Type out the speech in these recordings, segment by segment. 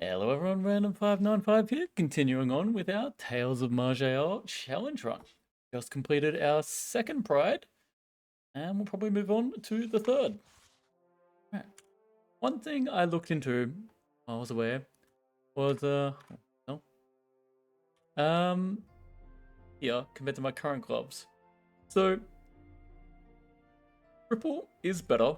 Hello everyone, Random595 here, continuing on with our Tales of Maj'Eyal challenge run. Just completed our second pride, and we'll probably move on to the third. Right. One thing I looked into while I was aware was, here, compared to my current gloves. So, Triple is better,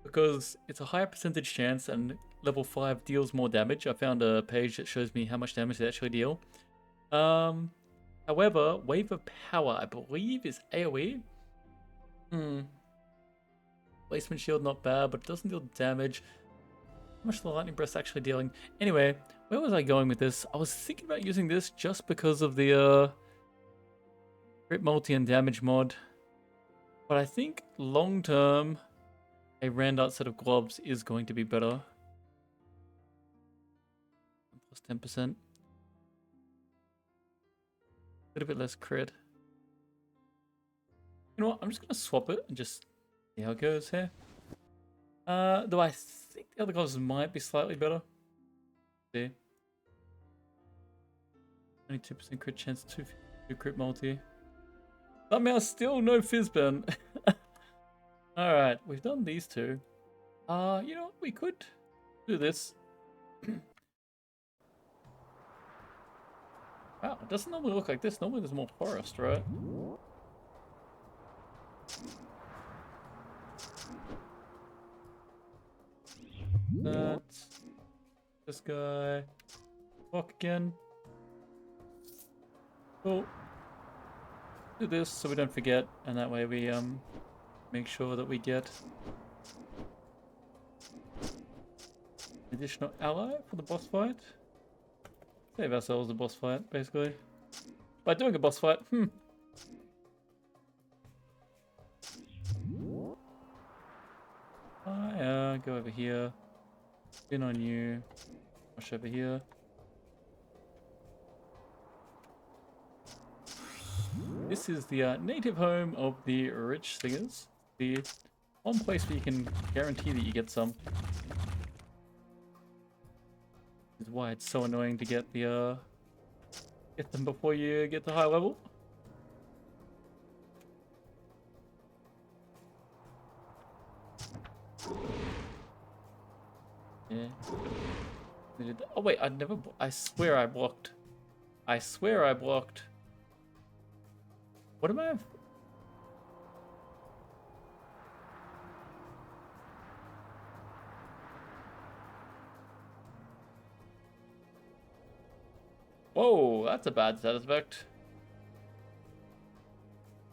because it's a higher percentage chance and level 5 deals more damage. I found a page that shows me how much damage they actually deal. However, Wave of Power, I believe, is AoE. Placement Shield, not bad, but it doesn't deal damage. How much the Lightning Breath actually dealing? Anyway, where was I going with this? I was thinking about using this just because of the Crit Multi and Damage mod. But I think long term, a Randart set of gloves is going to be better. Plus 10%. A little bit less crit. You know what? I'm just going to swap it and just see how it goes here. Though I think the other gloves might be slightly better. See. 22% crit chance, 2 crit multi. Somehow still no Fizzburn. Alright, we've done these two. You know what? We could do this. Wow, it doesn't normally look like this. Normally there's more forest, right? That's this guy. Walk again. Cool. Do this so we don't forget, and that way we make sure that we get additional ally for the boss fight. Save ourselves the boss fight, basically. By doing a boss fight, go over here. Spin on you. Rush over here. This is the native home of the rich singers. The one place where you can guarantee that you get some. This is why it's so annoying to get the get them before you get to high level. Yeah. Oh wait, I swear I blocked. I swear I blocked. What am I? Whoa, that's a bad status effect.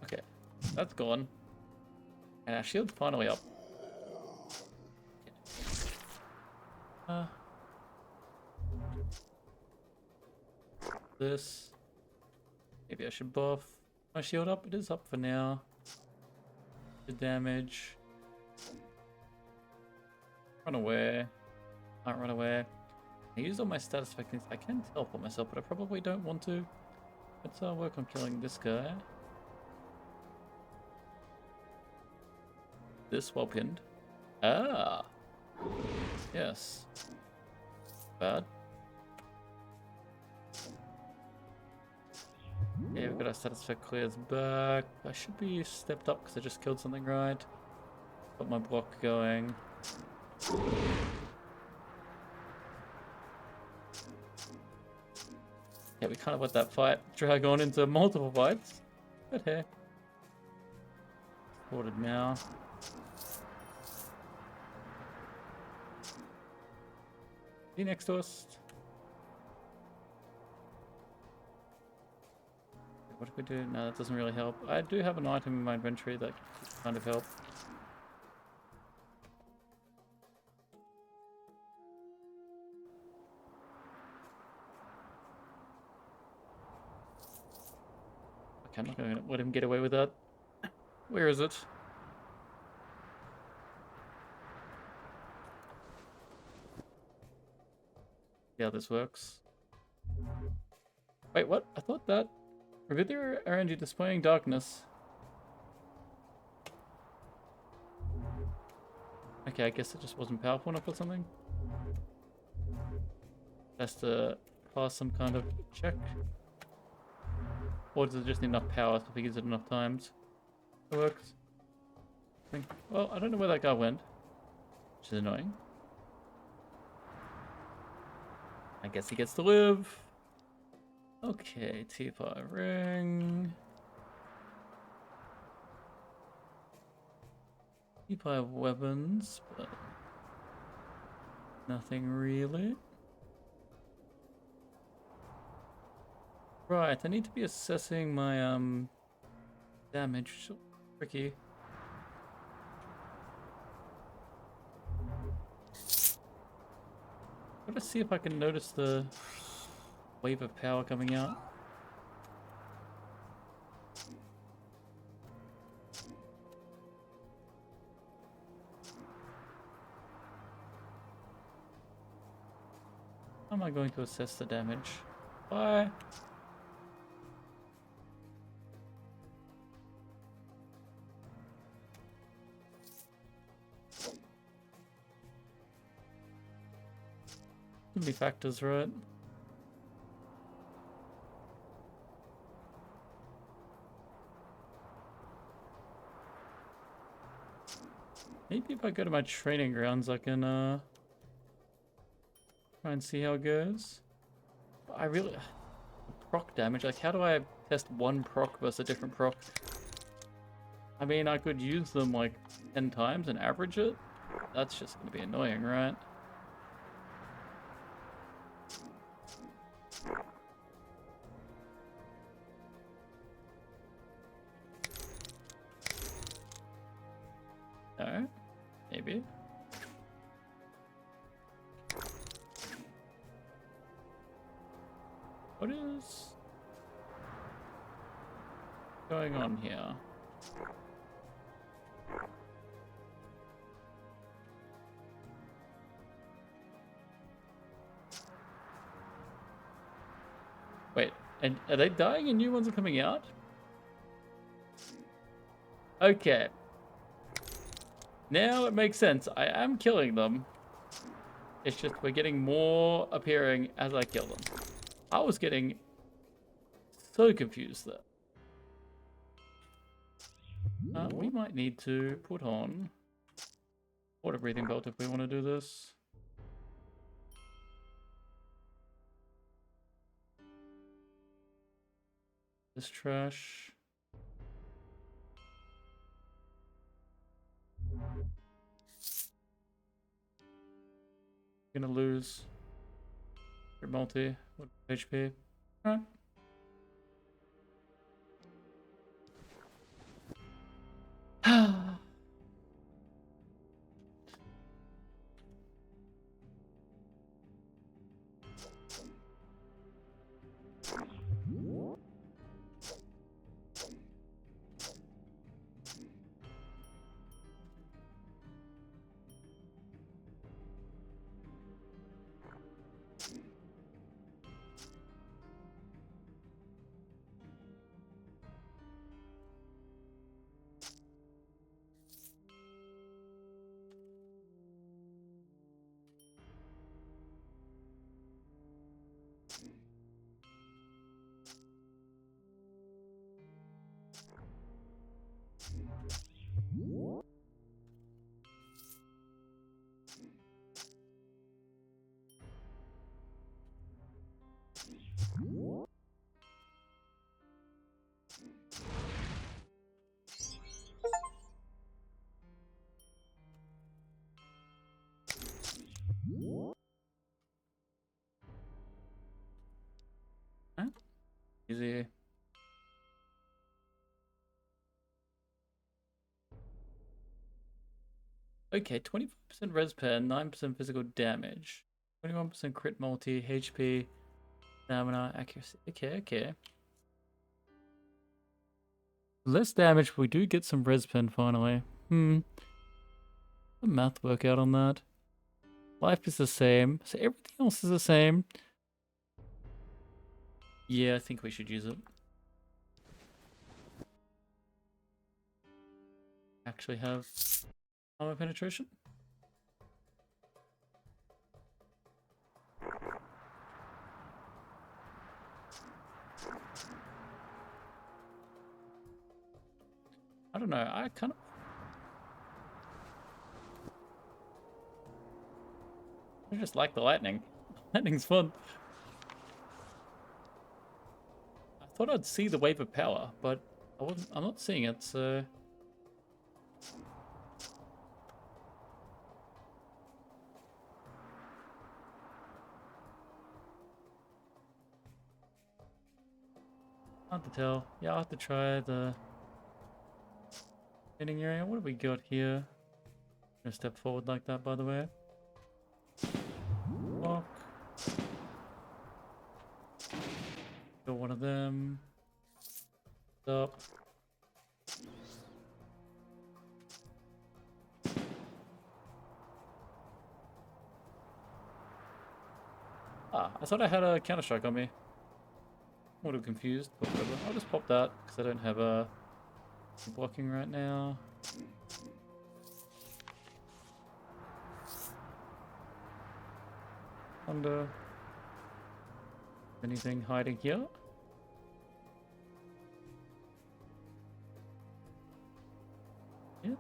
Okay, that's gone. And our shield's finally up. Okay. This. Maybe I should buff my shield up. It is up for now. The damage. Run away. Can't run away. I used all my status effects. I can teleport myself, but I probably don't want to. Let's work on killing this guy. This while pinned. Ah! Yes. Bad. Yeah, we've got our status effect clears back. I should be stepped up because I just killed something right. Got my block going. Yeah, we kind of let that fight drag on into multiple fights. But hey. Supported now. Is he next to us? What do we do? No, that doesn't really help. I do have an item in my inventory that could kind of help. Okay, I'm not going to let him get away with that. Where is it? Yeah, this works. Wait, what? I thought that... Revither RNG displaying darkness. Okay, I guess it just wasn't powerful enough or something. Has to pass some kind of check. Or does it just need enough power if we use it enough times? It works. Well, I don't know where that guy went, which is annoying. I guess he gets to live. Okay, T5 ring. T5 weapons, but nothing really. Right, I need to be assessing my damage, which is tricky. Gotta see if I can notice the wave of power coming out. How am I going to assess the damage? Bye. Too many factors, right? Maybe if I go to my training grounds, I can try and see how it goes. I really proc damage. Like, how do I test one proc versus a different proc? I mean, I could use them like 10 times and average it. That's just gonna be annoying, right? No, maybe. What is going on here? Wait, and are they dying and new ones are coming out? Okay. Now it makes sense. I am killing them. It's just we're getting more appearing as I kill them. I was getting so confused there. We might need to put on water breathing belt if we want to do this. This trash. Gonna lose your multi. What HP? Alright. Easy. Okay, 25% res per, 9% physical damage, 21% crit multi, HP, stamina, accuracy. Okay, okay. Less damage, but we do get some res pen finally. The math work out on that. Life is the same, so everything else is the same. Yeah, I think we should use it. Actually have armor penetration. I don't know. I kind of... I just like the lightning. Lightning's fun. I thought I'd see the wave of power, but I'm not seeing it, so... Hard to tell. Yeah, I'll have to try the ending area. What have we got here? Gonna step forward like that, by the way. Walk. Got one of them. Up. Ah, I thought I had a counter strike on me. I'm a little confused, but whatever. I'll just pop that because I don't have a blocking right now. Wonder anything hiding here? Yeah.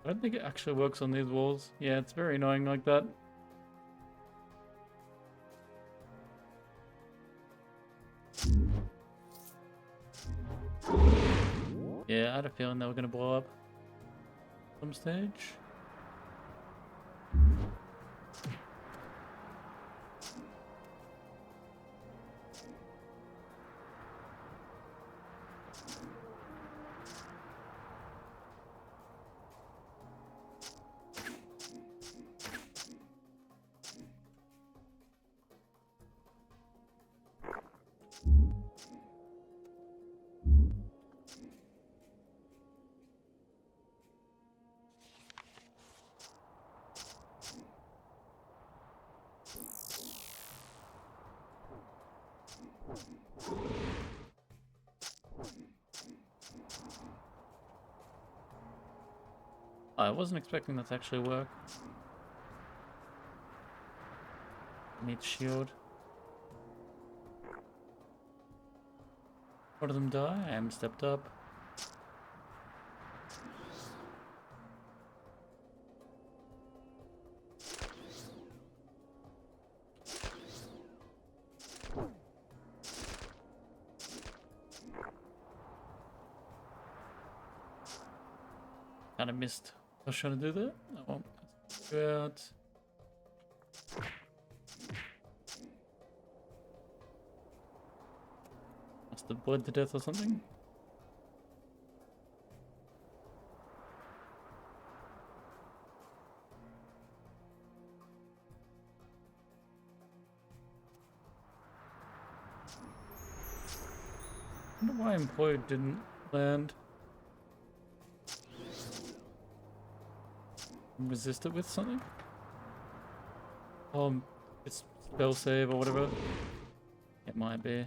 I don't think it actually works on these walls. Yeah, it's very annoying like that. Yeah, I had a feeling they were gonna blow up at some stage. I wasn't expecting that to actually work. Need shield. One of them die. I am stepped up. Kind of missed. I was trying to do that. I won't go out. Must have bled to death or something. I wonder why Employed didn't land. Resist it with something? It's spell save or whatever. It might be.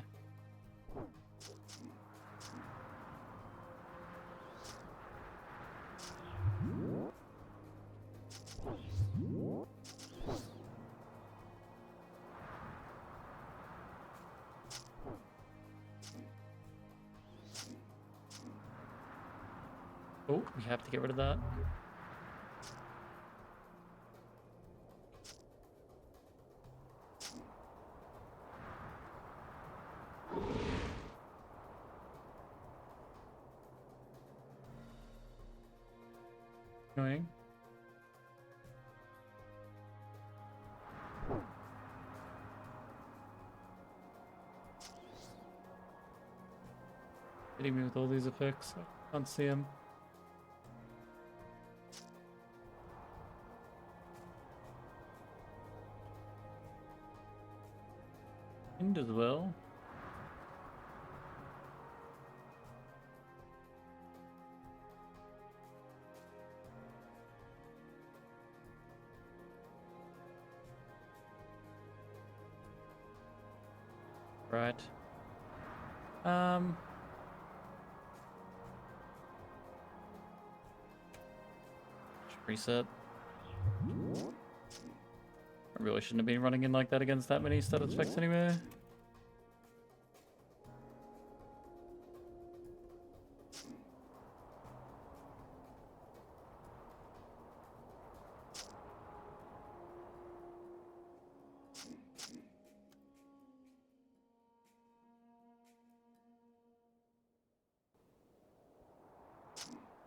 Oh, we have to get rid of that. Annoying. Hitting me with all these effects. I can't see him. Wind as well. Right. Reset. I really shouldn't have been running in like that against that many status effects anyway.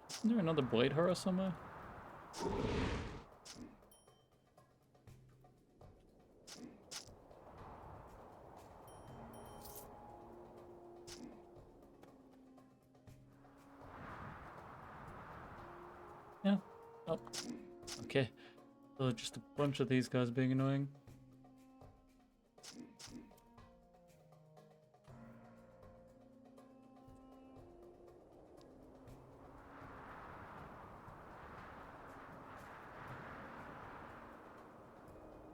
Isn't there another blade horror somewhere? Yeah. Oh. Okay. So just a bunch of these guys being annoying.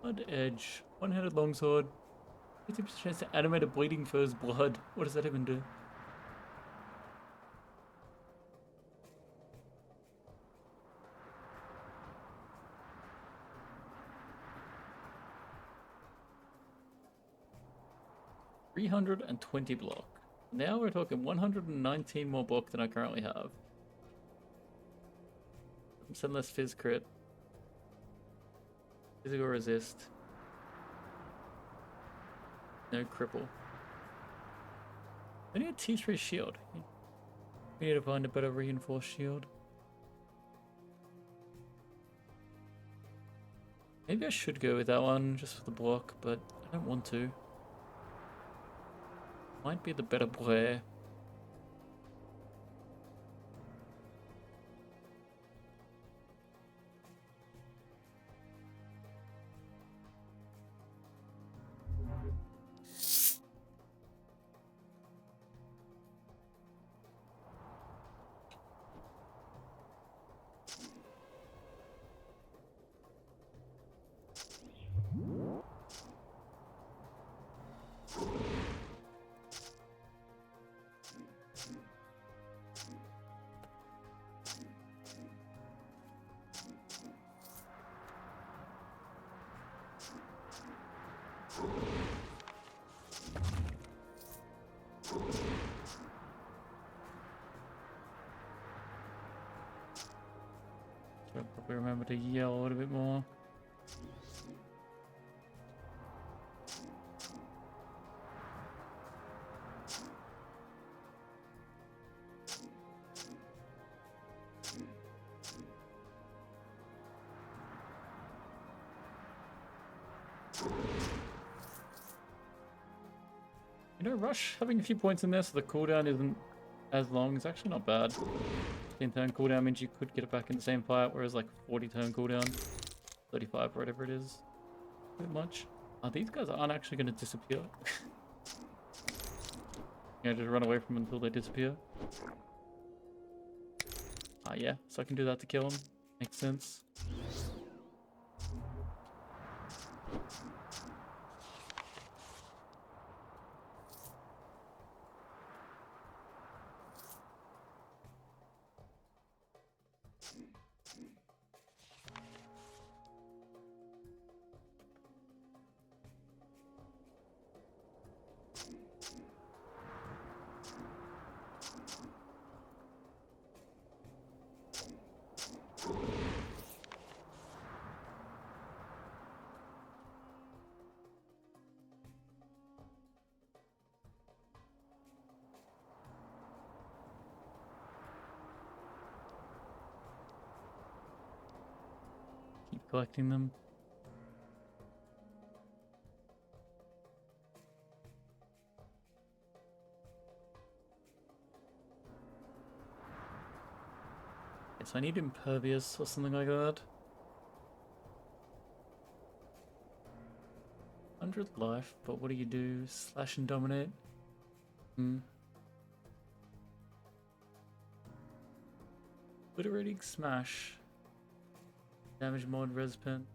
Blood edge. One-handed longsword. 50% chance to animate a bleeding foe's blood. What does that even do? $320 block. Now we're talking 119 more block than I currently have. Send less fizz crit. Physical resist. No cripple. I need a T3 shield. We need to find a better reinforced shield. Maybe I should go with that one just for the block, but I don't want to. Might be the better play. I'll probably remember to yell a little bit more. You know, Rush having a few points in there so the cooldown isn't as long is actually not bad. 10 turn cooldown means you could get it back in the same fight, whereas like 40 turn cooldown, 35 or whatever it is, a bit much. These guys aren't actually going to disappear. Yeah, just run away from them until they disappear. Yeah, so I can do that to kill them. Makes sense. Keep collecting them. So I need impervious or something like that. 100 life, but what do you do? Slash and dominate? Obliterating smash. Damage mod res pen.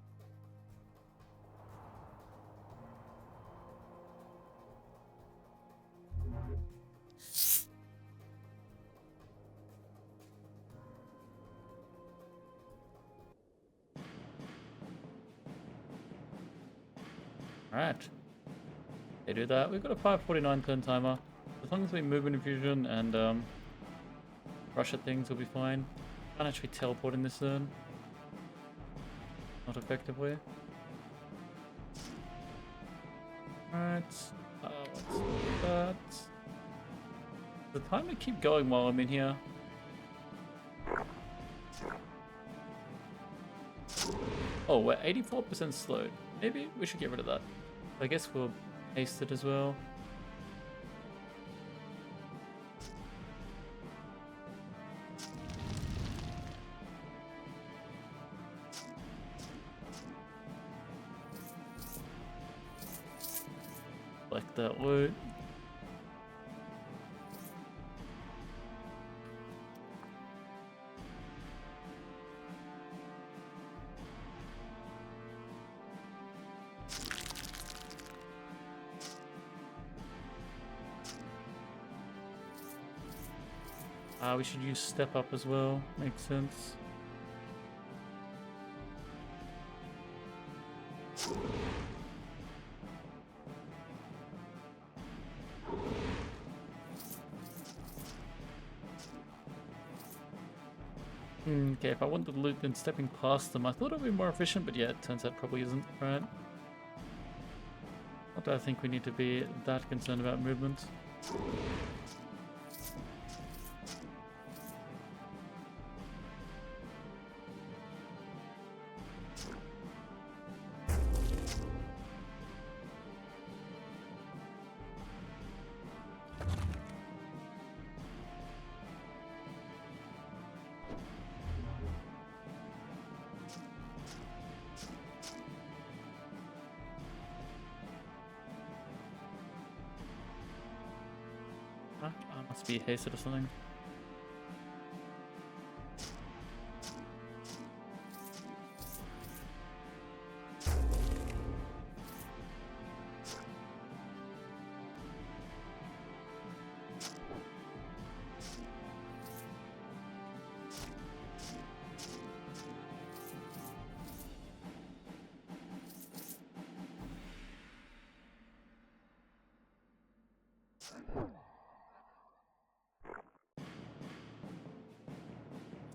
Alright. They do that. We've got a 5:49 turn timer. As long as we move in infusion and rush at things, we'll be fine. Can't actually teleport in this turn. Not effectively. Alright. Let's do that. The timer keep going while I'm in here. Oh, we're 84% slowed. Maybe we should get rid of that. I guess we'll haste it as well. Like that loot. We should use step up as well. Makes sense. Okay, if I want the loot then stepping past them, I thought it would be more efficient, but yeah, it turns out probably isn't. Right. Not that I think we need to be that concerned about movement. Must be hasted or something.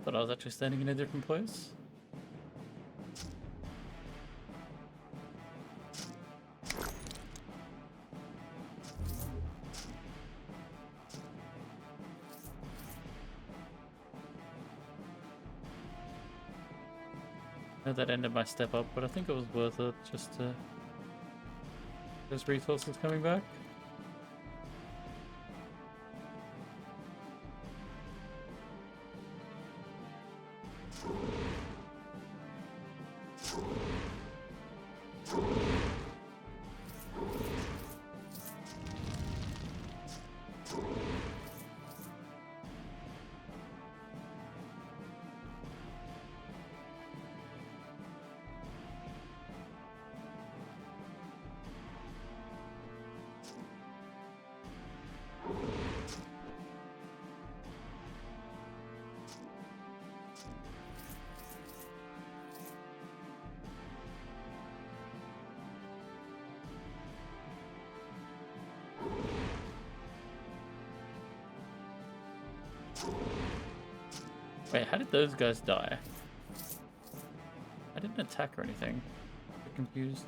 Thought I was actually standing in a different place. I know that ended my step up, but I think it was worth it just to... Those resources coming back. Wait, how did those guys die? I didn't attack or anything. I'm confused.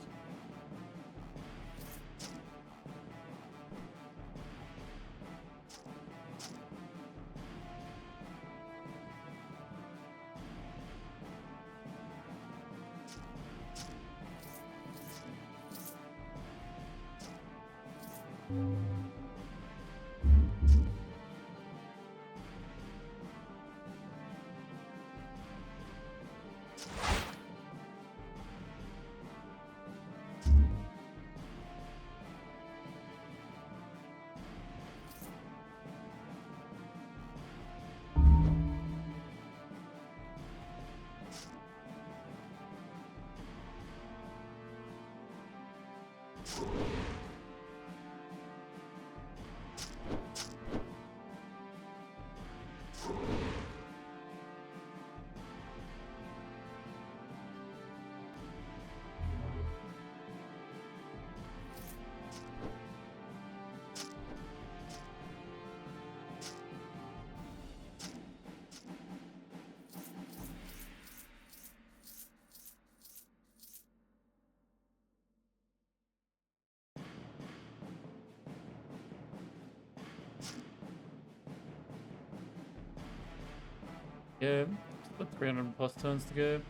Yeah, still got 300 plus turns to go.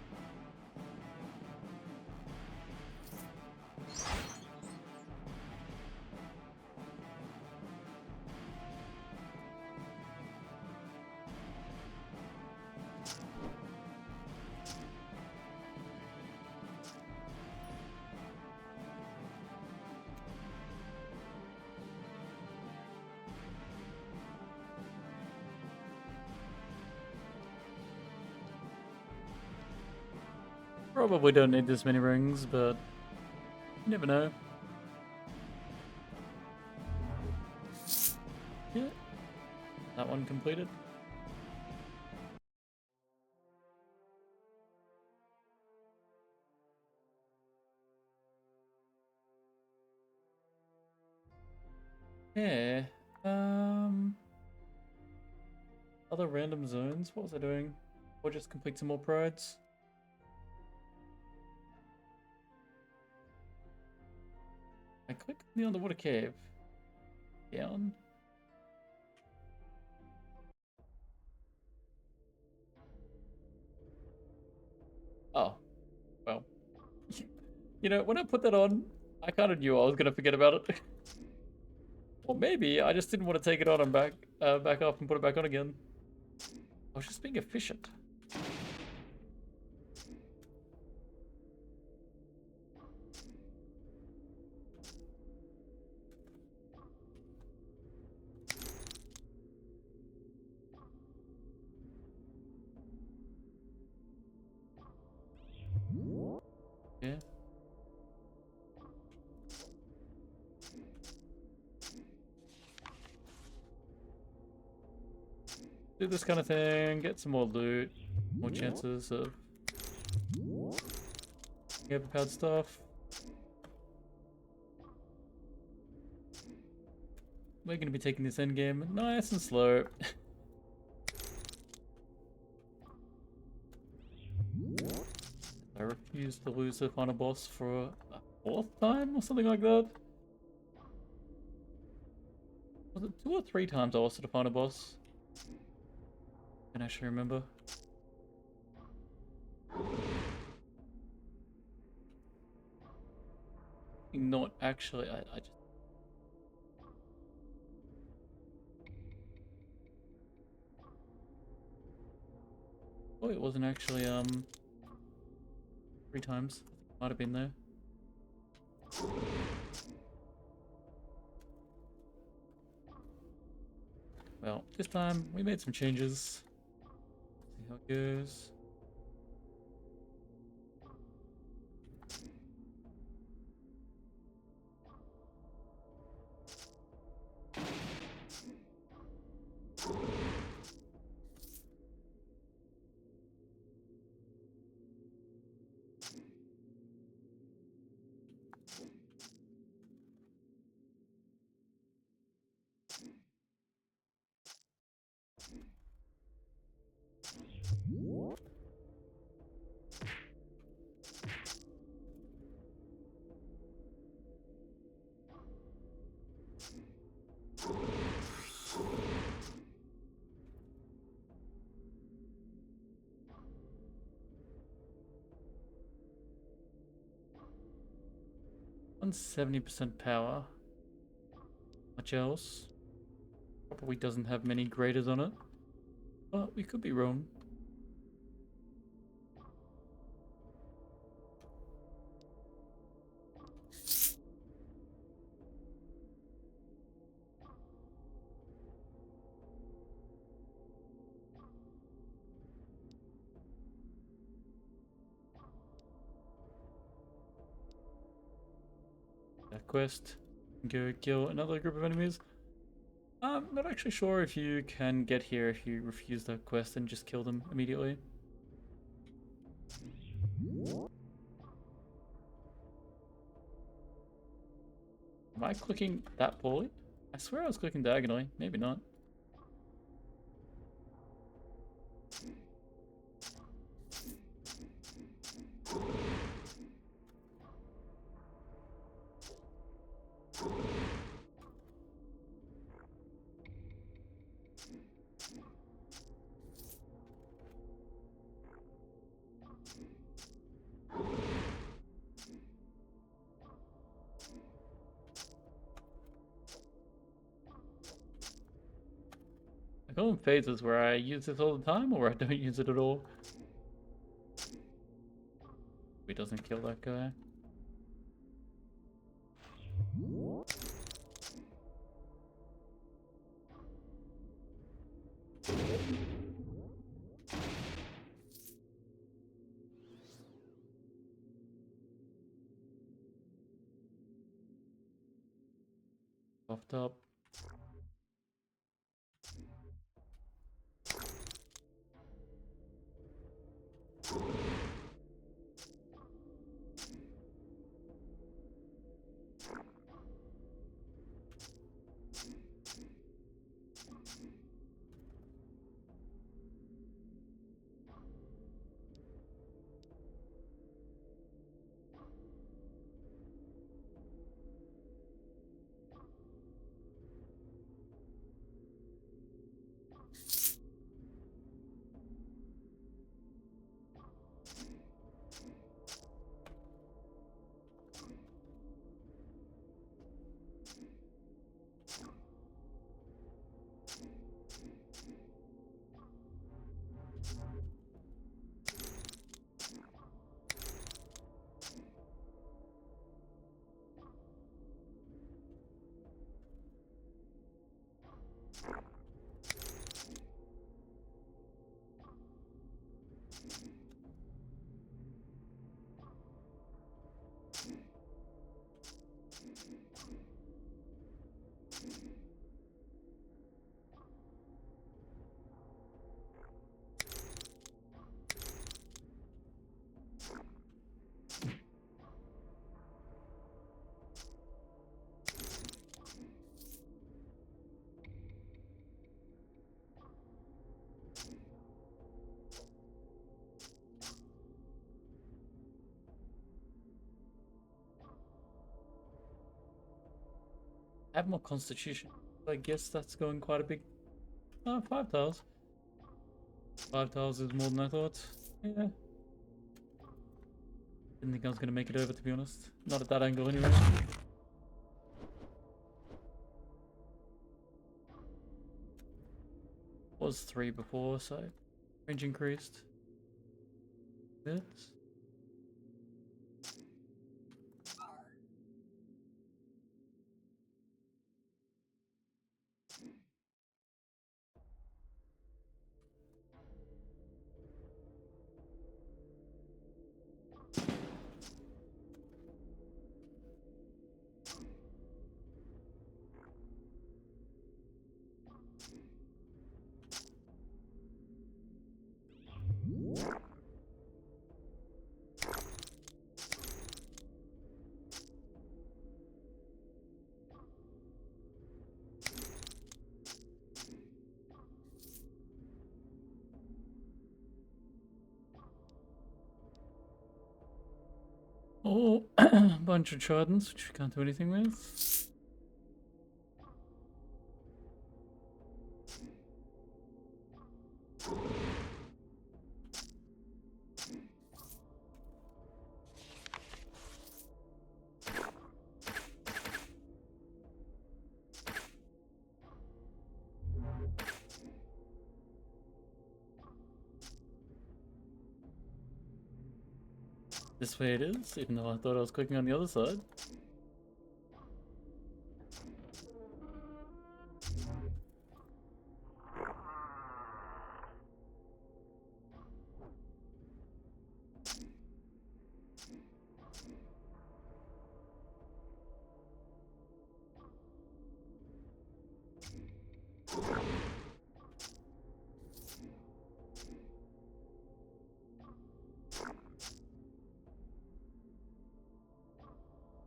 Probably don't need this many rings, but you never know. Yeah, that one completed. Yeah. Other random zones. What was I doing? Or just complete some more prides? I clicked on the underwater cave. Down. Oh, well. You know, when I put that on, I kind of knew I was gonna forget about it. Or maybe I just didn't want to take it on and back up and put it back on again. I was just being efficient. Yeah. Do this kind of thing, get some more loot, more chances of overpowered stuff. We're going to be taking this end game nice and slow. I refuse to lose the final boss for a fourth time or something like that. Was it 2 or 3 times I lost to the final boss? I can actually remember. Not actually, I just... Oh, it wasn't actually, 3 times. Might have been there. Well, this time we made some changes. See how it goes. On 70% power. Much else? Probably doesn't have many graders on it. But we could be wrong. quest and go kill another group of enemies. I'm not actually sure if you can get here if you refuse that quest and just kill them immediately. Am I clicking that poorly? I swear I was clicking diagonally. Maybe not. I go in phases where I use this all the time or I don't use it at all. He doesn't kill that guy. Puffed up. I have more constitution. I guess that's going quite a big... 5 tiles. 5 tiles is more than I thought. Yeah. Didn't think I was going to make it over, to be honest. Not at that angle, anyway. Was 3 before, so range increased. This. Oh, a bunch of tridents, which we can't do anything with. This way it is, even though I thought I was clicking on the other side.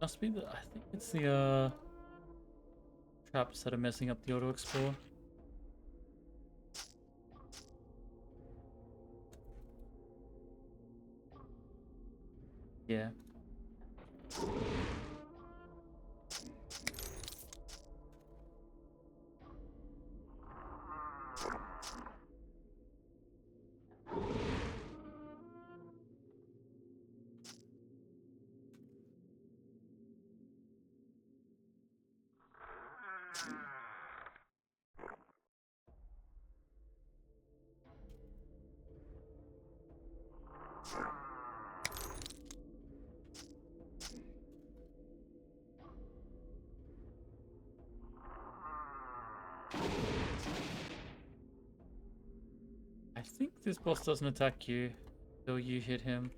Must be the. I think it's the traps that are messing up the auto explore. Yeah. I think this boss doesn't attack you until you hit him.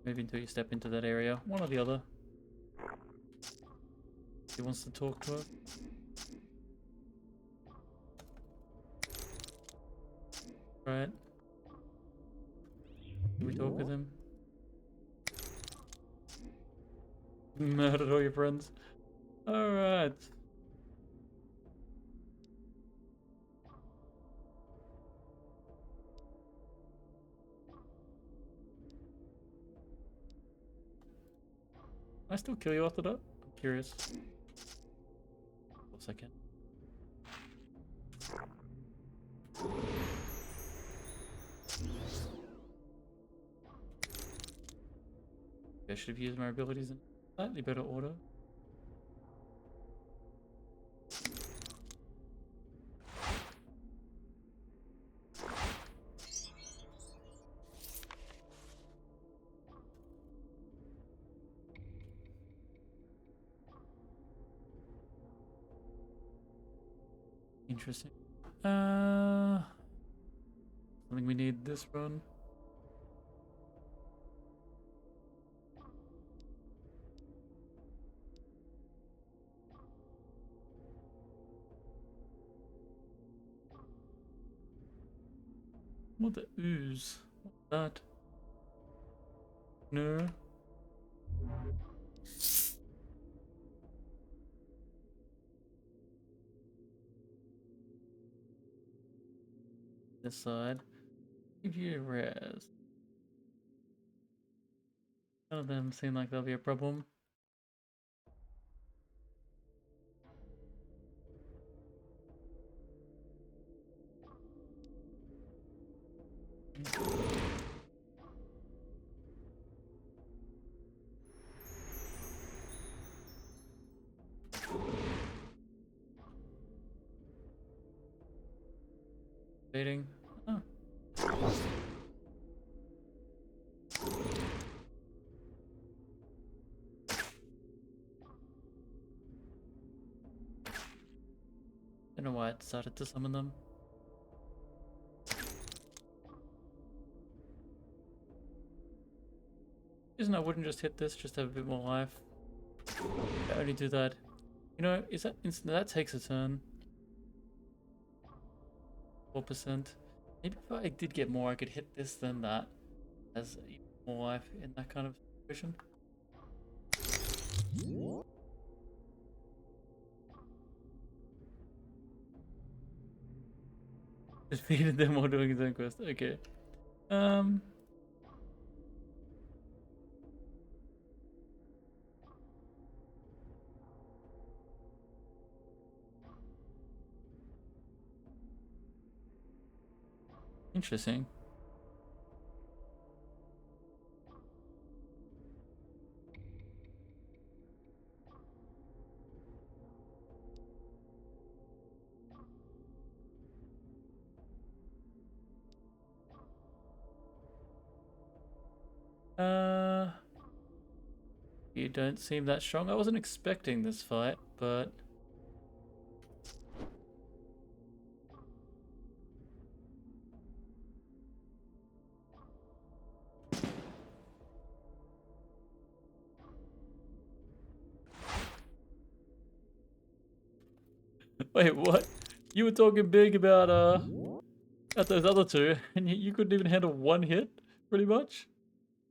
Maybe until you step into that area. One or the other. He wants to talk to her. Right. Can we talk with him? Murdered all your friends. Alright. Can I still kill you after that? I'm curious. Of course I can. I should have used my abilities in slightly better order. Interesting. Something we need this run. What the ooze? What's that? No. This side. Give you a res. None of them seem like they'll be a problem. Waiting. Oh. Don't know why I decided to summon them. Reason I wouldn't just hit this, just to have a bit more life. I only do that. You know, is that instant? That takes a turn. 4%. Maybe if I did get more, I could hit this than that. As even more life in that kind of situation. Defeated them while doing his own quest. Okay. Interesting. You don't seem that strong. I wasn't expecting this fight, but wait, what? You were talking big about those other two, and you couldn't even handle one hit? pretty much.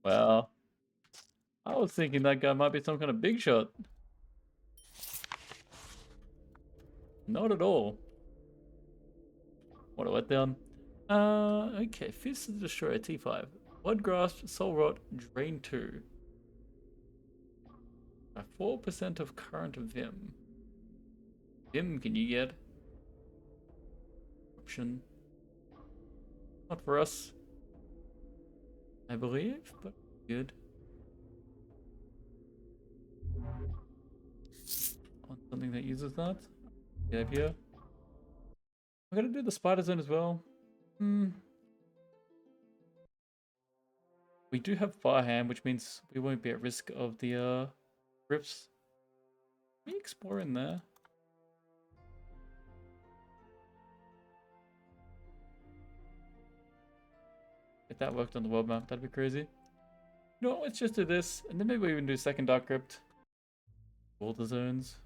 Well, I was thinking that guy might be some kind of big shot. Not at all. What a letdown. Okay. Fist of the Destroyer, T5. Bloodgrasp, Soul Rot, Drain 2. 4% of current Vim. Vim can you get? Option. Not for us, I believe, but good. On something that uses that. Get here. I'm gonna do the spider zone as well. We do have Firehand, which means we won't be at risk of the rips. Can we explore in there? If that worked on the world map, that'd be crazy. You know what, let's just do this, and then maybe we even do second Dark Crypt. All the zones.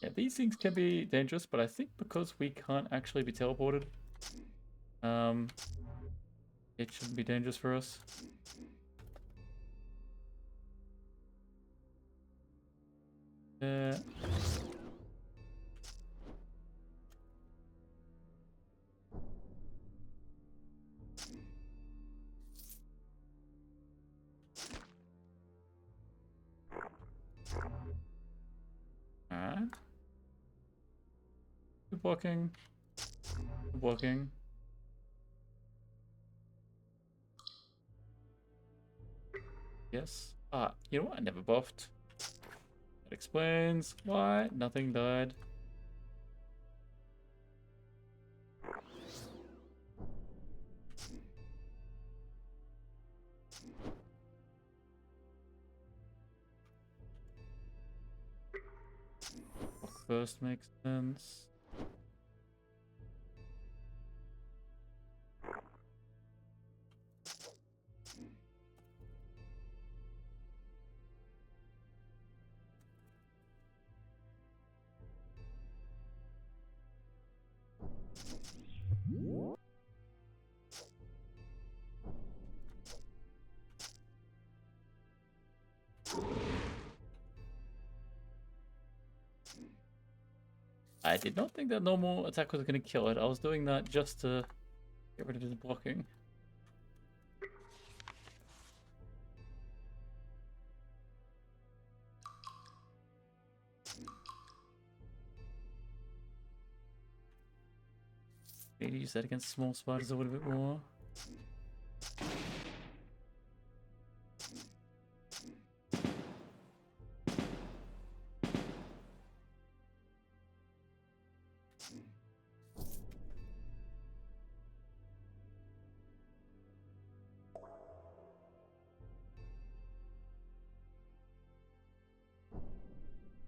Yeah, these things can be dangerous, but I think because we can't actually be teleported, it shouldn't be dangerous for us. Alright. Keep walking. Keep walking. Yes. Ah, you know what? I never buffed. That explains why nothing died. Walk first makes sense. I did not think that normal attack was going to kill it. I was doing that just to get rid of his blocking. Maybe use that against small spiders a little bit more.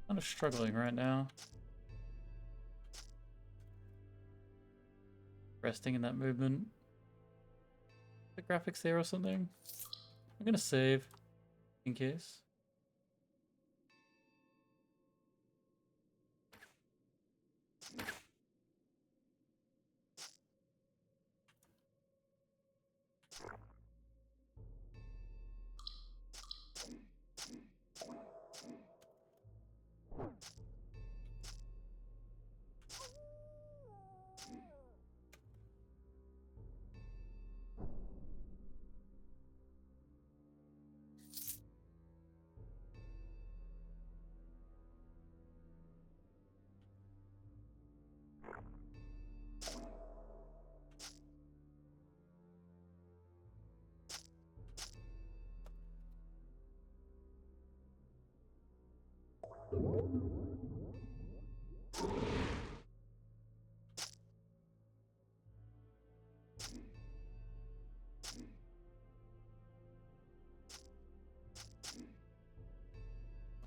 Kind of struggling right now. Resting in that movement. The graphics there or something. I'm gonna save in case.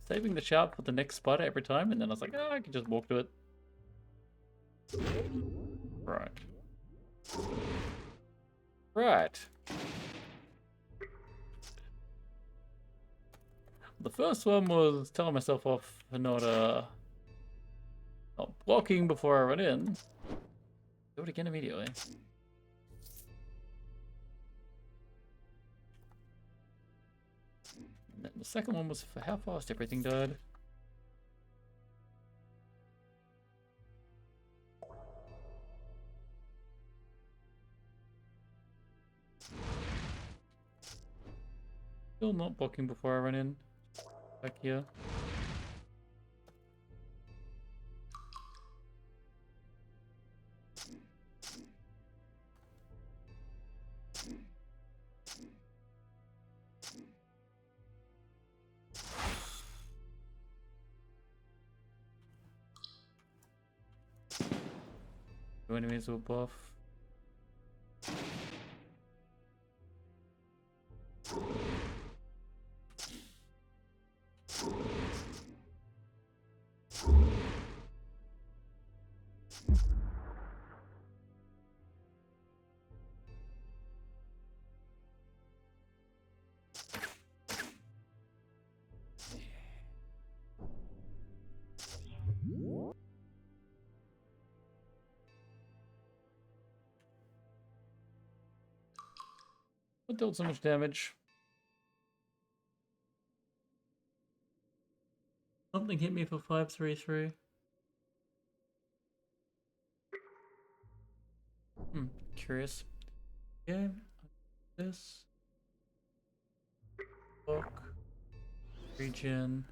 Saving the shout for the next spider every time, and then I was like, oh, I can just walk to it. Right. Right. The first one was telling myself off for not blocking before I run in. Do it again immediately. And then the second one was for how fast everything died. Still not blocking before I run in. Back here. Two enemies will buff. What dealt so much damage? Something hit me for 533. Curious. Yeah, this. Book. Regen.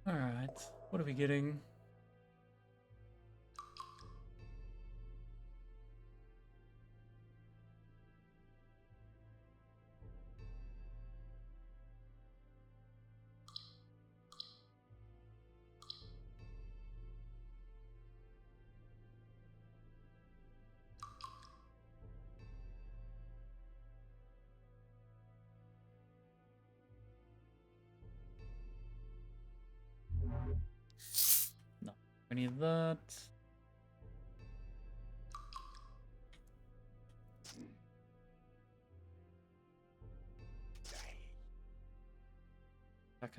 Alright, what are we getting? No, any of that.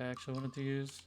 I actually wanted to use.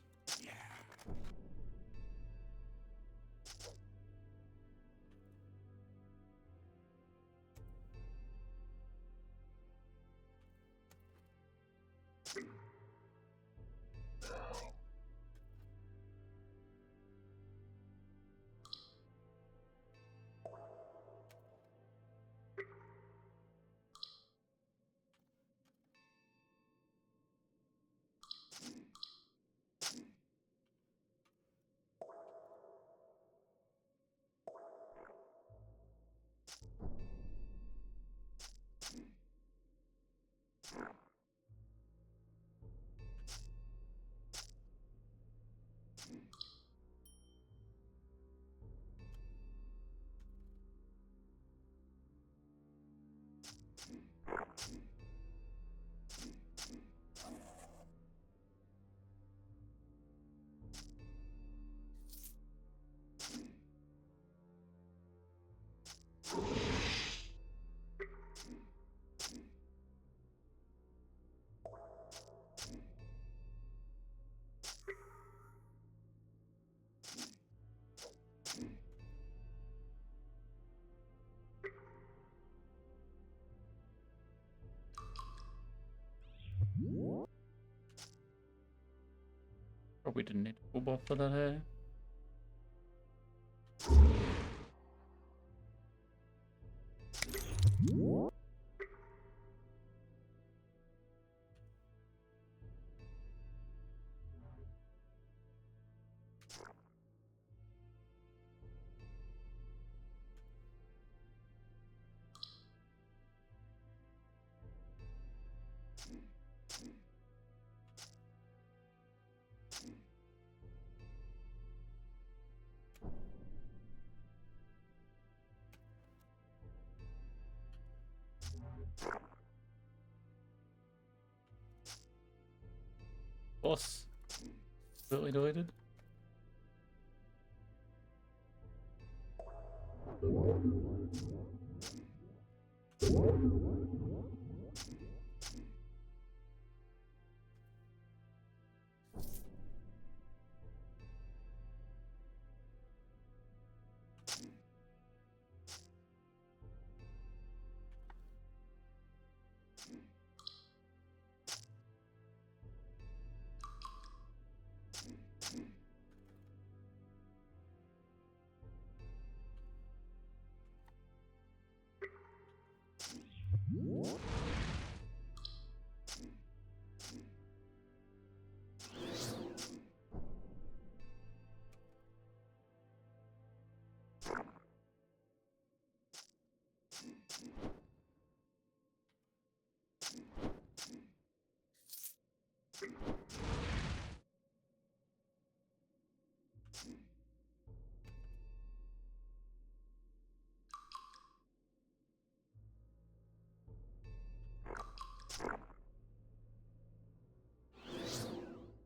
Probably didn't need a full buff for that, hey? Boss. Completely deleted.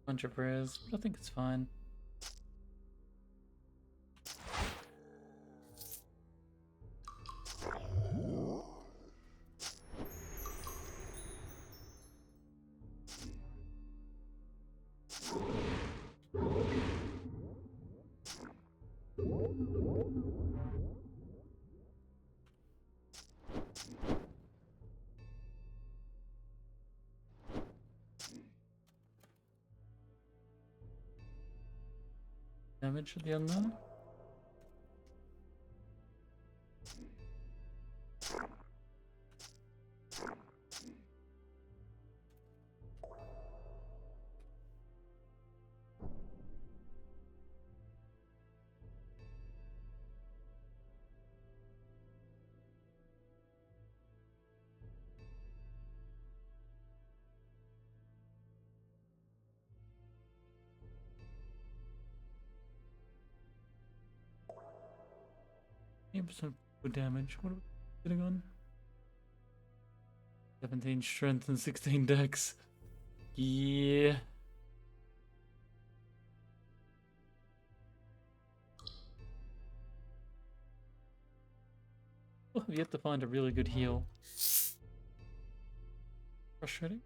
Bunch of res, but I think it's fine. Damage at the unknown. Some good damage. What are we sitting on? 17 strength and 16 dex. Yeah. Well, I've yet to find a really good heal. Frustrating.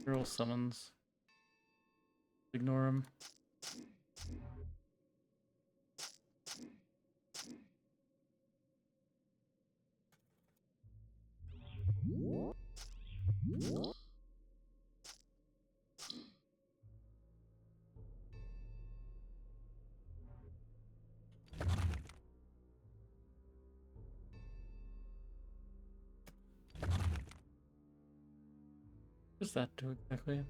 They're all summons. Ignore them. What does that do exactly?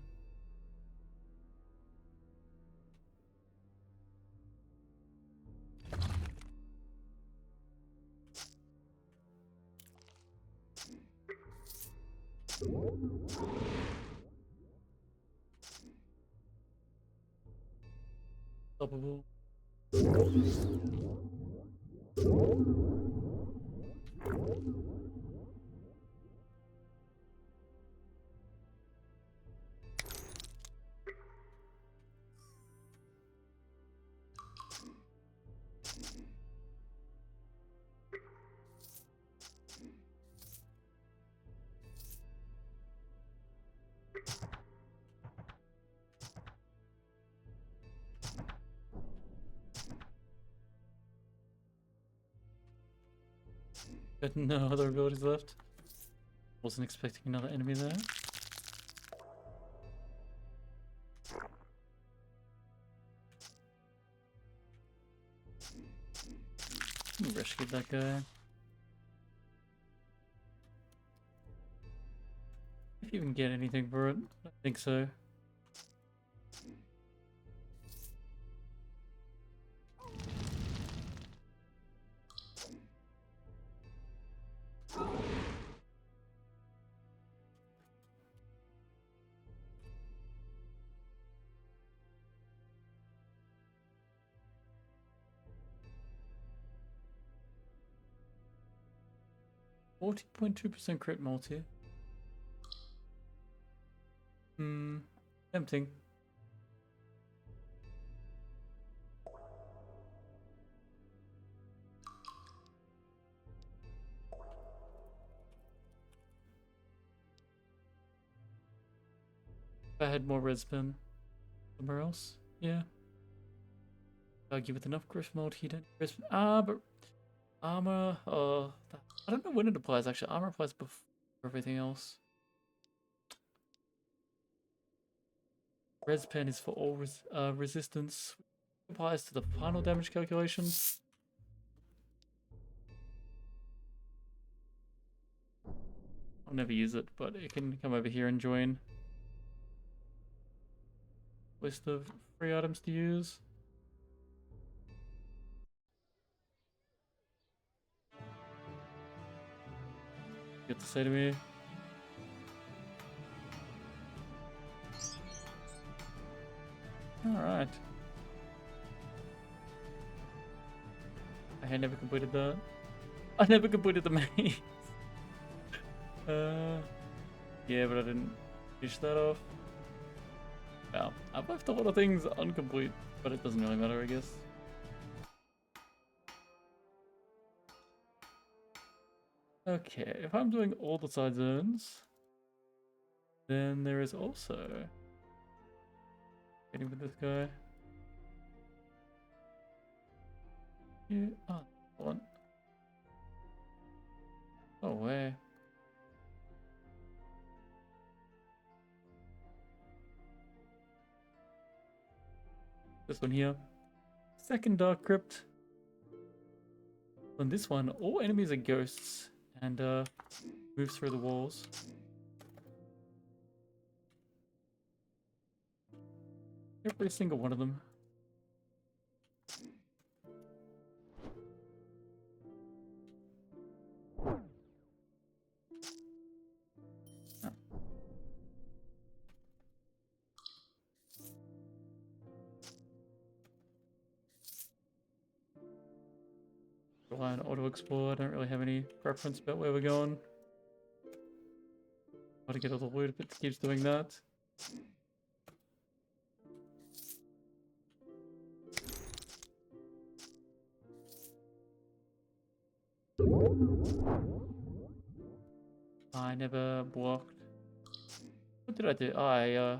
Stoppable. Got no other abilities left. Wasn't expecting another enemy there. Rescue that guy. If you even get anything for it, I don't think so. %40.2% crit multi. Tempting. If I had more red spin somewhere else, yeah. Give it enough growth mode, he didn't. But armor, I don't know when it applies actually. Armor applies before everything else. Res pen is for all resistance. Applies to the final damage calculation. I'll never use it, but it can come over here and join. List of free items to use. You got to say to me. Alright. I never completed that. I never completed the maze. Yeah, but I didn't finish that off. Well, I've left a lot of things incomplete, but it doesn't really matter, I guess. Okay, if I'm doing all the side zones, then there is also getting with this guy. Yeah, one. Oh way. This one here. Second Dark Crypt. On this one, all enemies are ghosts and move through the walls. Every single one of them. Rely on auto explore. I don't really have any preference about where we're going. Try to get all the loot if it keeps doing that. I never blocked. What did I do? I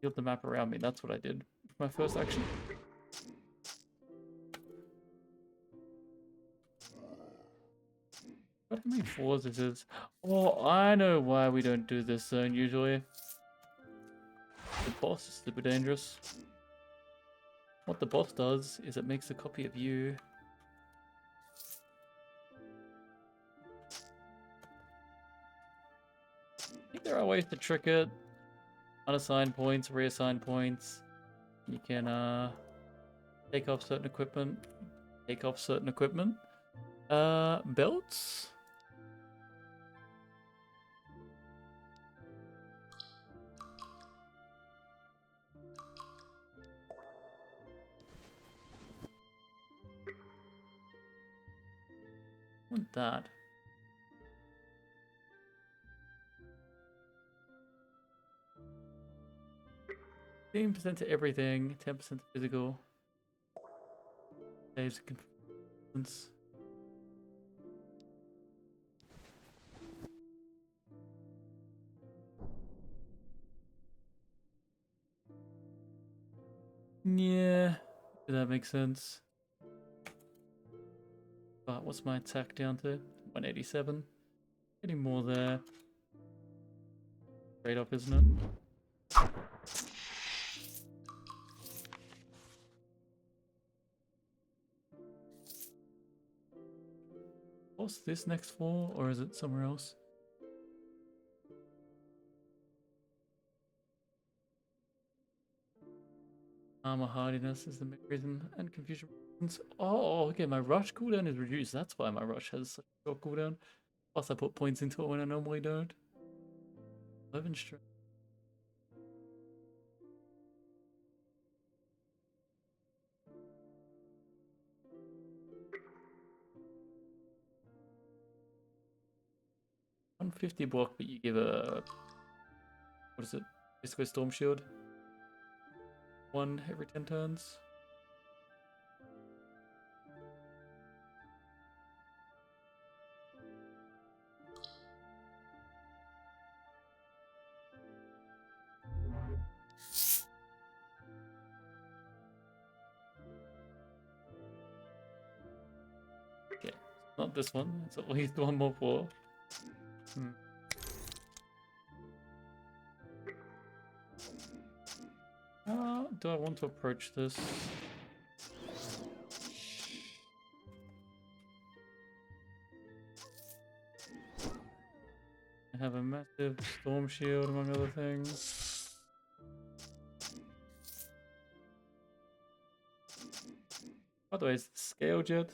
healed the map around me. That's what I did. My first action. What how many floors this is? Oh, I know why we don't do this zone usually. The boss is super dangerous. What the boss does is it makes a copy of you. I think there are ways to trick it. Unassign points, reassign points. You can take off certain equipment. Take off certain equipment. Belts? want that. 15% to everything, 10% to physical. Saves confidence. Yeah, that makes sense. But what's my attack down to? 187. Getting more there. Straight up, isn't it? What's this next floor, or is it somewhere else? Armor hardiness is the main reason, and confusion. Oh, okay, my rush cooldown is reduced. That's why my rush has such a short cooldown. Plus, I put points into it when I normally don't. 11 strength. $150 block, but you give a, what is it? Basically a storm shield. 1 every 10 turns. Okay, not this one. It's at least one more floor. Do I want to approach this? I have a massive storm shield, among other things. By the way, is it scaled yet?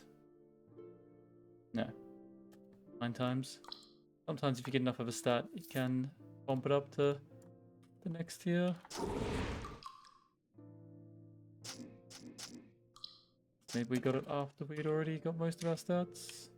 No. 9 times. Sometimes if you get enough of a stat, it can bump it up to the next tier. Maybe we got it after we'd already got most of our stats.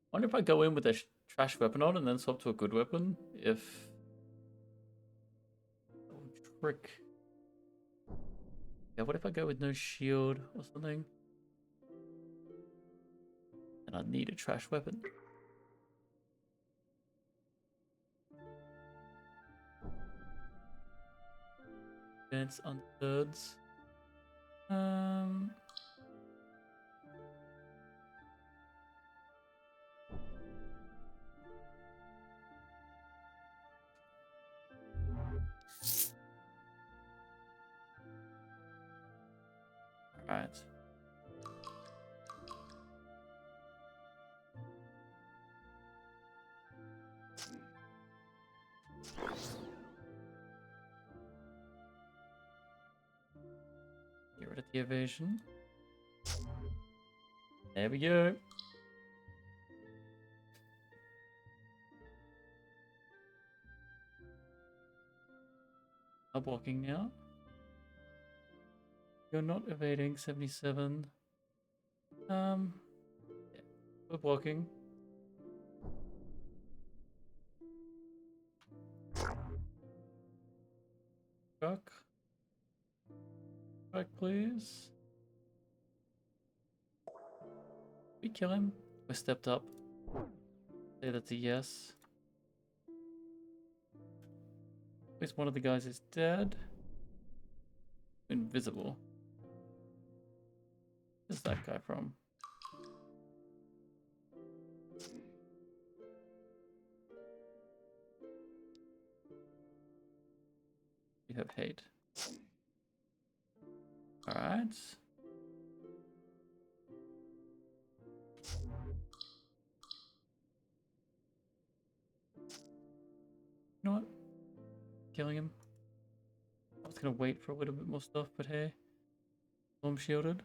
I wonder if I go in with a trash weapon on and then swap to a good weapon, if... that would trick. Yeah, what if I go with no shield or something? And I need a trash weapon. Advance unthirds. Alright. Get rid of the evasion. There we go. I'm blocking now. You're not evading 77. Yeah, we're blocking. Truck. Truck, please. We kill him. We stepped up. Say that's a yes. At least one of the guys is dead. Invisible. Where's that guy from? We have hate. Alright. killing him. I was gonna wait for a little bit more stuff, but hey. I'm shielded.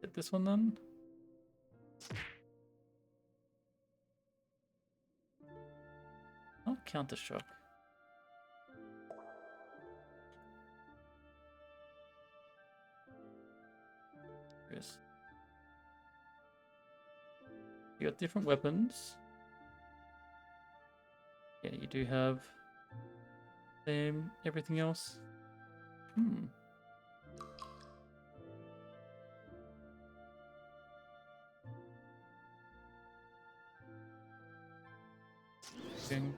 Hit this one then. Oh, counter shock. Yes. You got different weapons. Yeah, you do have same everything else. Hmm. Ding.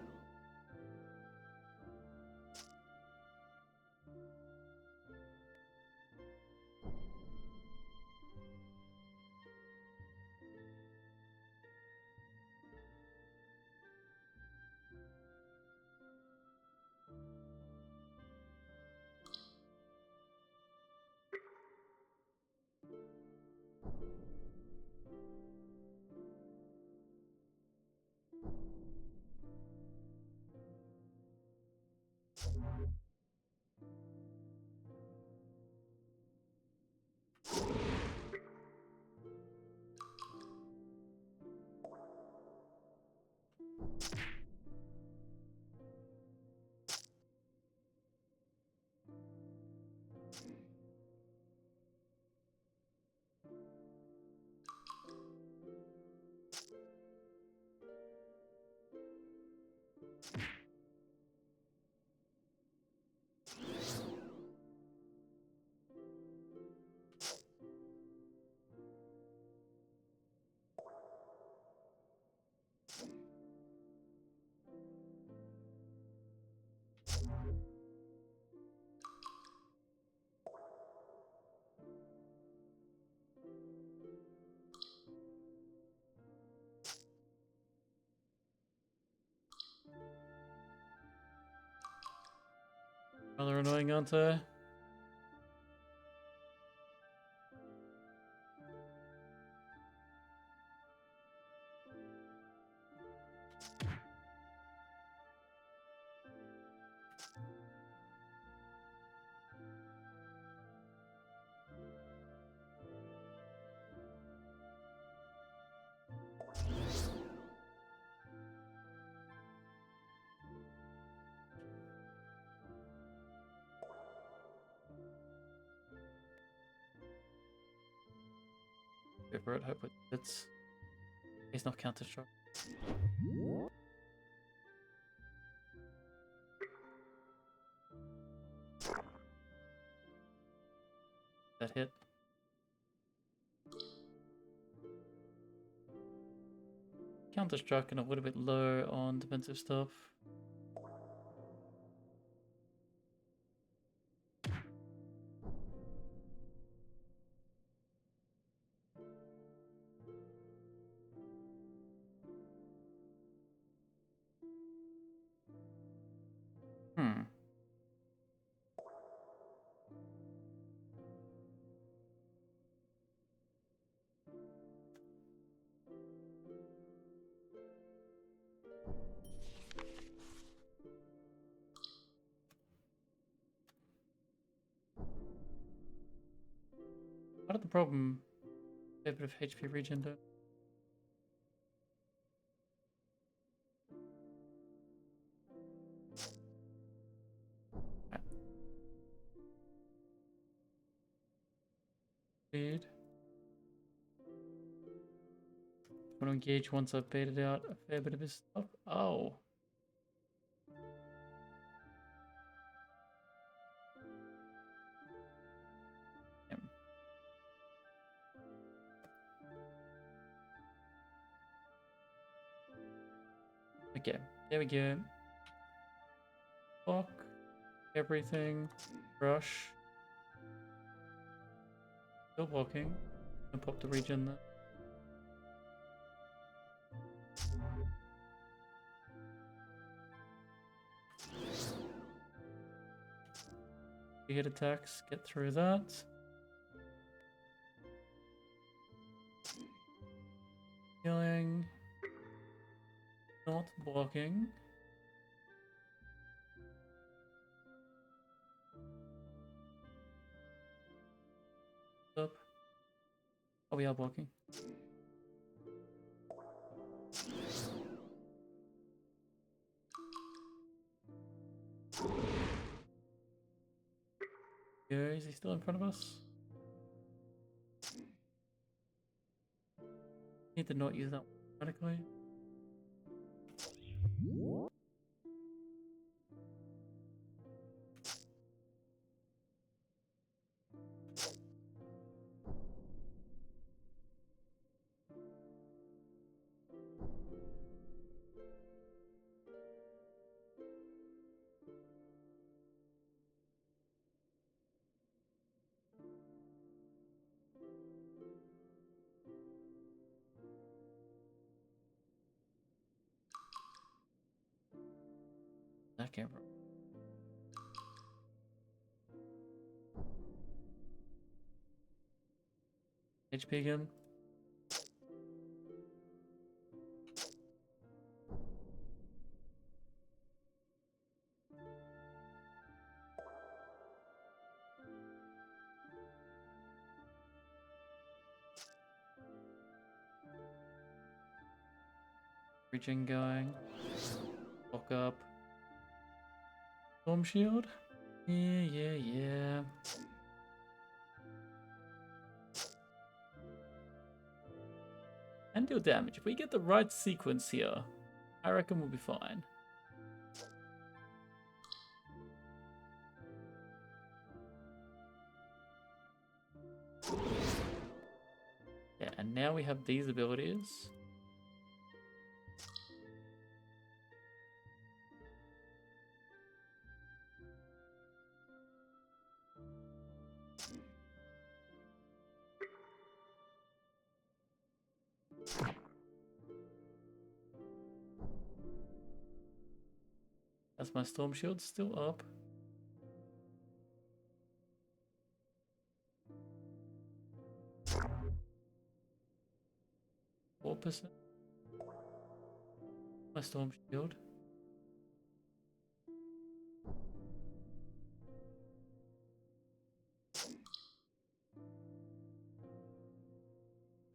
Rather annoying, aren't they? Go for it, hope it's... He's not counter-struck. That hit. Counter-struck and a little bit low on defensive stuff. Hmm. Part of the problem, a bit of HP regen though. Speed. I want to engage once I've baited out a fair bit of his stuff. Oh. Damn. Okay, there we go. Fuck everything. Brush. Still walking. And pop the regen there. Hit attacks, get through that. Healing. Not blocking. Up. Oh, we are blocking. Yeah, is he still in front of us? Need to not use that automatically. That camera. HP again. Regen going. Walk up. Storm shield. Yeah. And deal damage. If we get the right sequence here, I reckon we'll be fine. Yeah, and now we have these abilities. That's my storm shield still up. %. My storm shield.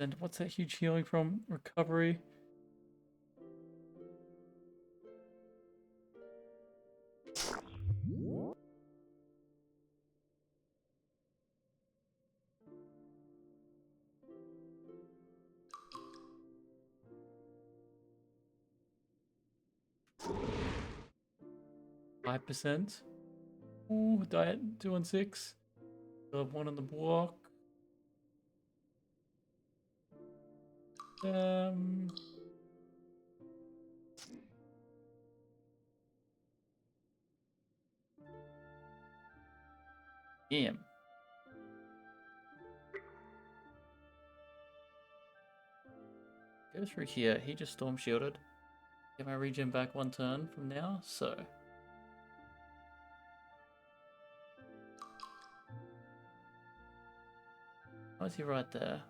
And what's that huge healing from? Recovery. %. Ooh, diet 216. Still have one on the block. Damn. Go through here. He just storm shielded. Get my regen back 1 turn from now, so. Why is he right there?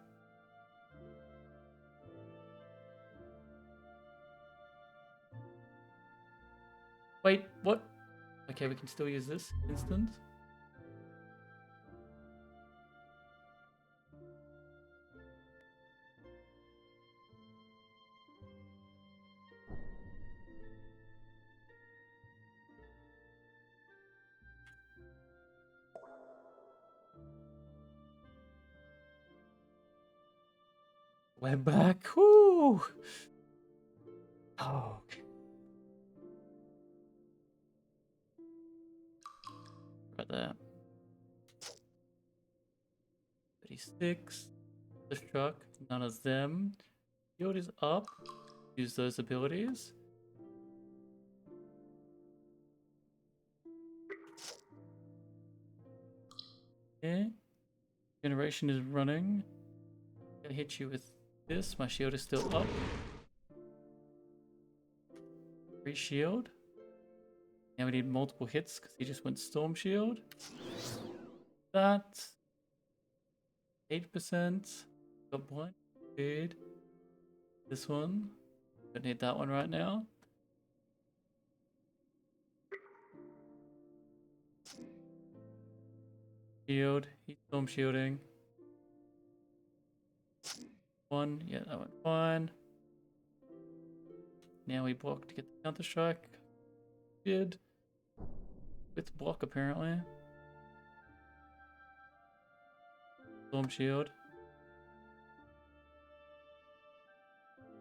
Wait, what? Okay, we can still use this instant. We're back. Whoo! Oh, okay. Right there. 36. This truck. None of them. Yield is up. Use those abilities. Okay. Generation is running. Gonna hit you with this. My shield is still up. Free shield. Now we need multiple hits because he just went storm shield. That 8%. Got one. Good. This one. Don't need that one right now. Shield. He's storm shielding. One, yeah, that went fine. Now we block to get the counter strike. Good. With block apparently. Storm shield.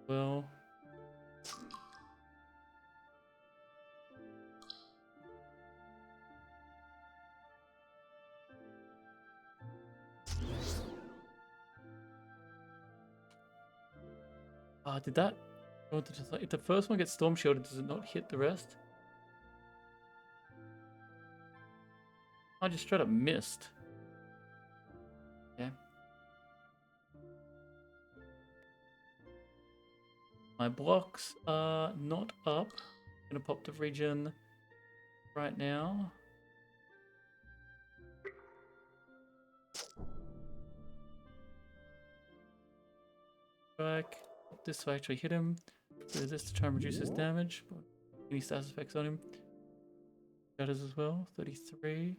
Well. Did that? If the first one gets storm shielded, does it not hit the rest? I just straight up missed. Okay. My blocks are not up. I'm gonna pop the region right now. Strike. This to actually hit him. Do this to try and reduce his damage. But any status effects on him. Shatters as well. 33.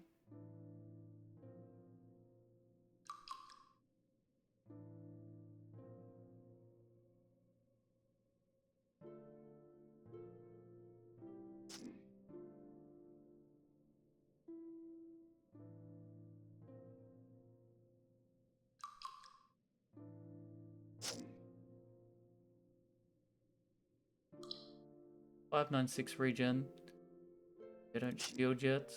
$596 regen. They don't shield yet.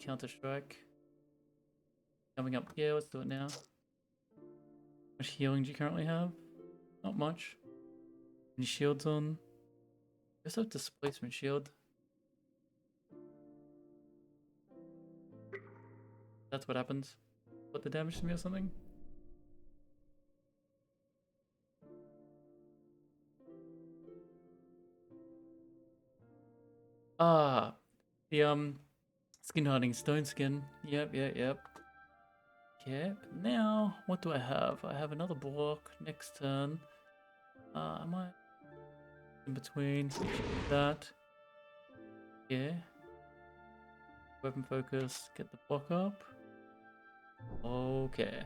Counter strike. Coming up. Yeah, let's do it now. How much healing do you currently have? Not much. Any shields on? I guess I have displacement shield. That's what happens. Put the damage to me or something? Ah, the skin hardening stone skin. Yep. Okay, now what do I have? I have another block next turn. I might in between that. Yeah. Weapon focus, get the block up. Okay.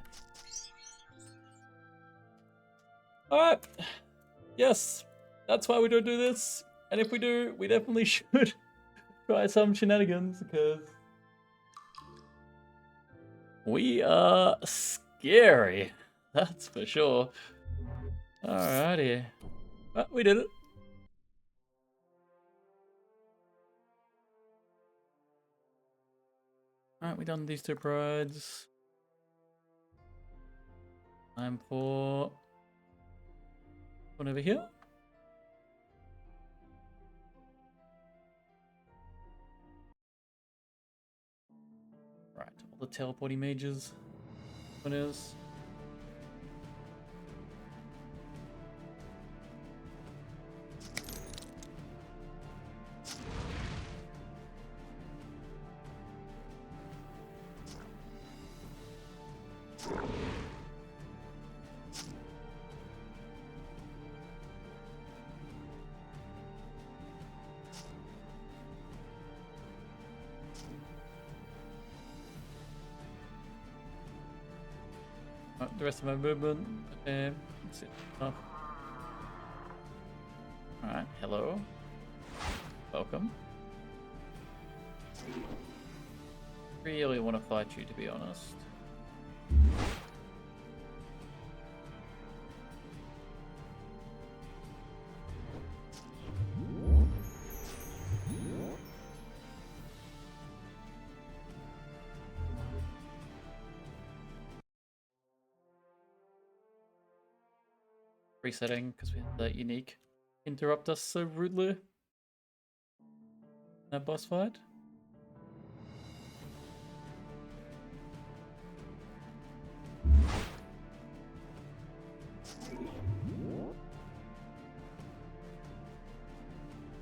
Alright. Yes. That's why we don't do this. And if we do, we definitely should try some shenanigans because we are scary. That's for sure. Alrighty. Well, we did it. Alright, we done these two prides. Time for one over here. Right, all the teleporting mages. What is? The rest of my movement. Let's see. Oh. Alright, hello. Welcome. Really want to fight you, to be honest. Resetting because we had that unique interrupt us so rudely. That boss fight.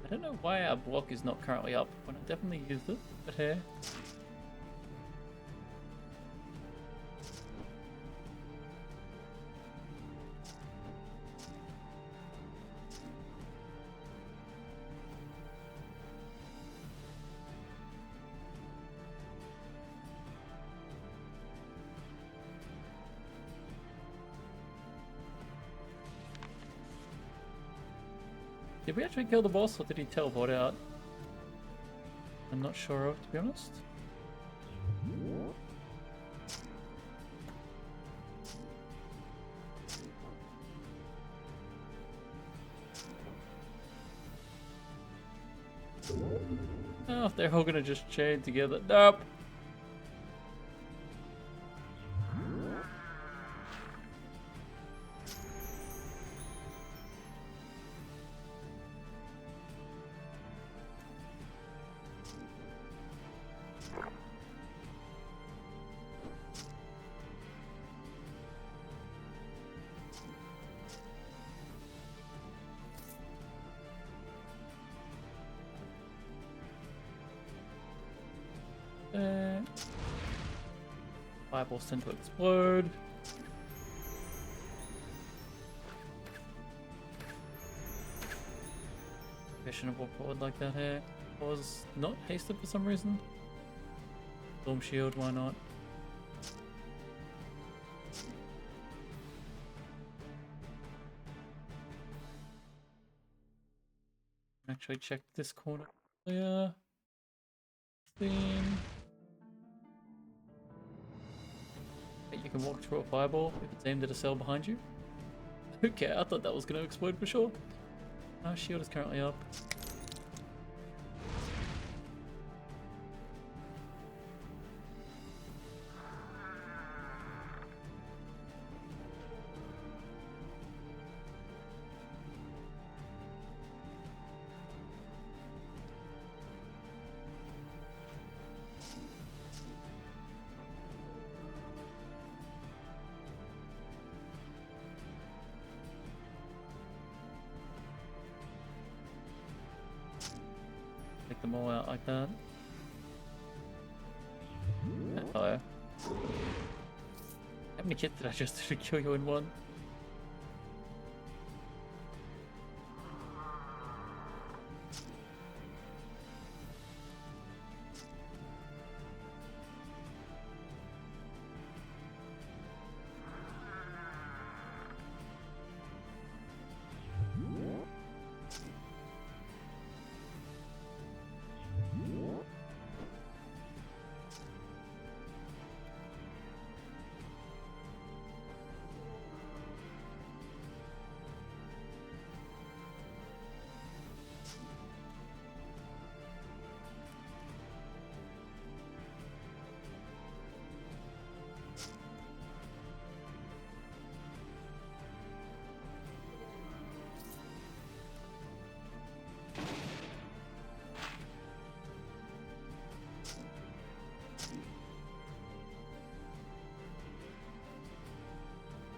I don't know why our block is not currently up when I definitely used it, but hey. Did we actually kill the boss or did he teleport out? I'm not sure of, to be honest. Oh, they're all gonna just chain together. Nope. Fireballs tend to explode. Questionable forward like that here. Was not hasted for some reason. Storm shield, why not? Actually check this corner. Yeah. Theme. You can walk through a fireball if it's aimed at a cell behind you. Okay, I thought that was going to explode for sure. Our shield is currently up. Take them all out like that. Hello. How many hits did I just do to kill you in one?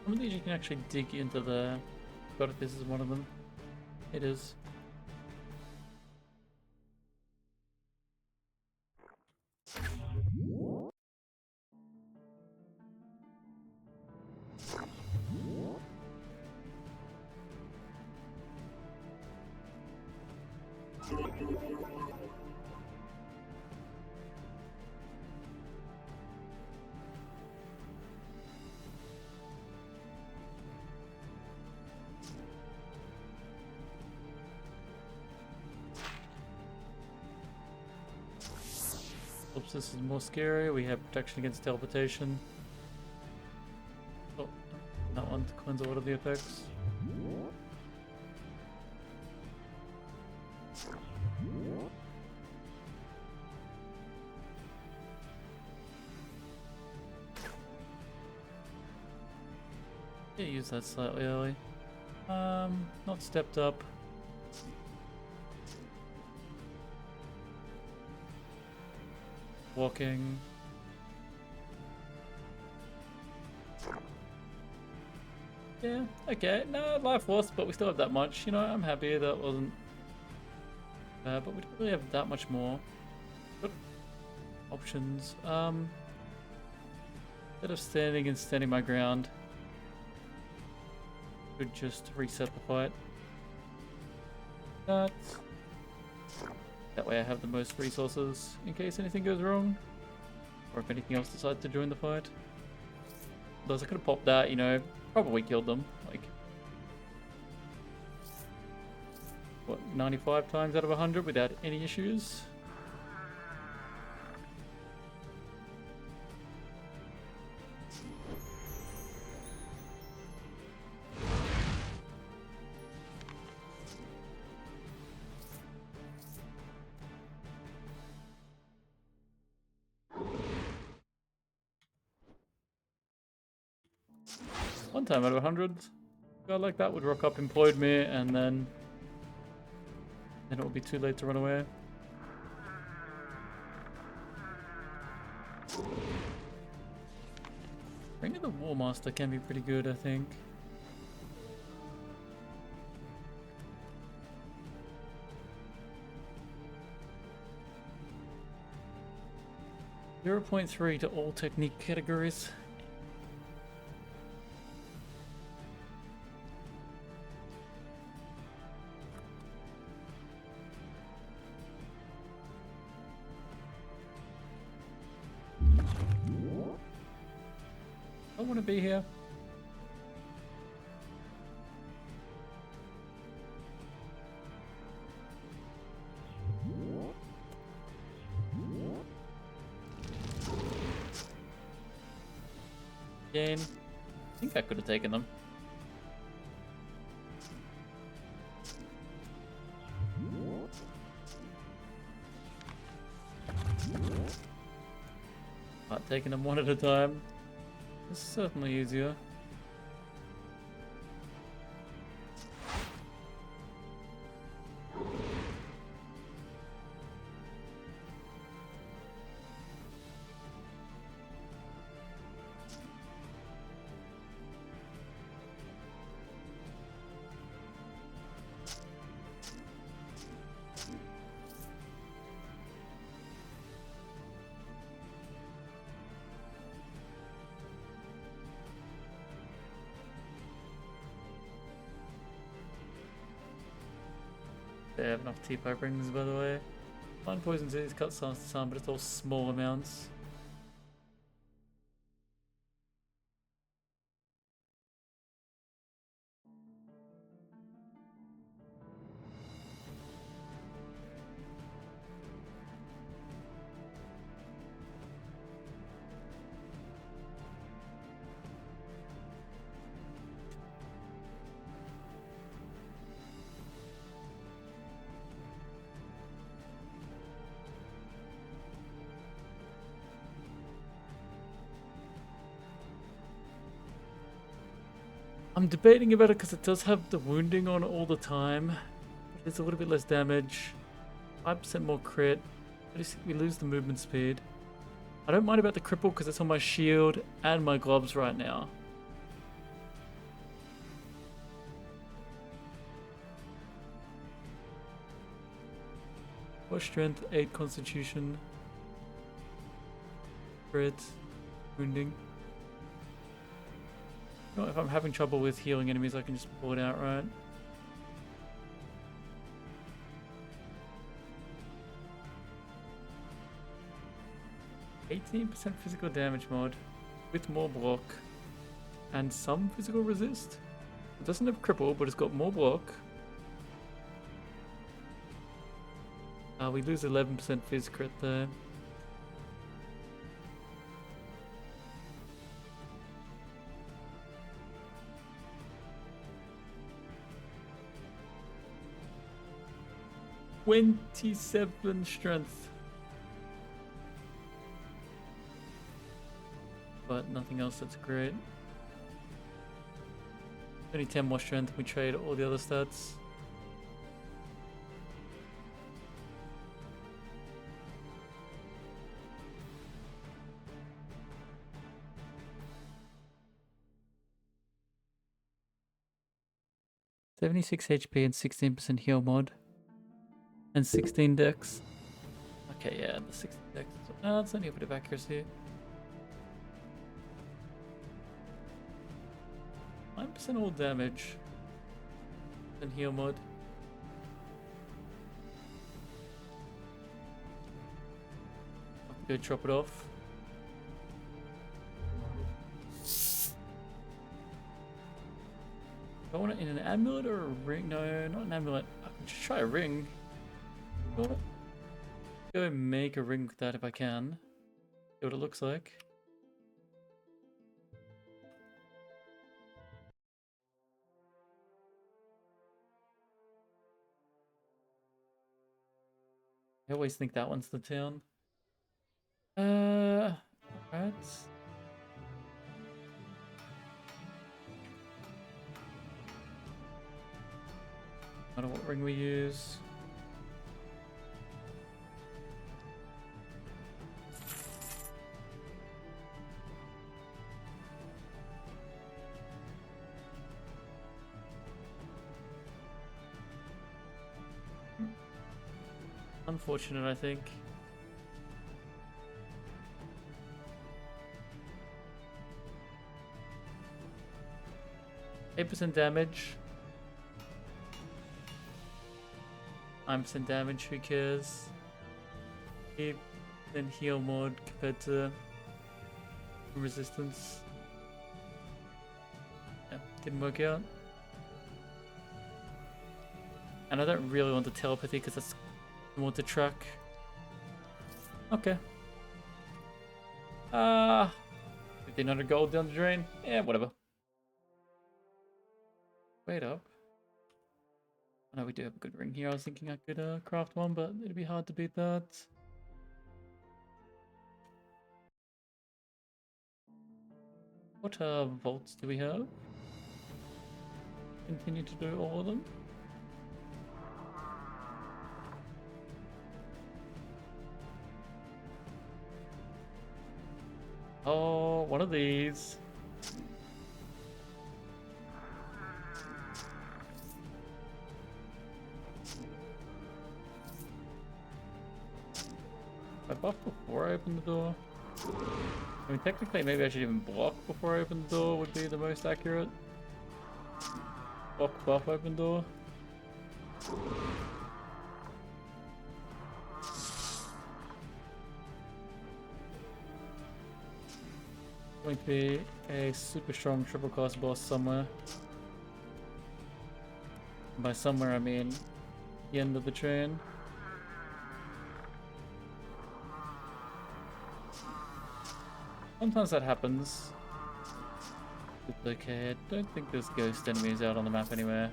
Some of these you can actually dig into the... But if this is one of them. It is. Oops, this is more scary. We have protection against teleportation. Oh, that one to cleanse a lot of the effects. Yeah, use that slightly early. Not stepped up. Walking. Yeah, okay. No, life lost, but we still have that much. You know, I'm happy that wasn't bad, but we don't really have that much more. Good options. Instead of standing my ground, could just reset the fight. That way I have the most resources in case anything goes wrong. Or if anything else decides to join the fight. Otherwise I could have popped that, you know, probably killed them. Like, what, 95 times out of 100 without any issues. One time out of 100. A guy like that would rock up, implode me, and then it will be too late to run away. Ring of the War Master can be pretty good, I think. .3 to all technique categories. I want to be here. Again, I think I could have taken them. Not taking them one at a time. It's certainly easier. They have enough T-pipe rings, by the way. Fine poison disease cuts some, but it's all small amounts. I'm debating about it because it does have the wounding on all the time. It's a little bit less damage. 5% more crit. We lose the movement speed. I don't mind about the cripple because it's on my shield and my gloves right now. What strength, 8 constitution, crit, wounding. You know, if I'm having trouble with healing enemies, I can just pull it out, right? %18 physical damage mod with more block and some physical resist. It doesn't have cripple, but it's got more block. We lose 11% phys crit there. .27 strength. But nothing else that's great. Only 10 more strength, we trade all the other stats. .76 HP and 16% heal mod. And 16 dex. Okay, yeah, the 16 dex. That's only a bit of accuracy. 9% all damage. And heal mod. Go chop it off. Do I want it in an amulet or a ring? No, not an amulet. I can Just try a ring. Well, go make a ring with that if I can. See what it looks like. I always think that one's the town. Alright. I don't know what ring we use. Unfortunate, I think. %8 damage. 9% damage, who cares? 8% heal mod compared to resistance. Yeah, didn't work out. And I don't really want the telepathy because that's more to track. Okay. 1500 gold down the drain. Yeah, whatever. Wait up. I know we do have a good ring here. I was thinking I could craft one, but it'd be hard to beat that. What vaults do we have? Continue to do all of them. Oh, one of these. I buff before I open the door. I mean, technically, maybe I should even block before I open the door would be the most accurate. Block, buff, open door. Going to be a super strong triple class boss somewhere. By somewhere, I mean the end of the train. Sometimes that happens. It's okay. I don't think there's ghost enemies out on the map anywhere.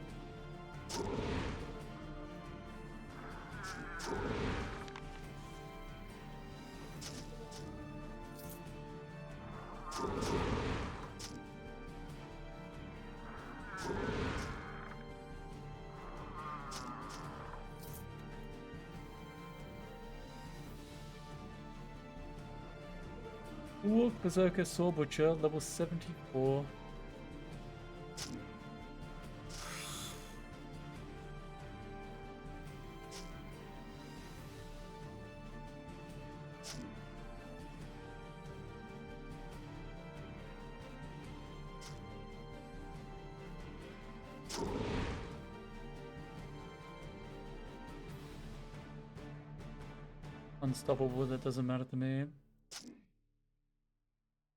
Bulwark Berserker Sword Butcher, level 74. Unstoppable, that doesn't matter to me.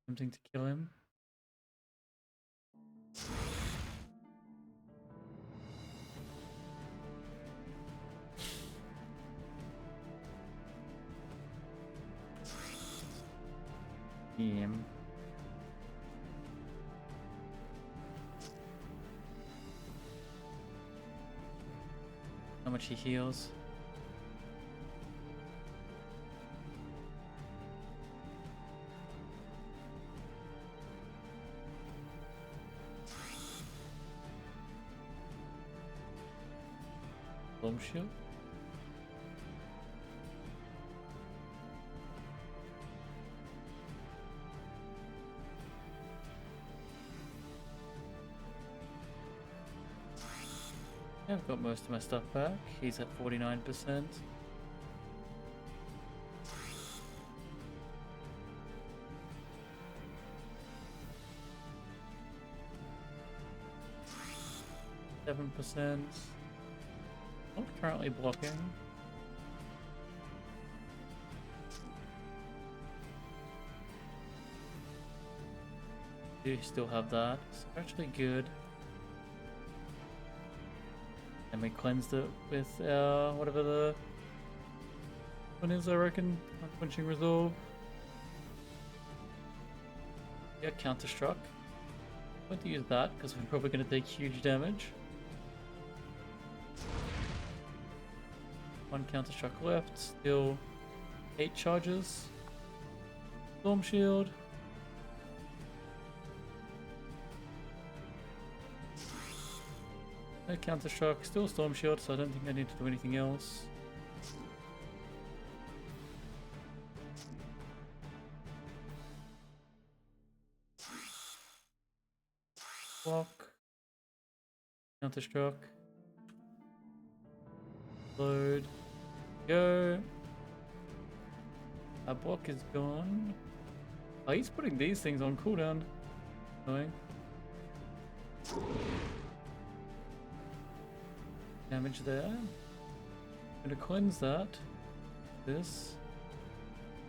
Attempting to kill him. Damn. How much he heals. Bomb shield. Yeah, I've got most of my stuff back. He's at 49%. %. Not currently blocking. Do still have that. It's actually good. And we cleansed it with whatever the one is, I reckon. Unquenching Resolve. Yeah, Counter Struck. I'm going to use that because we're probably going to take huge damage. One Counter Struck left. Still 8 charges. Storm Shield. No Counter Struck. Still Storm Shield, so I don't think I need to do anything else. Block. Counter Struck. Load. Go. Our block is gone. Oh, he's putting these things on cooldown. Annoying. Damage there. I'm gonna cleanse that. This.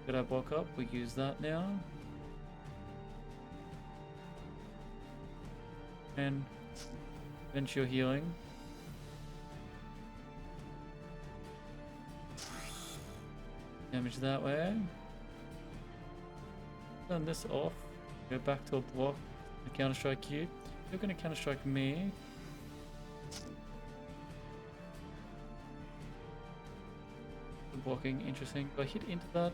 Get our block up. We use that now. And bench your healing. Damage that way. Turn this off. Go back to a block. Counter strike you. You're gonna counter strike me. Blocking, interesting. Do I hit into that?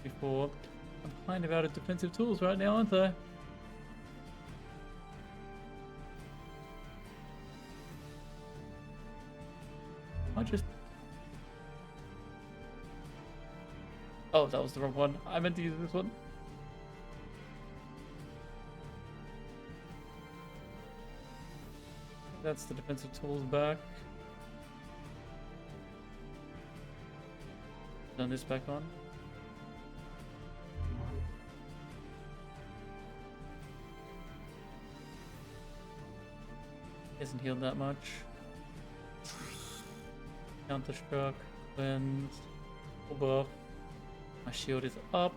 Before I'm kind of out of defensive tools right now, aren't I? I just... Oh, that was the wrong one. I meant to use this one. That's the defensive tools back. Turn this back on. Isn't healed that much. Counter struck, cleanse, full buff. My shield is up.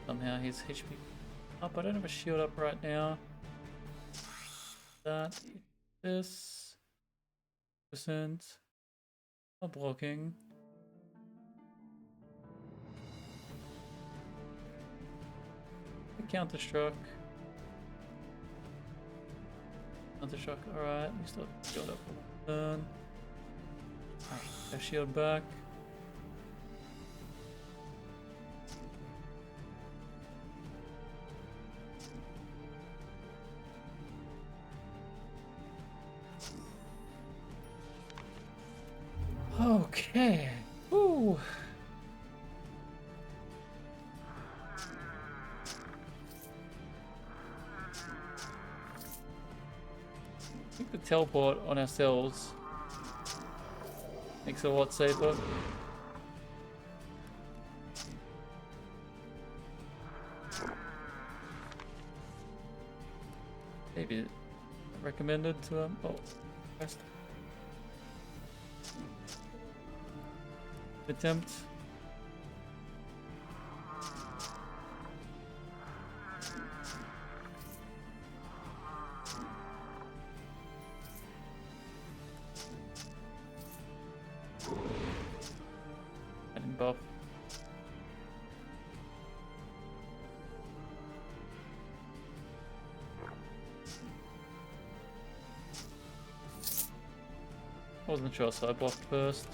Somehow his HP up. I don't have a shield up right now. That, this, percent. Not blocking. Counter struck. Counter struck. Alright, we still have shield up for one turn. Alright, shield back. Okay. Ooh. I think the teleport on ourselves makes it a lot safer. Maybe recommended to oh, rest. Attempt. I didn't buff. I wasn't sure, so I buffed first.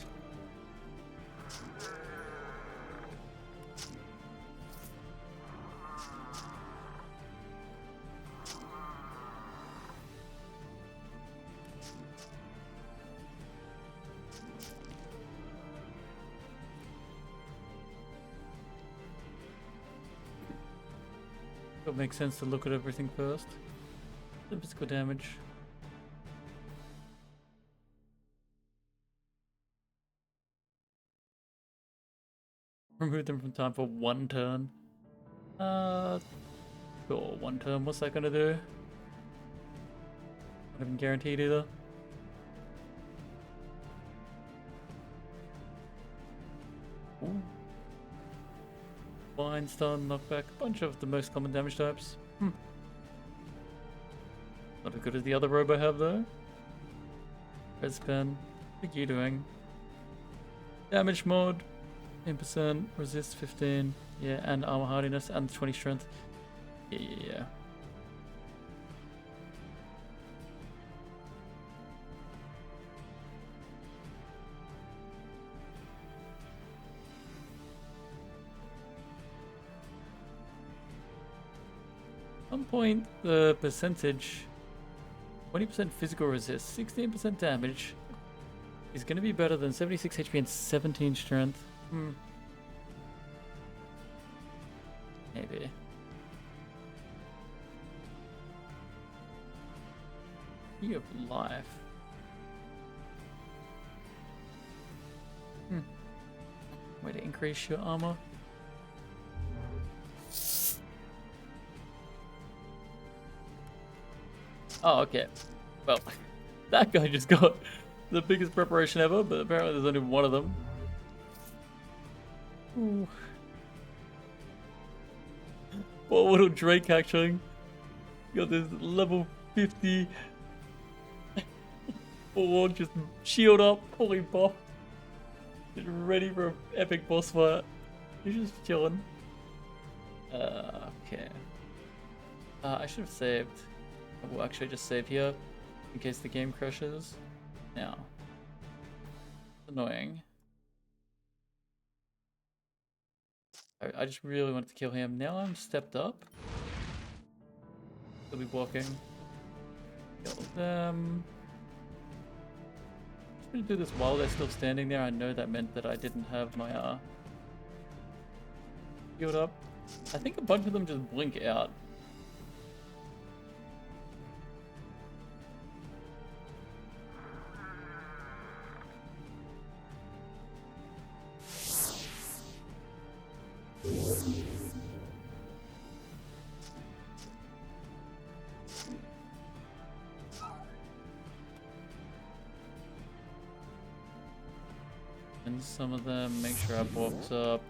It makes sense to look at everything first. The physical damage. Remove them from time for one turn. Sure, one turn. What's that gonna do? Not even guaranteed either. Blind, stun, knockback, a bunch of the most common damage types. Not as good as the other robe I have though. Red pen. What are you doing? Damage mod, 10%, resist 15, yeah, and armor hardiness and 20 strength. Yeah. At some point, the percentage, 20% physical resist, 16% damage, is going to be better than 76 HP and 17 strength. Maybe. You have life. Way to increase your armor. Oh, okay. Well, that guy just got the biggest preparation ever, but apparently there's only one of them. Ooh. Poor little Drake actually. Got this level 50 Bulwark just shield up, fully buff. Just ready for an epic boss fight. He's just chilling. Okay. I should have saved. I will actually just save here in case the game crashes. Now. Annoying. I just really wanted to kill him. Now I'm stepped up. He'll be walking. Kill them. I'm just gonna do this while they're still standing there. I know that meant that I didn't have my healed up. I think a bunch of them just blink out. And some of them make sure I box up.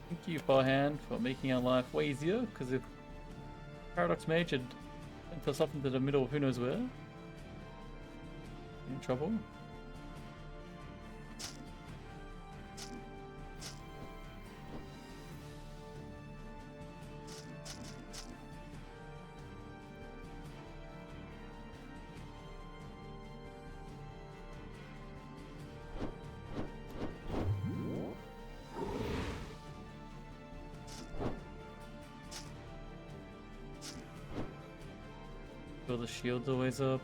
Thank you, Farhand, for making our life way easier, because if Paradox Mage had sent us off into the middle of who knows where, in trouble. The shield's always up.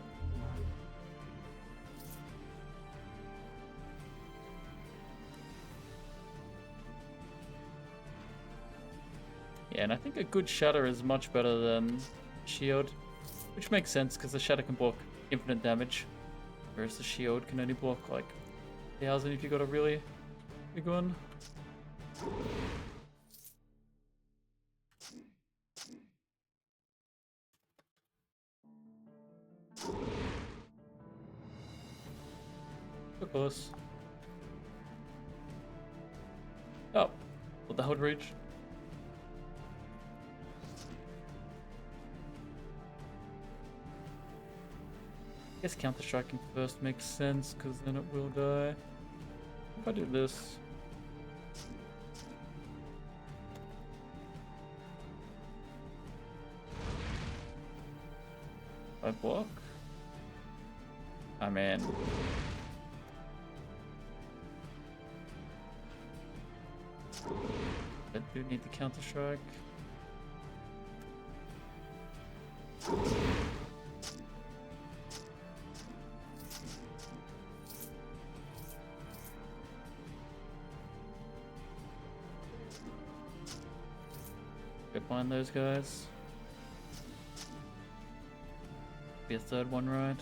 Yeah, and I think a good shatter is much better than shield, which makes sense because the shatter can block infinite damage, whereas the shield can only block like 1,000 if you got a really big one. Of course. Oh, well, that would reach. I guess counter striking first makes sense because then it will die. If I do this. I block. I mean. I do need the counter strike. Go find those guys. Be a third one, right?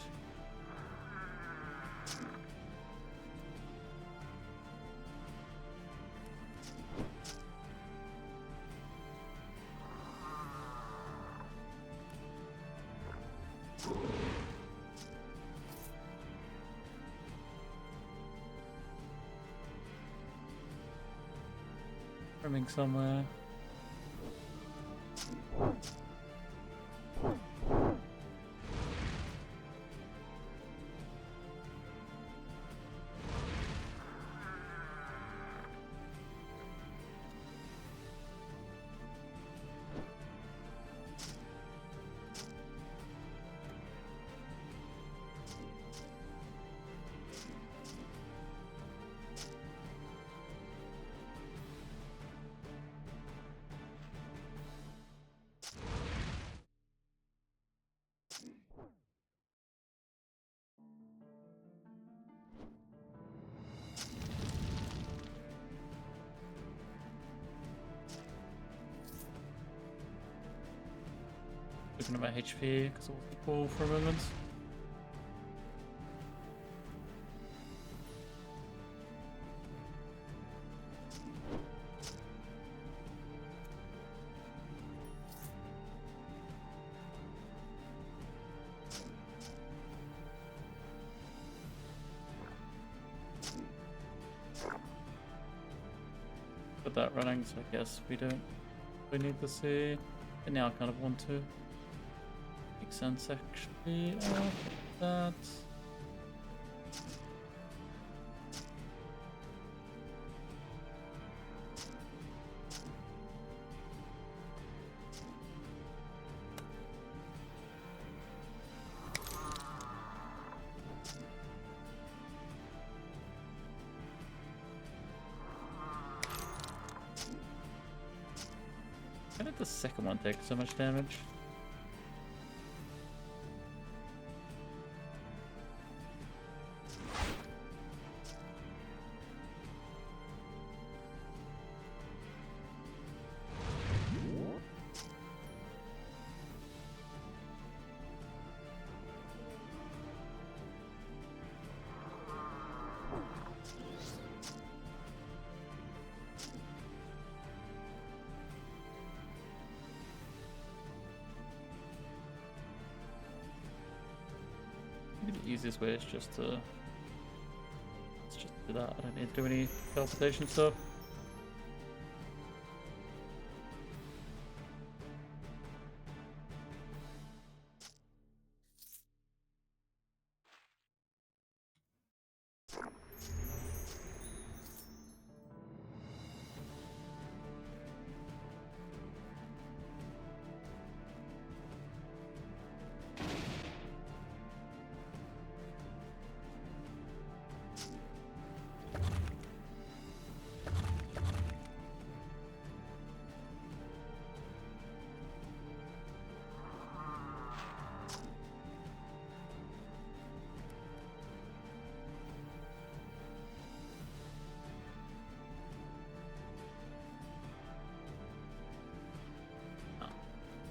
swimming somewhere. Looking at my HP because it was full for a moment. Got that running, so I guess we don't really need to see. And now I kind of want to. Makes sense actually. That. How did the second one take so much damage? The easiest way is just to do that. I don't need to do any teleportation stuff.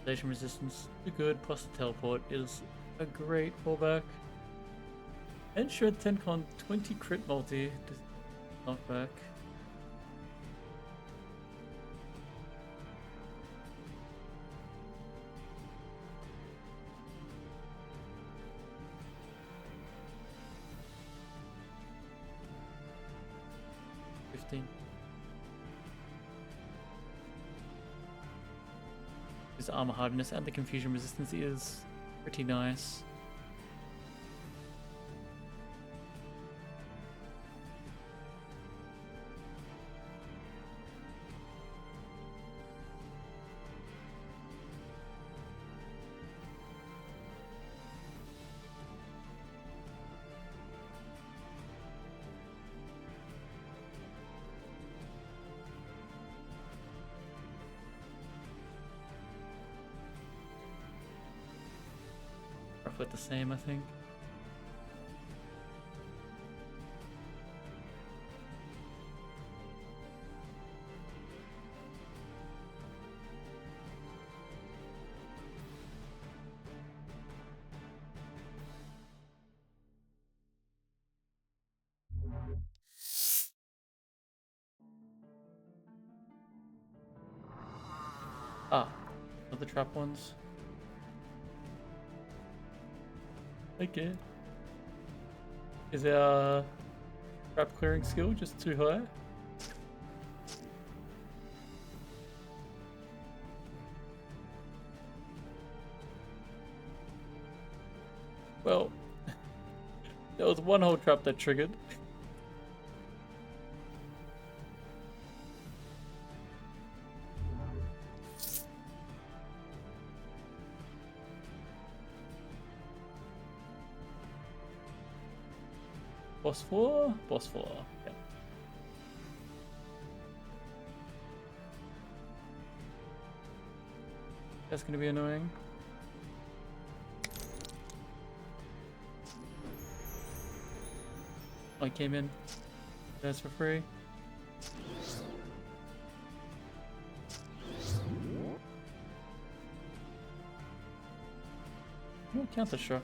Station resistance is good, plus the teleport is a great fallback. And shred 10 con 20 crit multi knockback. His armor hardness and the confusion resistance is pretty nice. Roughly the same, I think. Ah, other trap ones. Okay. Is our trap clearing skill just too high? There was one whole trap that triggered. Boss 4? Boss 4. Yeah. That's gonna be annoying. I came in. That's for free. No counter shock.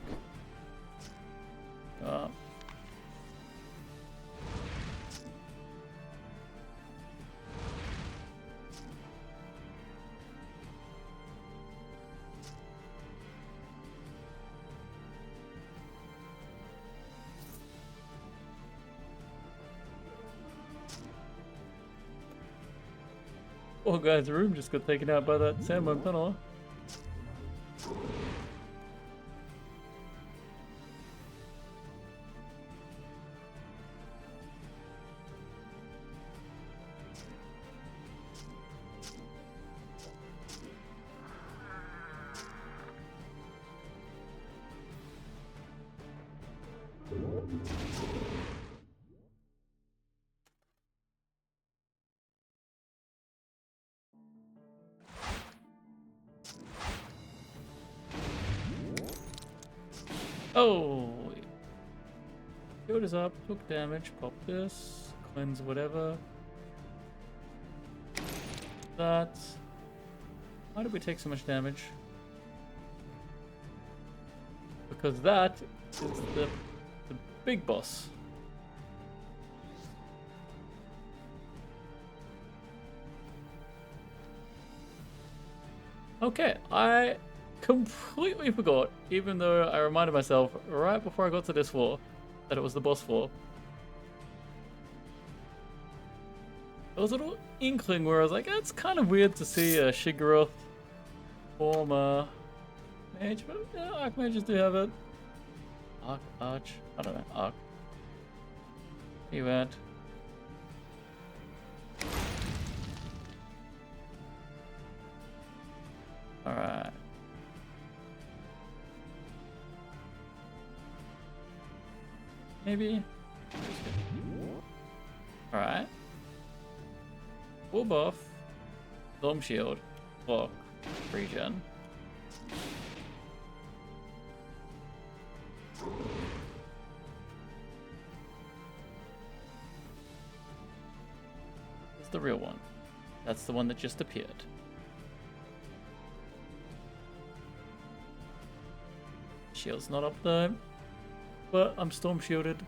Oh guy's room just got taken out by that sandworm tunnel. Oh, shield is up, took damage, pop this, cleanse whatever. That. Why did we take so much damage? Because that is the big boss. Okay, I completely forgot, even though I reminded myself right before I got to this floor that it was the boss floor. There was a little inkling where I was like, it's kind of weird to see a Shigaroth form mage, but yeah, Archmages do have it. Arch, I don't know, Arch. You at? Alright. Maybe. Alright. Full buff. Storm shield. Block. Regen. It's the real one. That's the one that just appeared. Shield's not up though. But I'm storm shielded.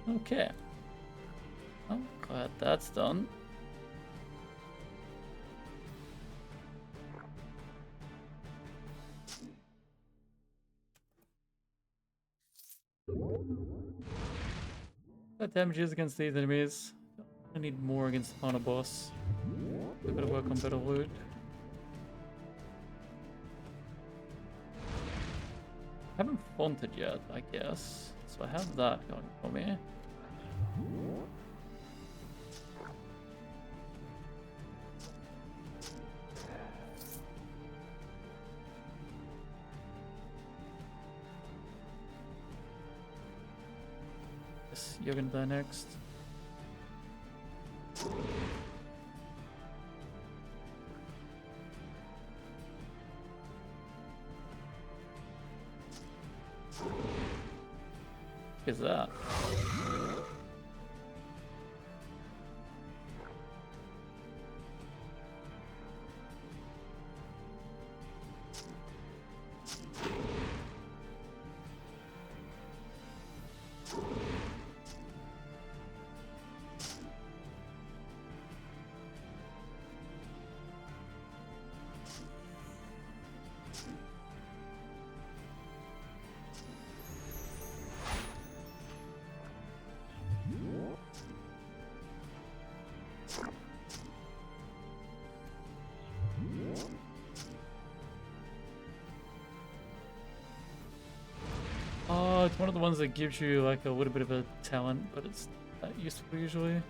Okay. I'm glad that's done. That damage is against these enemies. I need more against the final boss. We gotta work on better loot. I haven't fonted yet, I guess. So I have that going for me. Yes, you're gonna die next. Is that? one of the ones that gives you like a little bit of a talent, but it's not useful usually. Yep.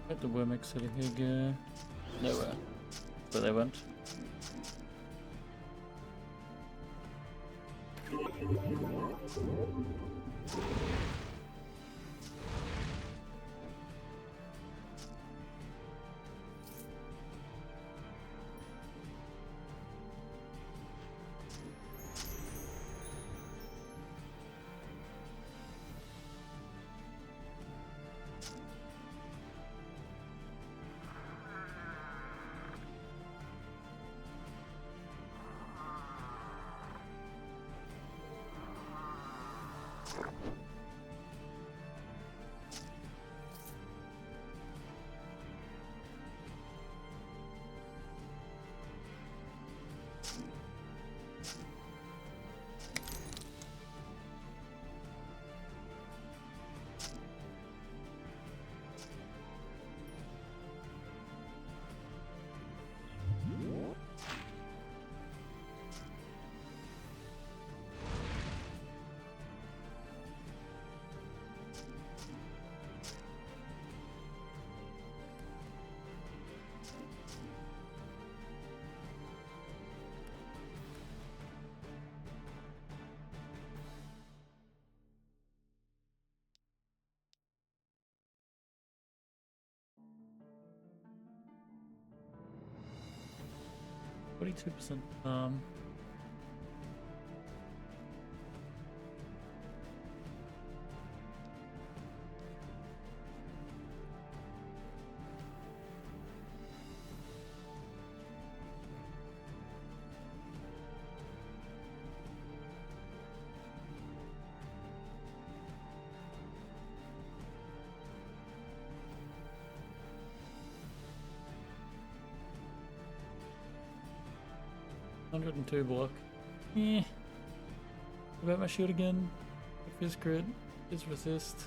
At the Wormex City here, nowhere. Where they went. %. 102 block. Eh. About my shield again. Fizz crit. Fizz resist.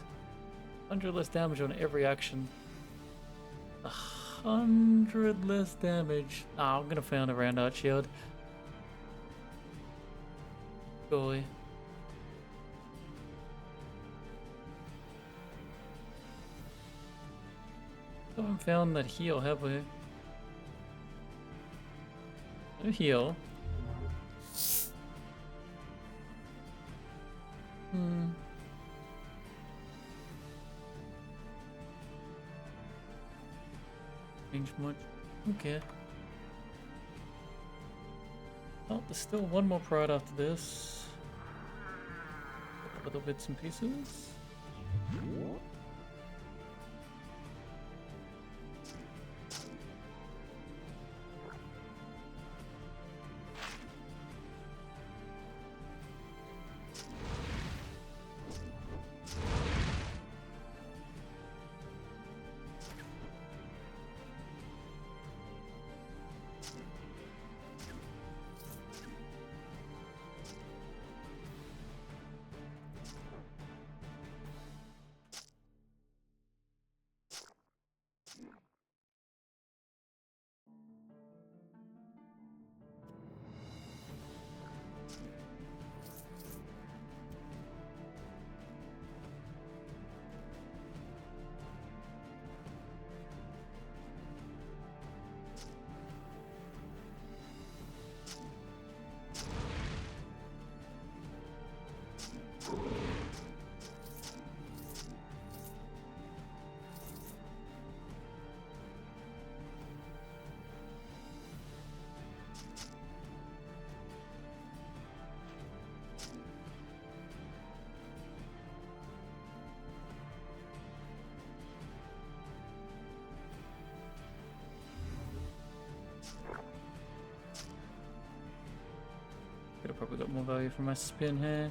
100 less damage on every action. 100 less damage. Ah, I'm gonna found a round art shield. Golly. Haven't found that heal, have we? No heal. Change much? Okay. Oh, there's still one more pride after this. Little bits and pieces. probably got more value from my spin here.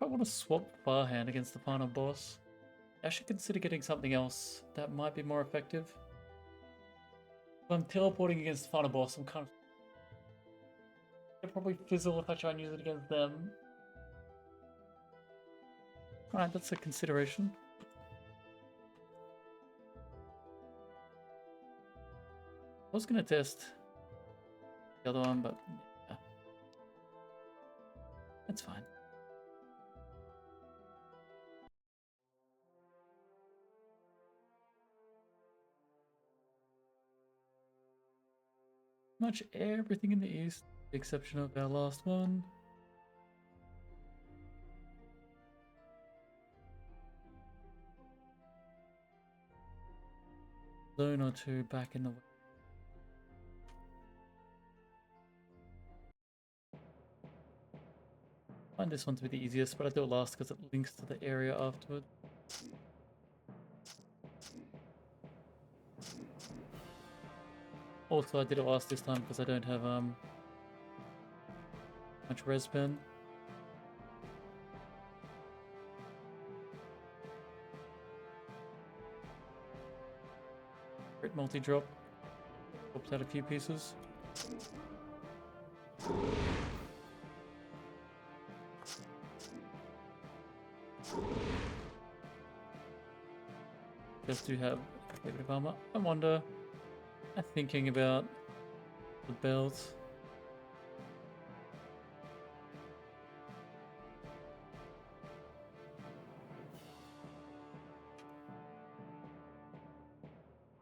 I want to swap Farhand against the final boss. I should consider getting something else that might be more effective. If I'm teleporting against the final boss, I'm kind of... It'll probably fizzle if I try and use it against them. Alright, that's a consideration. I was gonna test the other one, but yeah. That's fine. Much everything in the east, with the exception of our last one. Zone or two back in the west. I find this one to be the easiest, but I do it last because it links to the area afterward. Also, I did it last this time because I don't have much res pen. Crit multi-drop. Drops out a few pieces. Just do have a bit of armor. I wonder... I'm thinking about the belt.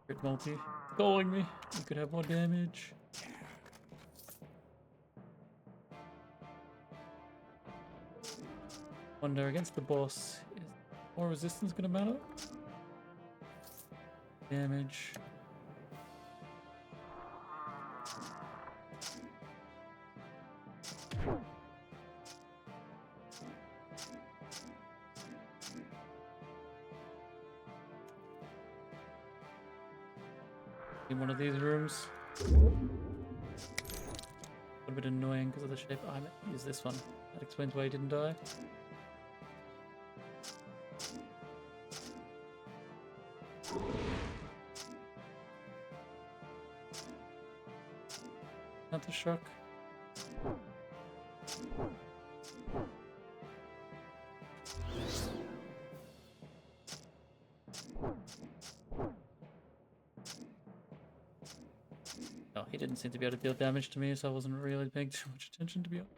Crit multi. Calling me. You could have more damage. Wonder against the boss. Is more resistance gonna matter? Damage. In one of these rooms. A bit annoying because of the shape. I might use this one. That explains why he didn't die. Counter shock. Oh, he didn't seem to be able to deal damage to me, so I wasn't really paying too much attention, to be honest.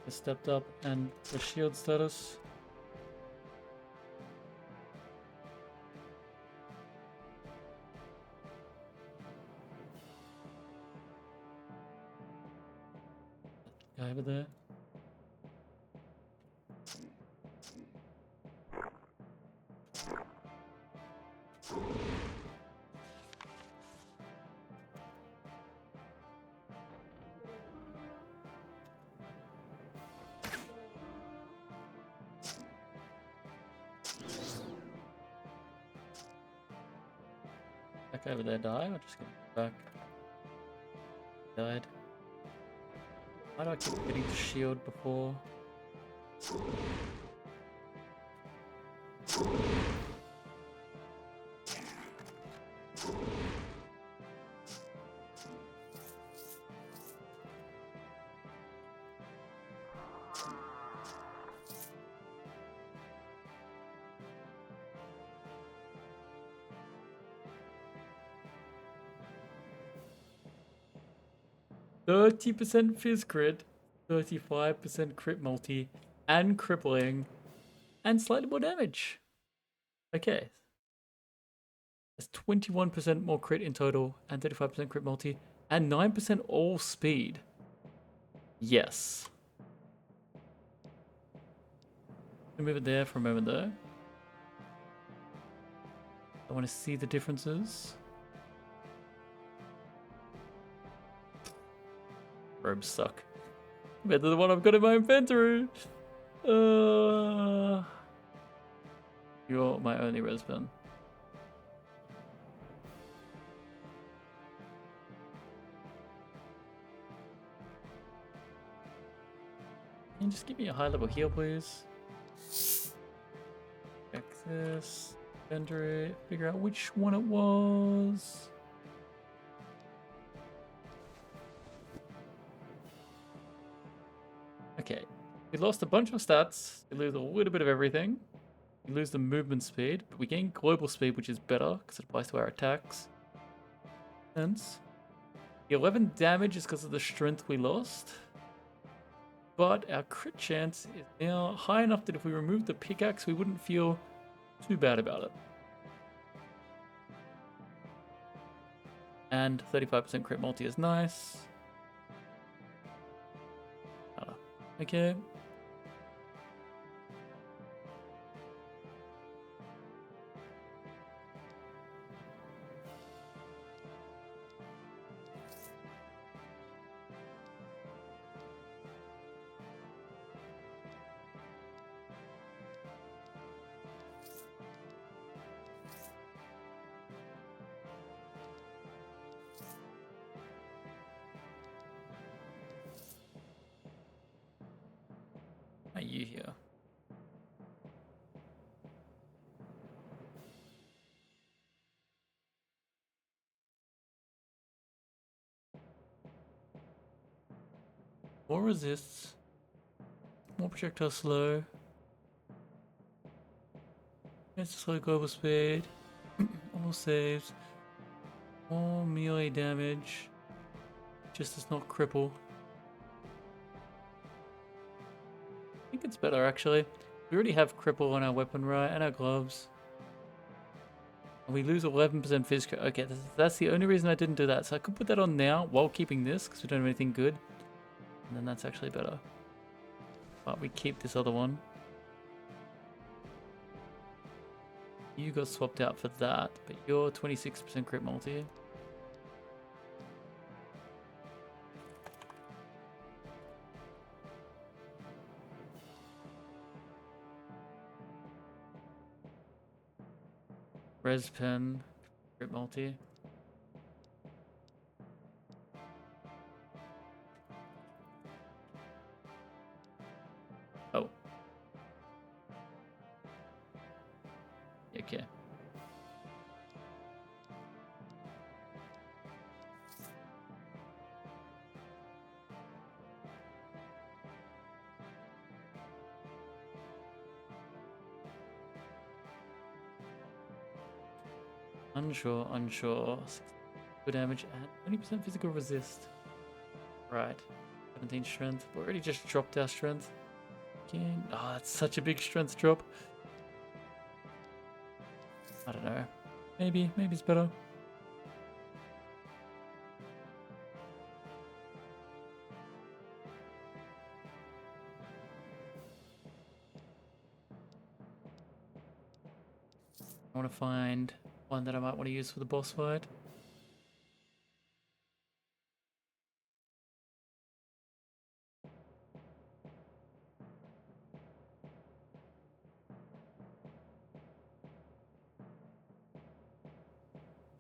I stepped up and the shield status. Guy over there. That guy over there died. I'll just get back. Died. Why do I keep getting the shield before %30% fizz crit, 35% crit multi, and crippling, and slightly more damage. Okay. That's 21% more crit in total, and 35% crit multi, and 9% all speed. Yes. Move it there for a moment though. I want to see the differences. Robes suck. Better than the one I've got in my inventory. You're my only res pen. Can you just give me a high level heal, please? Check this. Inventory. Figure out which one it was. Okay. We lost a bunch of stats. We lose a little bit of everything. We lose the movement speed, but we gain global speed, which is better because it applies to our attacks. Hence, the 11 damage is because of the strength we lost. But our crit chance is now high enough that if we remove the pickaxe, we wouldn't feel too bad about it. And 35% crit multi is nice. Okay. Are you here? More resists. More projectile slow. It's slow global speed. All saves. More melee damage. Just does not cripple. I think it's better actually. We already have cripple on our weapon, right? And our gloves. And we lose 11% physical. Okay, that's the only reason I didn't do that. So I could put that on now while keeping this because we don't have anything good. And then that's actually better. But we keep this other one. You got swapped out for that, but you're 26% crit multi. Res pen, crit multi. Oh. Okay. Unsure. Good damage and 20% physical resist. Right. 17 strength. We already just dropped our strength. Again. Oh, that's such a big strength drop. I don't know. Maybe it's better. I want to find one that I might want to use for the boss fight.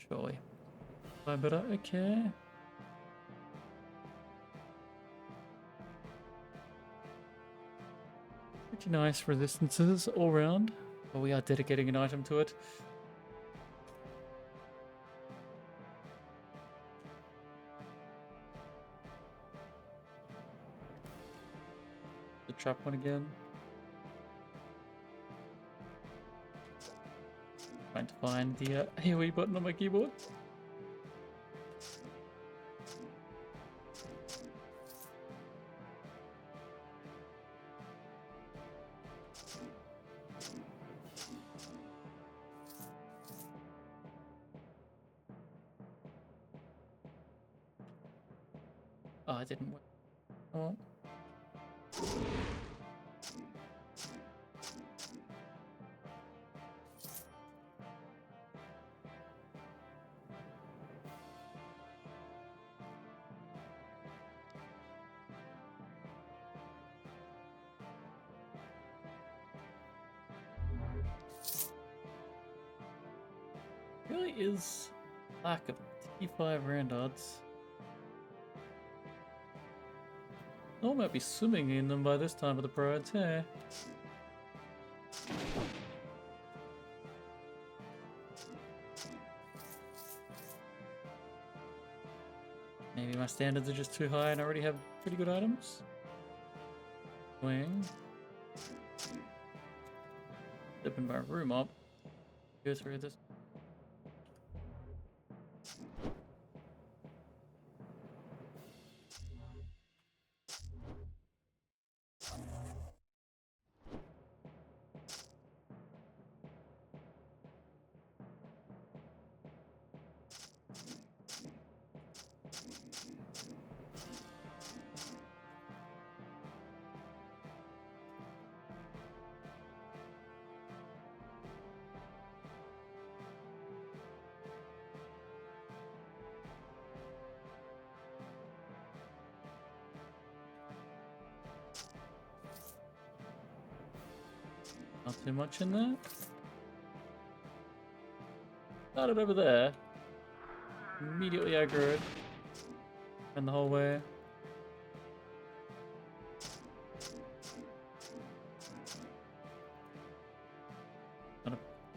Surely. Find better. Okay. Pretty nice resistances all round, but we are dedicating an item to it. The trap one again. Trying to find the AoE button on my keyboard. Oh, it didn't work. Oh. Really is lack of T5 Randards. I might be swimming in them by this time of the prides, hey? Maybe my standards are just too high and I already have pretty good items. Swing. Open my room up. Go through this. Not too much in there. Started over there. Immediately aggroed. And the whole way.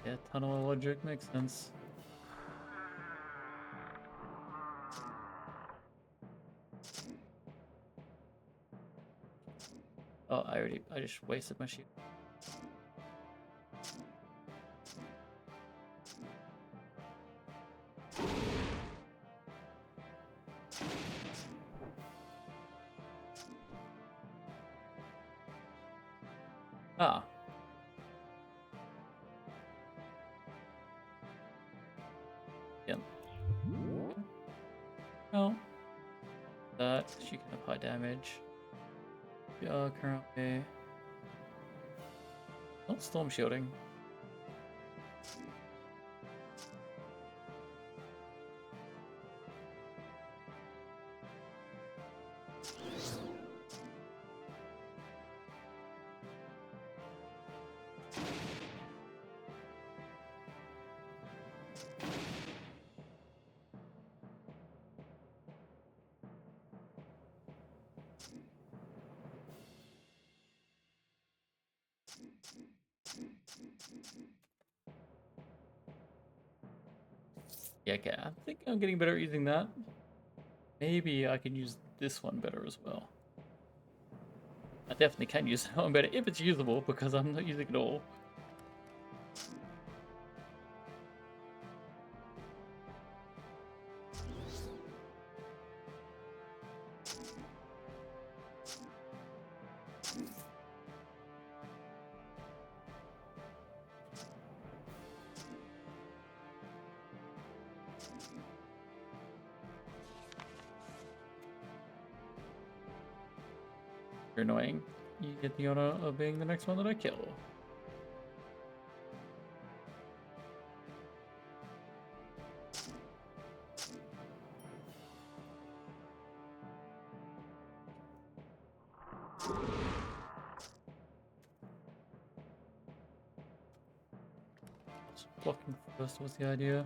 Yeah, tunnel logic makes sense. Oh, I just wasted my shield. Ah. Yeah. Oh. That she can apply damage. Yeah, currently. Not storm shielding. Yeah, okay. I think I'm getting better at using that. Maybe I can use this one better as well. I definitely can use that one better if it's usable, because I'm not using it all. You're annoying. You get the honor of being the next one that I kill. Blocking first was the idea.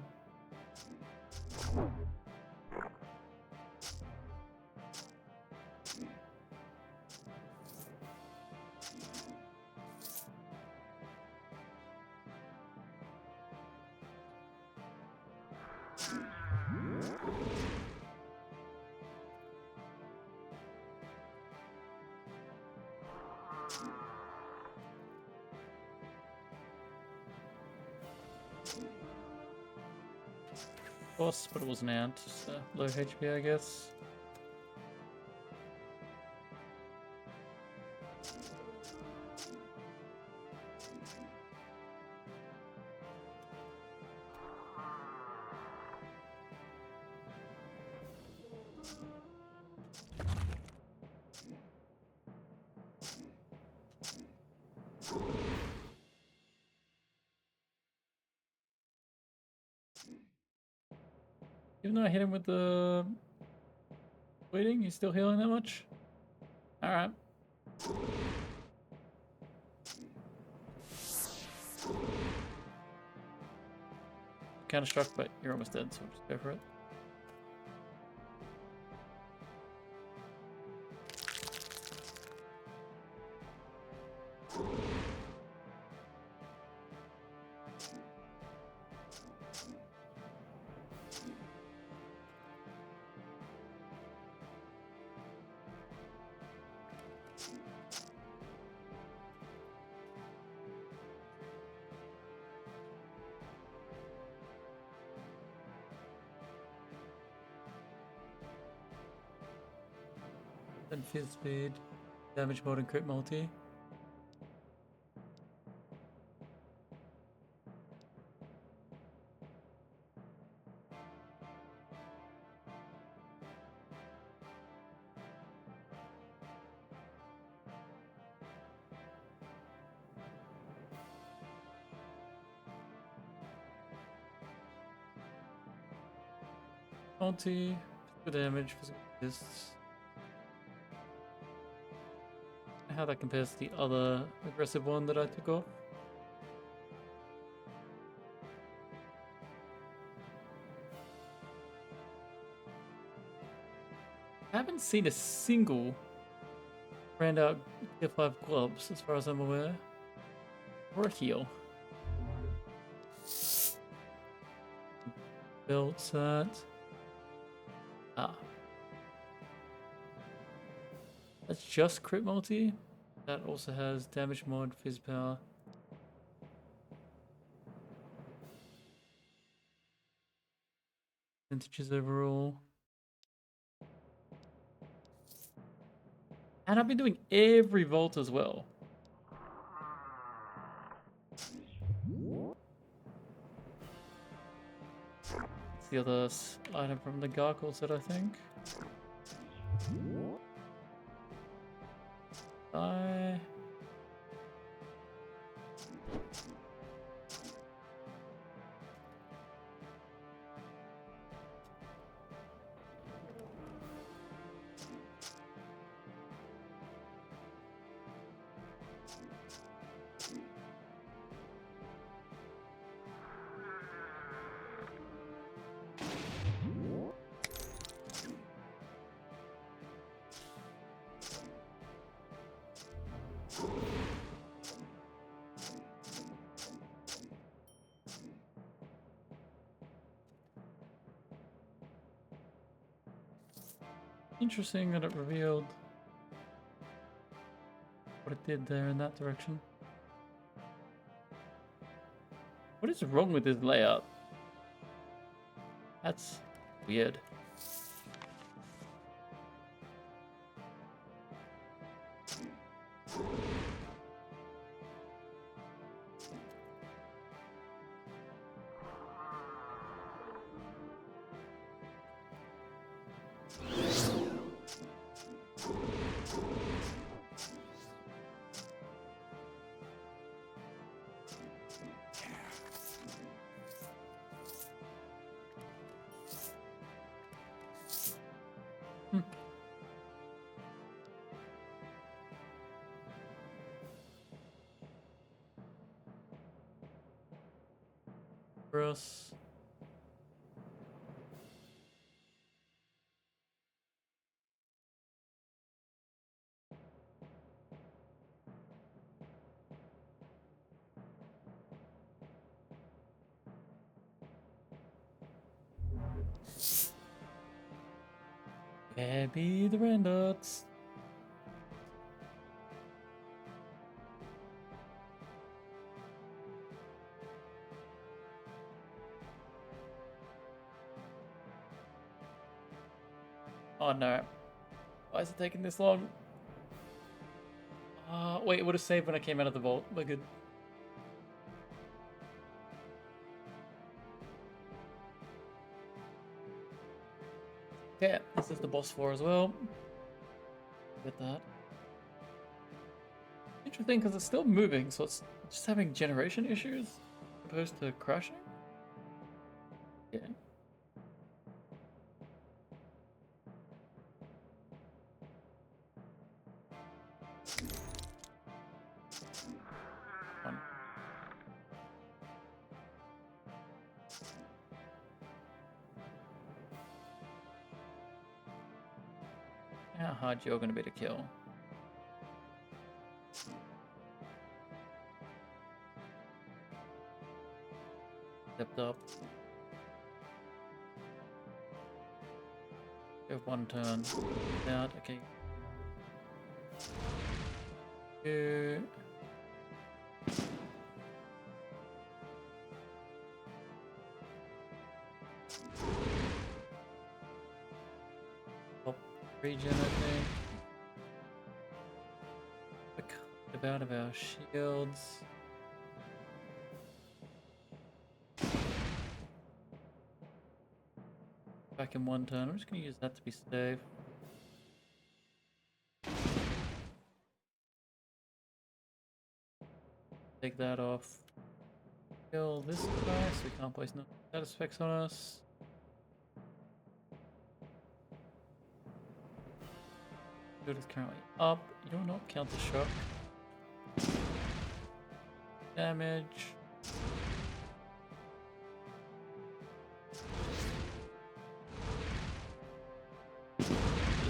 boss, but it was an ant. Just low HP, I guess. Even though I hit him with the bleeding, he's still healing that much? Alright. Counter struck, but you're almost dead, so just go for it. Then fizz speed, damage mod and crit multi. Multi, physical damage, physical resists. How that compares to the other aggressive one that I took off. I haven't seen a single brand out tier 5 gloves as far as I'm aware. Or a heal. Belt set. Ah. That's just crit multi. That also has damage mod, fizz power. Percentages overall. And I've been doing every vault as well. It's the other item from the Gargoyle set, I think. Die. Interesting that it revealed what it did there in that direction. What is wrong with this layout? That's weird. Gross. Where be the randots? Oh no. Why is it taking this long? Wait, it would have saved when I came out of the vault. We're good. Okay, this is the boss floor as well. Get that. Interesting, because it's still moving, so it's just having generation issues opposed to crashing. Yeah. One. How hard you're going to be to kill? Stepped up. We have one turn. Out. Okay. Two. Top regen, I think. Quick out of our shields. Back in one turn. I'm just going to use that to be safe. Take that off. Kill this guy so we can't place no status effects on us. Shield is currently up. You're not counter shock. Damage.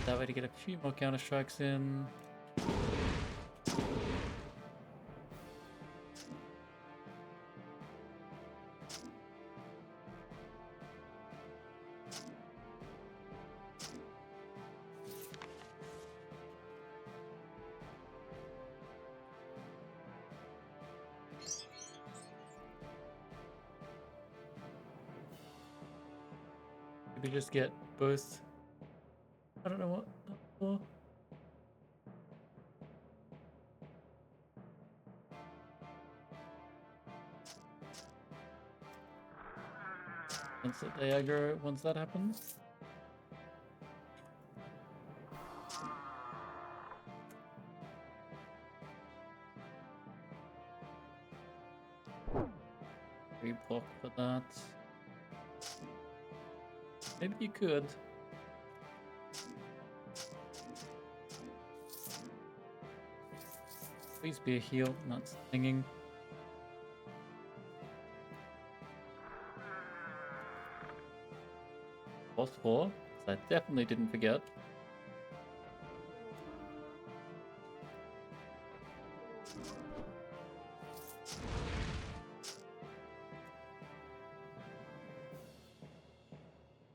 That way to get a few more counter strikes in. Maybe just get both. I don't know what. Instant aggro once that happens. Reblock for that. Maybe you could. Please be a heal, not stinging. Boss 4, I definitely didn't forget.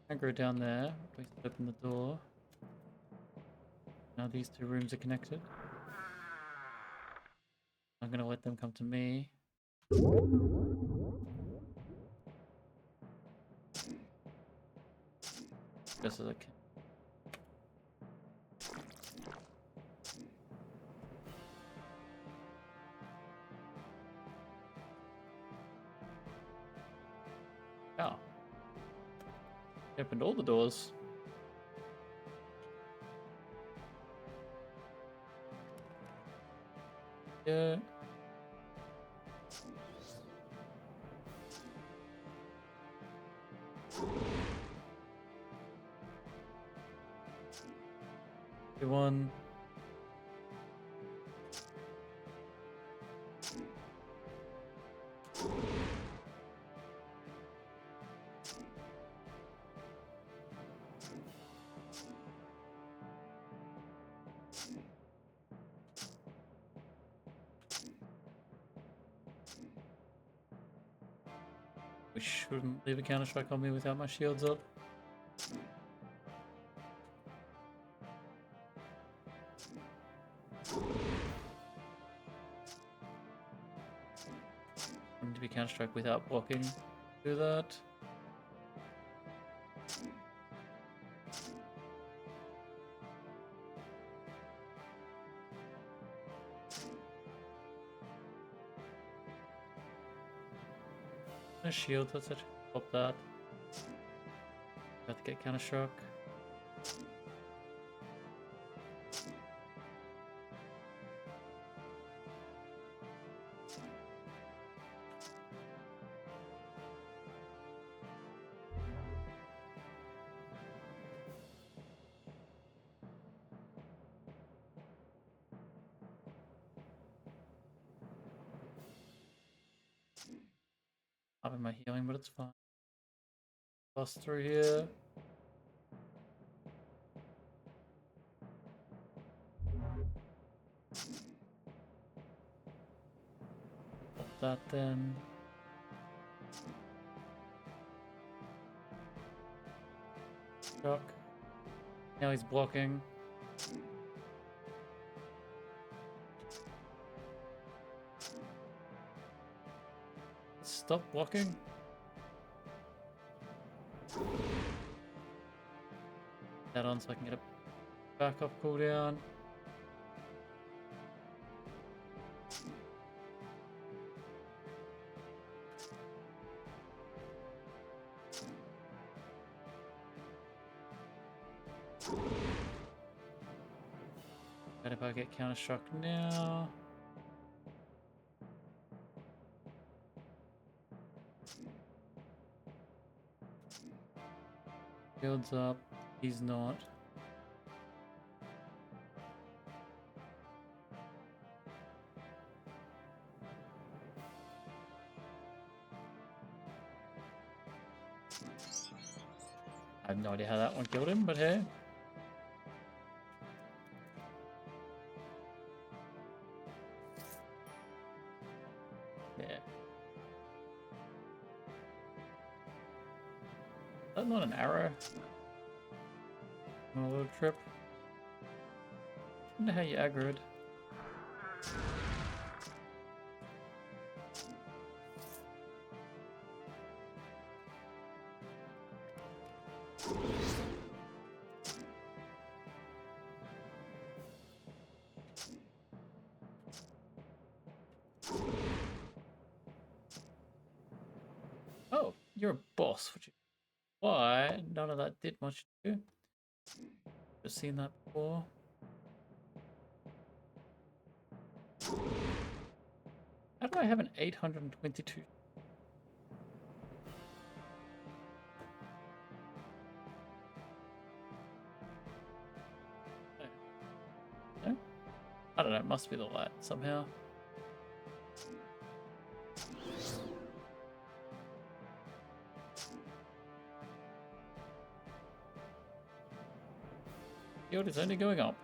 Aggro down there, please open the door. Now these two rooms are connected. I'm gonna let them come to me. Just as I can. Oh. Opened all the doors. Yeah. Good one. We shouldn't leave a counter strike on me without my shields up. I need to be counter strike without blocking. Do that. No shield, let's actually pop that. Got to get counter shock. I'm in my healing, but it's fine. Bust through here. Pop that then. Shock. Now he's blocking. Stop blocking. That on so I can get a backup cooldown. And if I get counter shock now. Builds up. He's not. I have no idea how that one killed him, but hey. Yeah. Is that not an arrow? A little trip. I wonder how you aggroed. Oh, you're a boss, would you? Why? None of that did much to you. Just seen that before. How do I have an 822? No? I don't know, it must be the light somehow. Yield is only going up.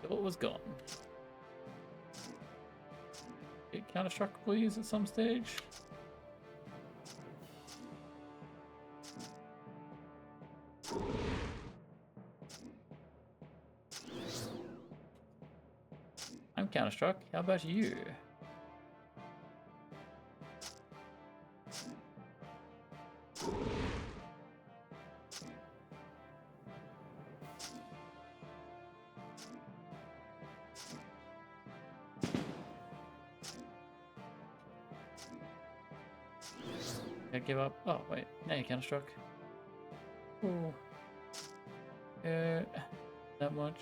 It was gone. Get counter-struck, please, at some stage. I'm counter-struck. How about you? I give up. Oh, wait. Now you counter-struck. Ooh. That much.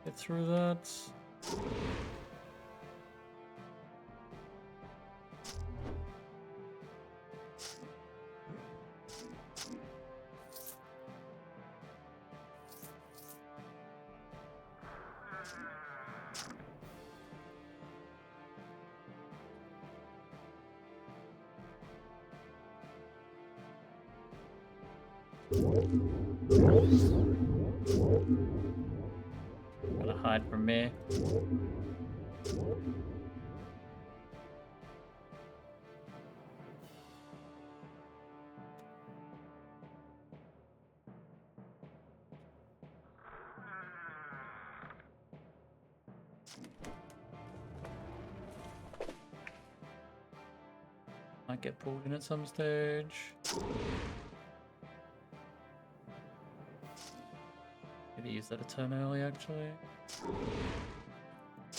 Get through that. Gotta hide from me. Might get pulled in at some stage. Maybe use that a turn early, actually.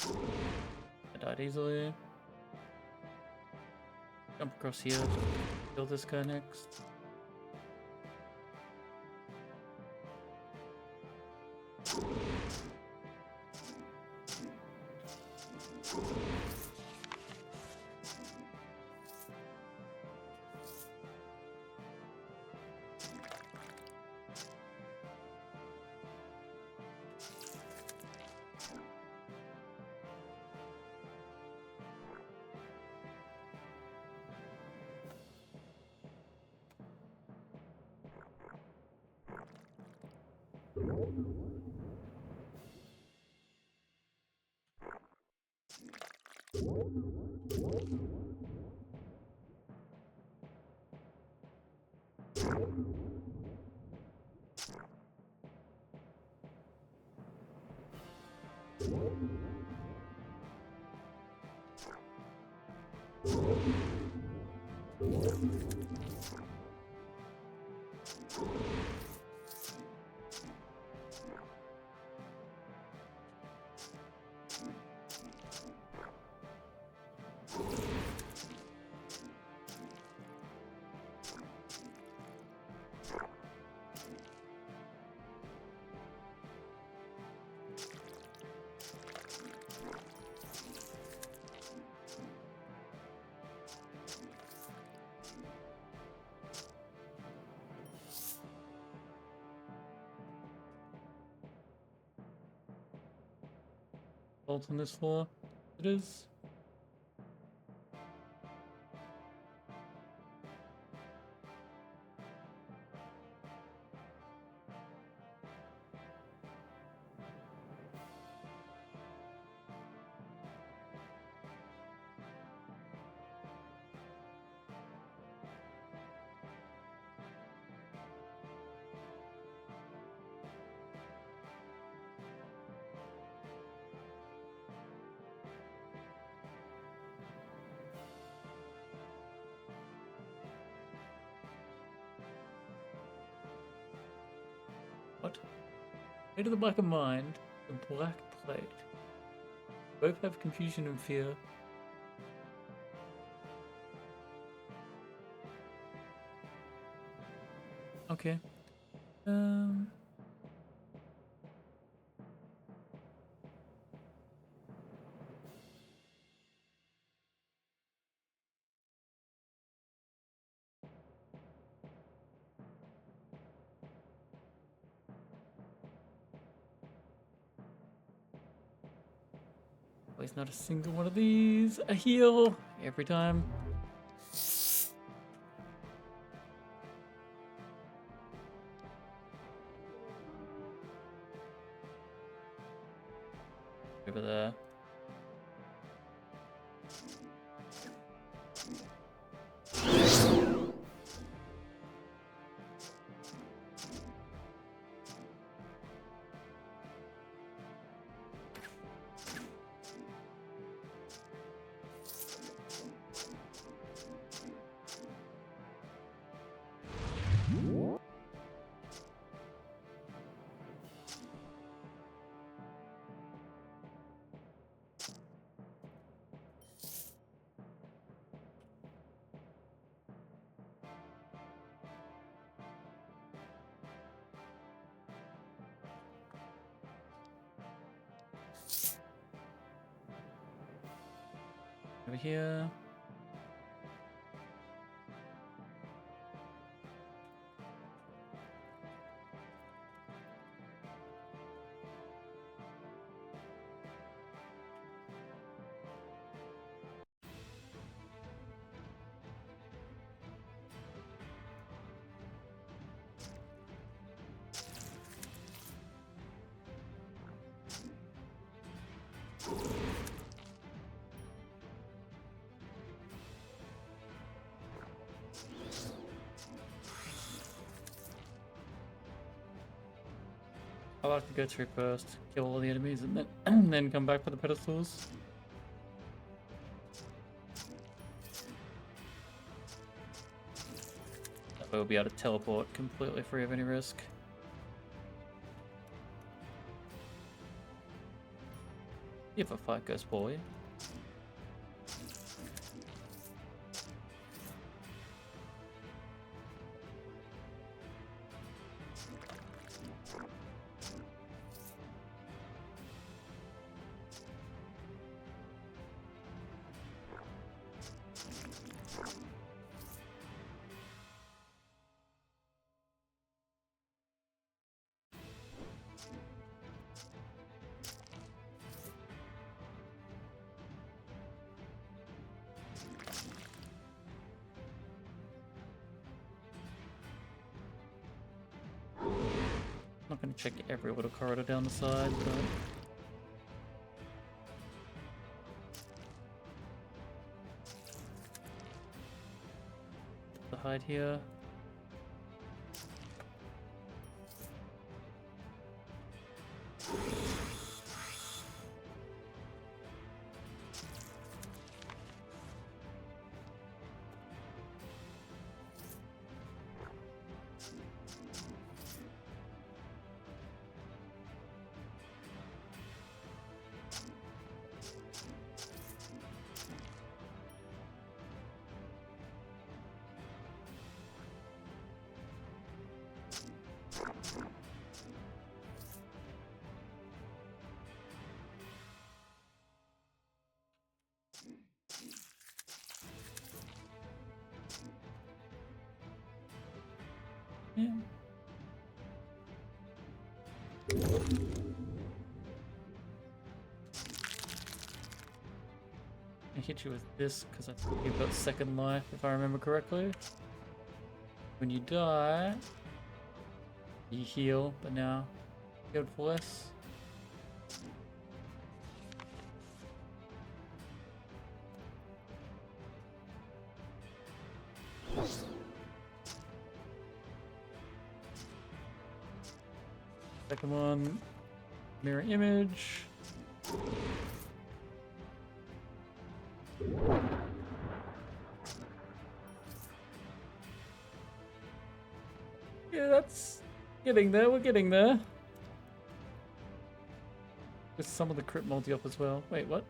I died easily. Jump across here. Kill this guy next. Bolt on this floor. It is. What? Fate of the Black of Mind, the Black Plate. Both have confusion and fear. Okay. Always not a single one of these. A heal every time. Over there. Over here. I like to go through first, kill all the enemies, and then and then come back for the pedestals. That way we'll be able to teleport completely free of any risk. If a fight goes poorly. Not going to check every little corridor down the side, but... the hide here. Yeah. I hit you with this because I think you've got second life, if I remember correctly. When you die, you heal, but now healed for less. Second one, mirror image. Yeah, that's getting there, we're getting there. With some of the crypt multi up as well. Wait, what?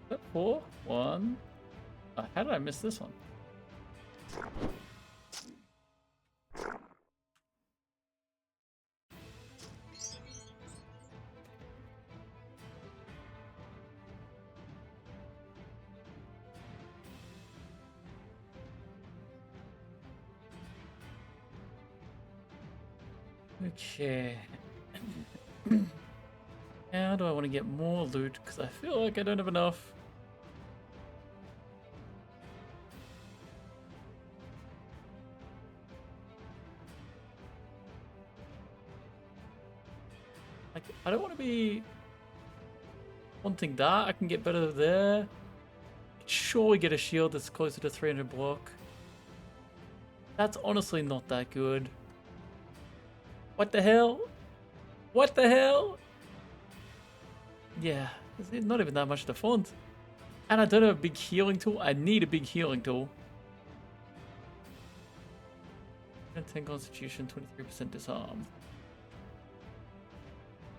Is that 4? 1. How did I miss this one? Okay. How do I want to get more loot? Because I feel like I don't have enough. Like, I don't want to be wanting that. I can get better there. Surely get a shield that's closer to 300 block. That's honestly not that good. What the hell? What the hell? Yeah, it's not even that much to font. And I don't have a big healing tool. I need a big healing tool. 10 constitution, 23% disarm.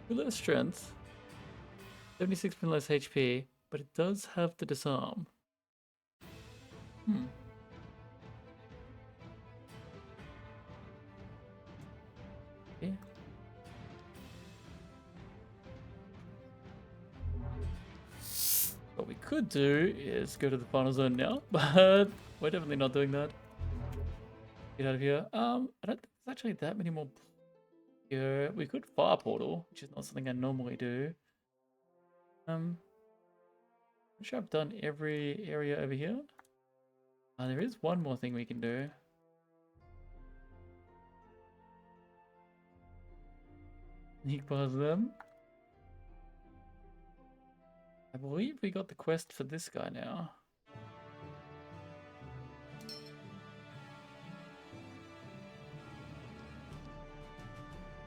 2 less strength. 76% less HP. But it does have the disarm. Yeah. What we could do is go to the final zone now, but we're definitely not doing that. Get out of here. I don't think there's actually that many more here. We could fire portal, which is not something I normally do. I'm sure I've done every area over here. There is one more thing we can do. Sneak past them. I believe we got the quest for this guy now.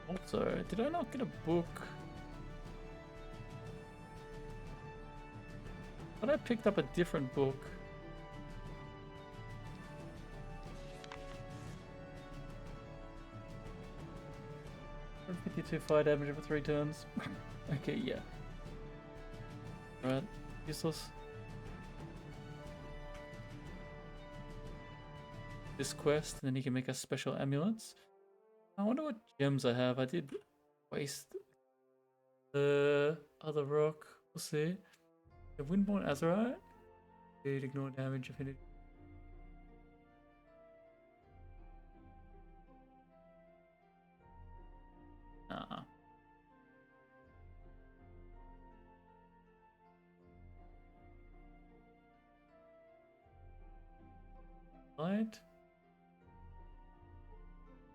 Also, did I not get a book? But I picked up a different book. Or 52 fire damage over 3 turns. Okay, yeah. Alright, useless. This quest, and then you can make us special amulets. I wonder what gems I have. I did waste the other rock. We'll see. The Windborn Azurite. Did ignore damage affinity. Nah. Light.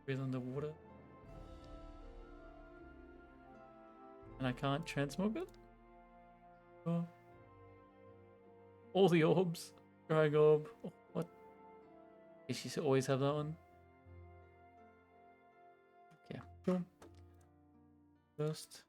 Breathe underwater. And I can't transmog it? Oh. All the orbs. Drying orb. Oh, what? Did she always have that one? Okay, cool. First.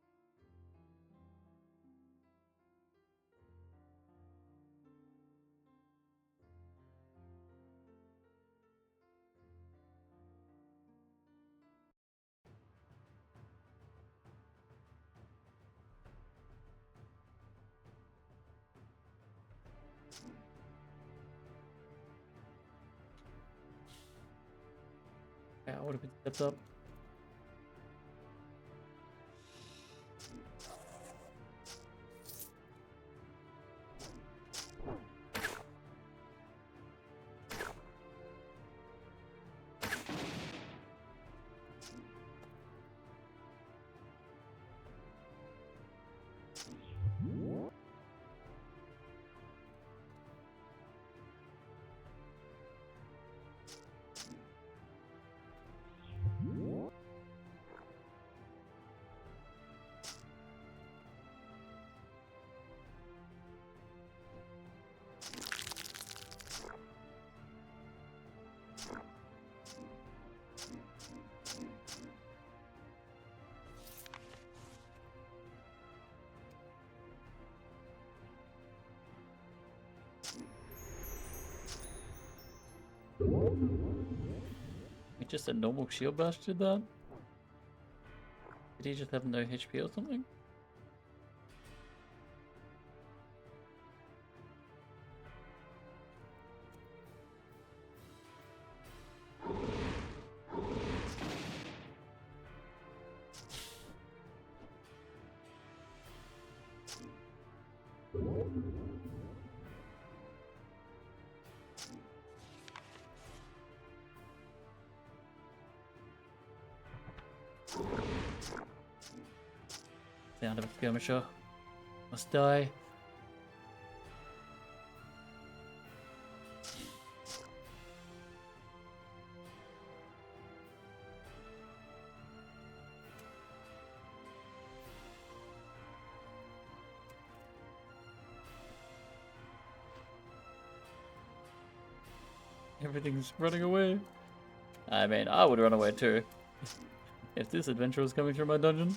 Yeah, I would have been stepped up. He just a normal shield bash did that? Did he just have no HP or something? Sound of a skirmisher. Must die. Everything's running away. I mean, I would run away too. If this adventure was coming through my dungeon.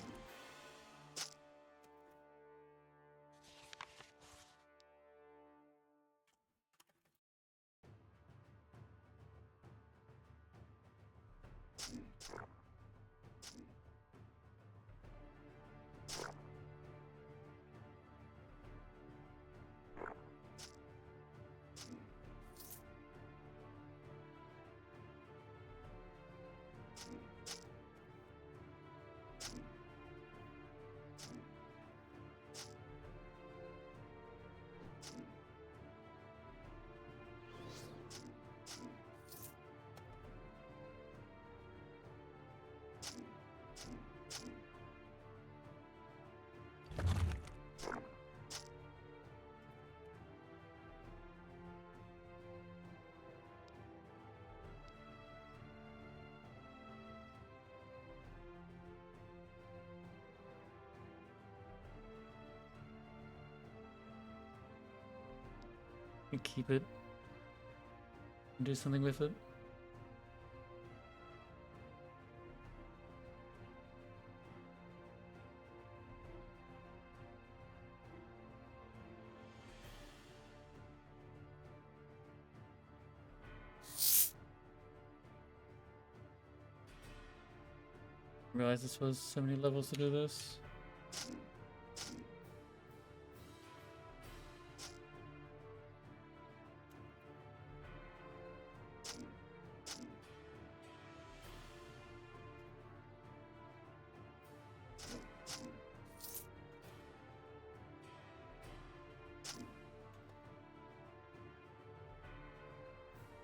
and keep it and do something with it. Realize this was so many levels to do this.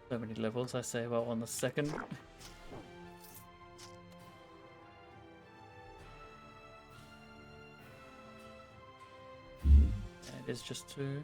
So many levels, I say about on the second. It is just 2.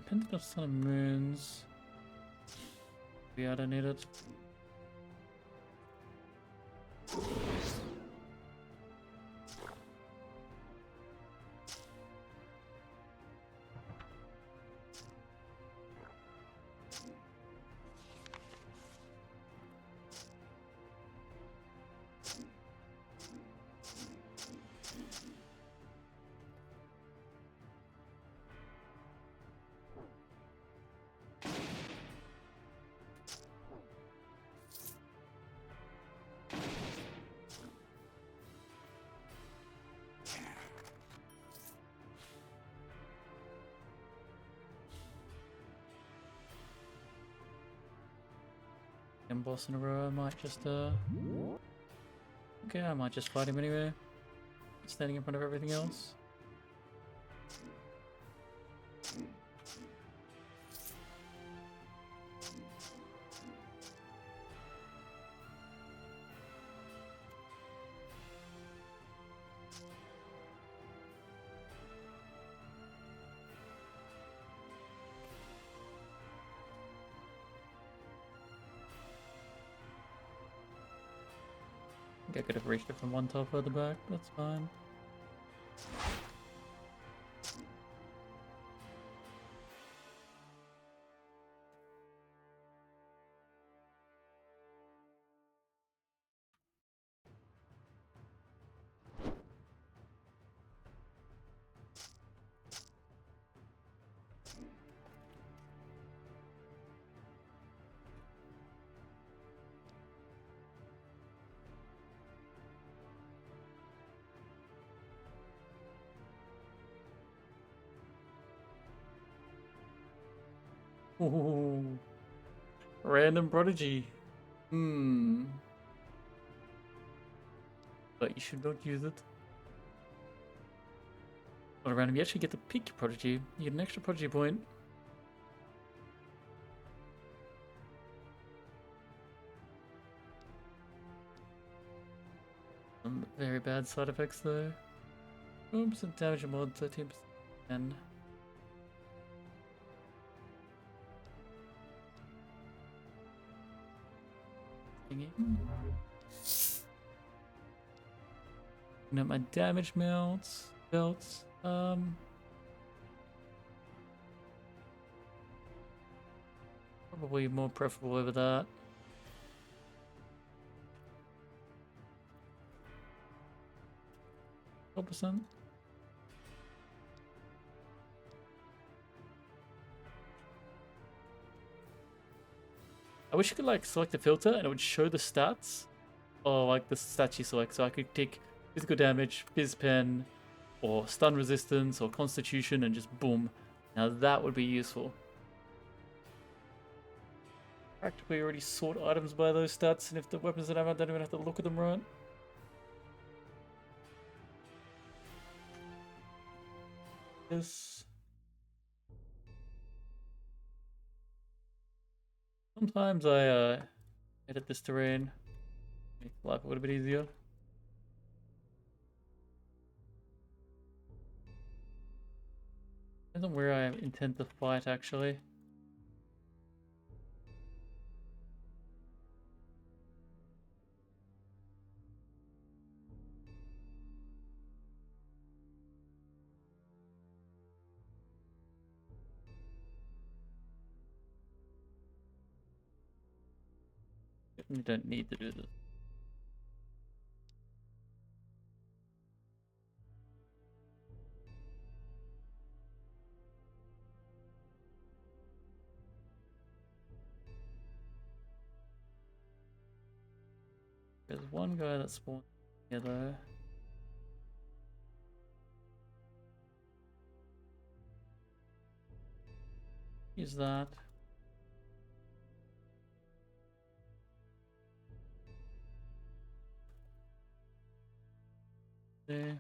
Pentacle Sun and Moons. Yeah, I don't need it. And boss in a row, I might just okay, I might just fight him anyway. Standing in front of everything else. I could have reached it from one tile further back, that's fine. Ooh, random prodigy. But you should not use it. Not random. You actually get to pick your prodigy. You get an extra prodigy point. Some very bad side effects though. 1% damage and mod, 13%. And now my damage belts. Probably more preferable over that. %. I wish you could like select a filter and it would show the stats, or like the stats you select. So I could tick physical damage, phys pen, or stun resistance, or constitution, and just boom. Now that would be useful. Practically already sort items by those stats, and if the weapons that I don't even have to look at them right. This. Sometimes I edit this terrain, make life a little bit easier. Depends on where I intend to fight, actually. You don't need to do this. There's one guy that spawns here though. Use that. There.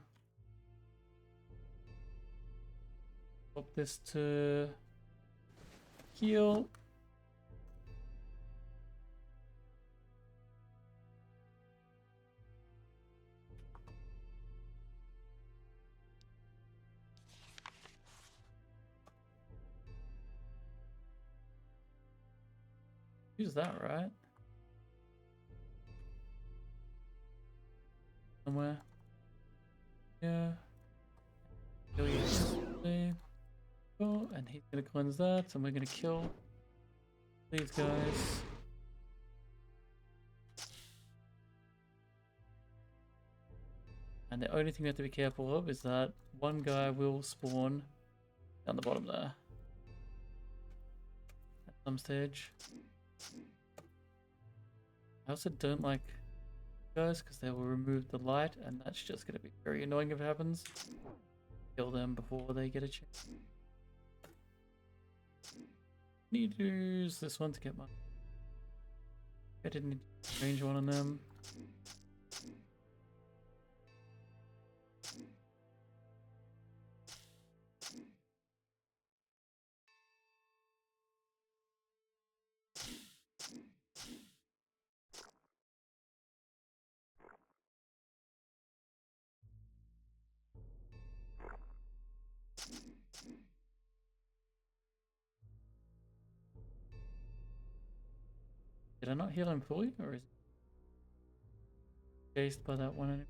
Swap this to heal. Use that, right? Somewhere. Yeah. Kill you. There. Cool. And he's gonna cleanse that, and we're gonna kill these guys. And the only thing we have to be careful of is that one guy will spawn down the bottom there at some stage. I also don't like guys because they will remove the light, and that's just going to be very annoying if it happens. Kill them before they get a chance. Need to use this one to get my... I didn't need to range one on them. Did I not heal him fully, or is he chased by that one enemy?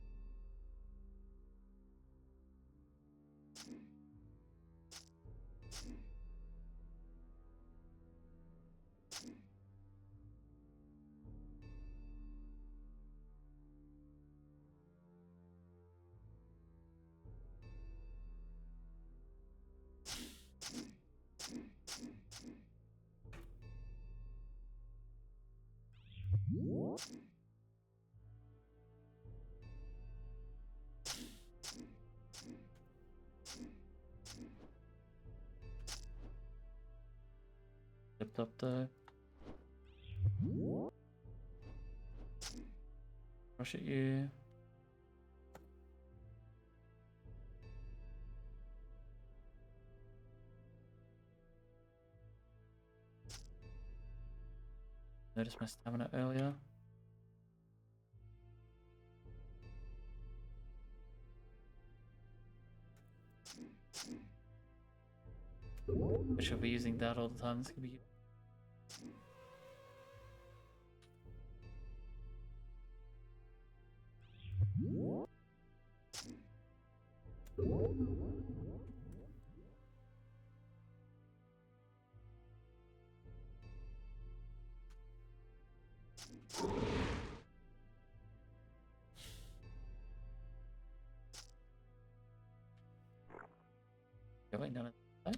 Stepped up though. Rush at you. Noticed my stamina earlier. I should be using that all the time. This could be... Going down that.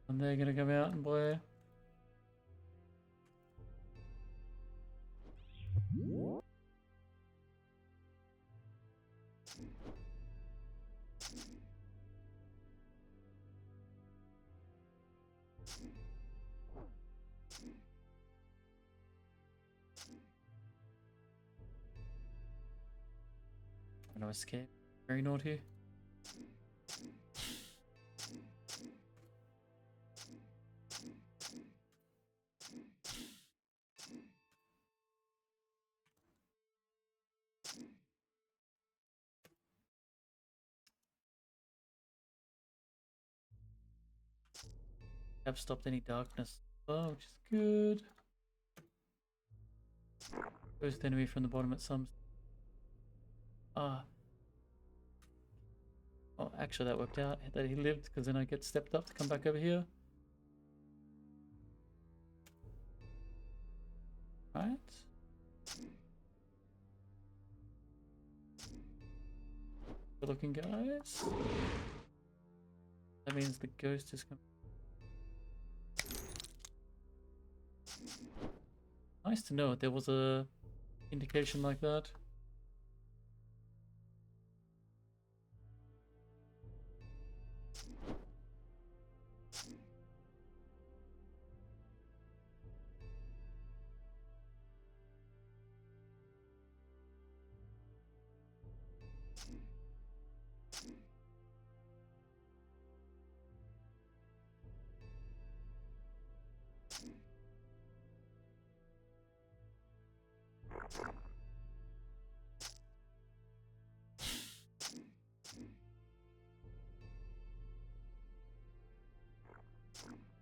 And they're gonna come out and play. I'm gonna escape. Very naughty. Have stopped any darkness, which is good. Ghost enemy from the bottom at some. Ah. Oh, actually, that worked out that he lived because then I get stepped up to come back over here. Right. Good looking guys. That means the ghost is coming. Nice to know there was a indication like that.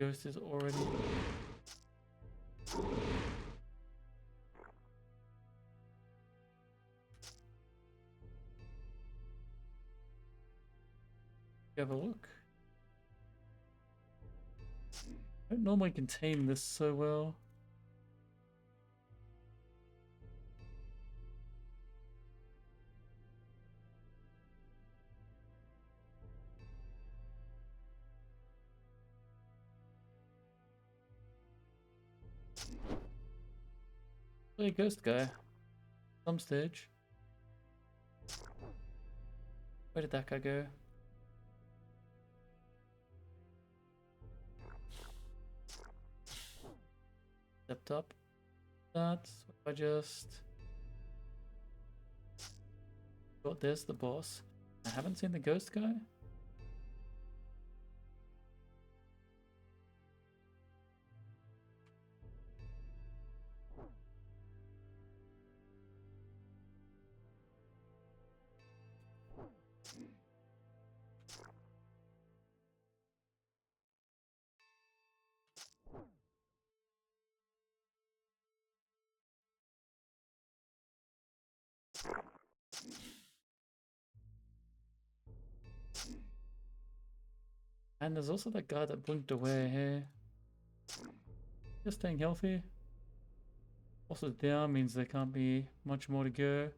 Ghost is already. Have a look. I don't normally contain this so well. Play a ghost guy. Some stage. Where did that guy go? Stepped up. That's if I just got this, the boss. I haven't seen the ghost guy. And there's also that guy that blinked away here. Just staying healthy. Also down means there can't be much more to go.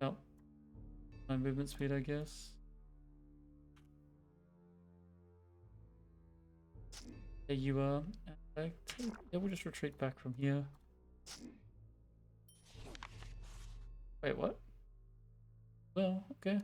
Oh. My movement speed, I guess. There you are. Yeah, we'll just retreat back from here. Wait, what? Well, okay.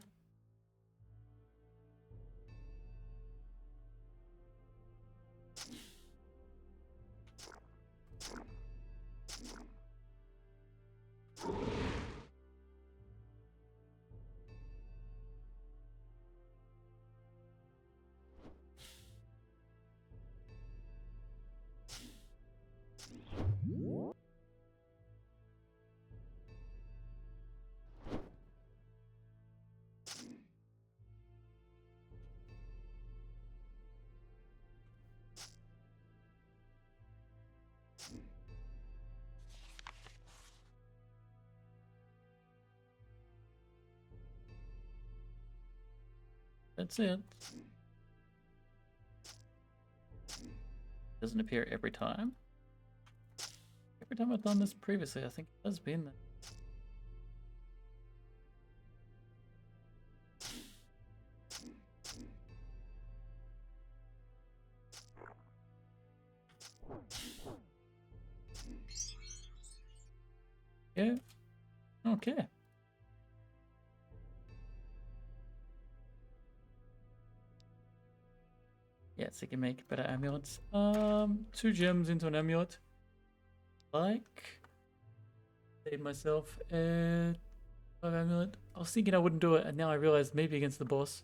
That's it. Doesn't appear every time. Every time I've done this previously, I think it has been there. Yeah. Okay. Yeah, so you can make better amulets. 2 gems into an amulet. Like, save myself a 5 amulet. I was thinking I wouldn't do it, and now I realize maybe against the boss.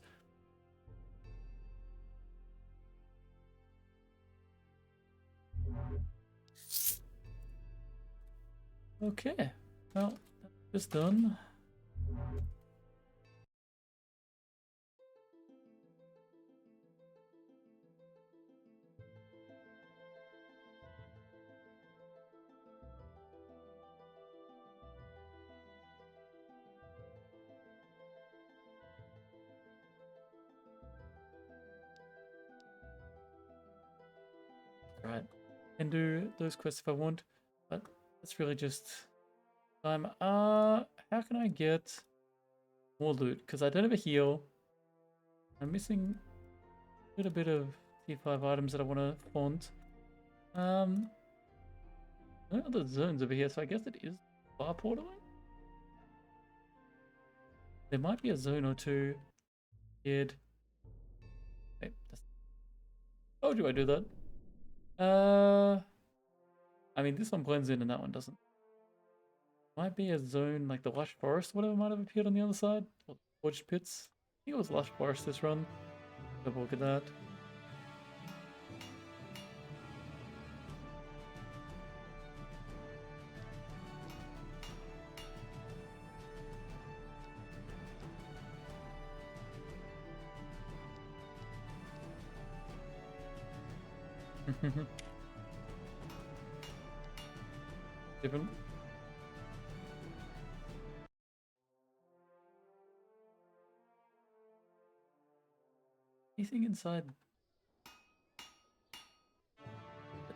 Okay, well, that's done. Right, can do those quests if I want, but that's really just time. How can I get more loot? Because I don't have a heal. I'm missing a little bit of T5 items that I want to font. No other zones over here, so I guess it is far portal. There might be a zone or two. Wait, that's... How do I do that? I mean, this one blends in and that one doesn't. Might be a zone like the Lush Forest, whatever might have appeared on the other side. Or Forged Pits. I think it was Lush Forest this run. Have a look at that. Different. Anything inside?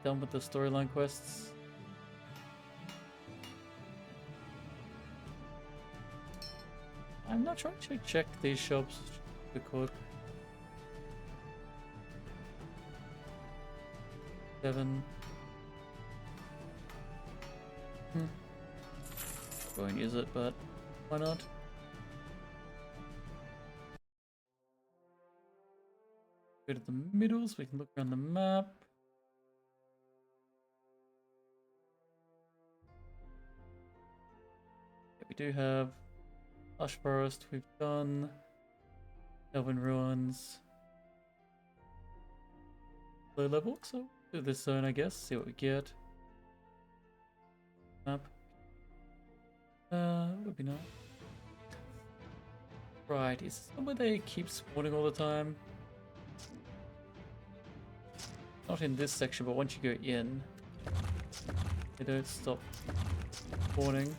Done with the storyline quests. I'm not trying to check these shops. The code 7. Go and use it, but why not? Go to the middle so we can look around the map. Yeah, we do have Lush Forest, we've done Elven Ruins. Low level, so do this zone I guess, see what we get. Map. Would be nice. Right, is this somewhere they keep spawning all the time? Not in this section, but once you go in, they don't stop spawning.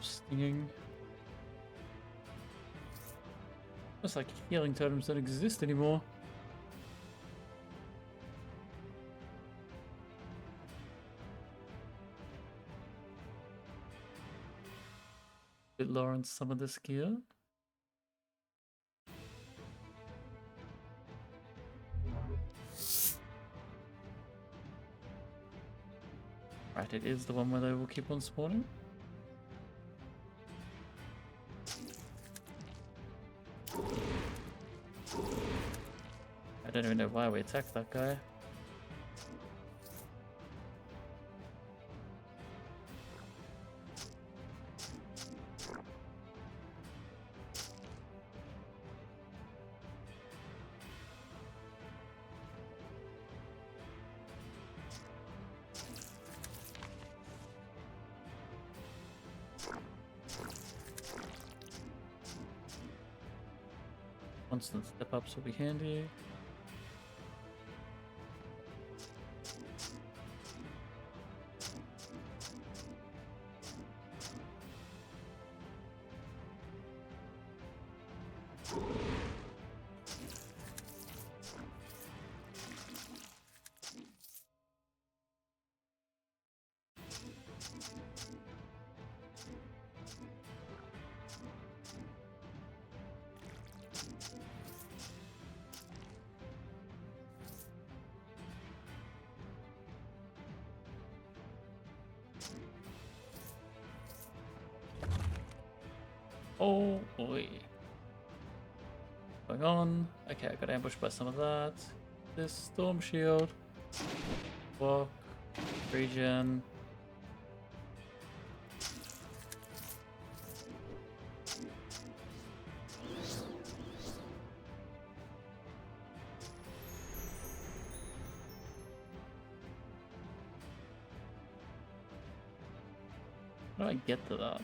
of stinging. It's like healing totems don't exist anymore. Bit lower on some of this gear. Right, it is the one where they will keep on spawning. I don't even know why we attacked that guy. Constant step ups will be handy. Oh boy. Going on. Okay, I got ambushed by some of that. This storm shield. Walk. Regen. How do I get to that?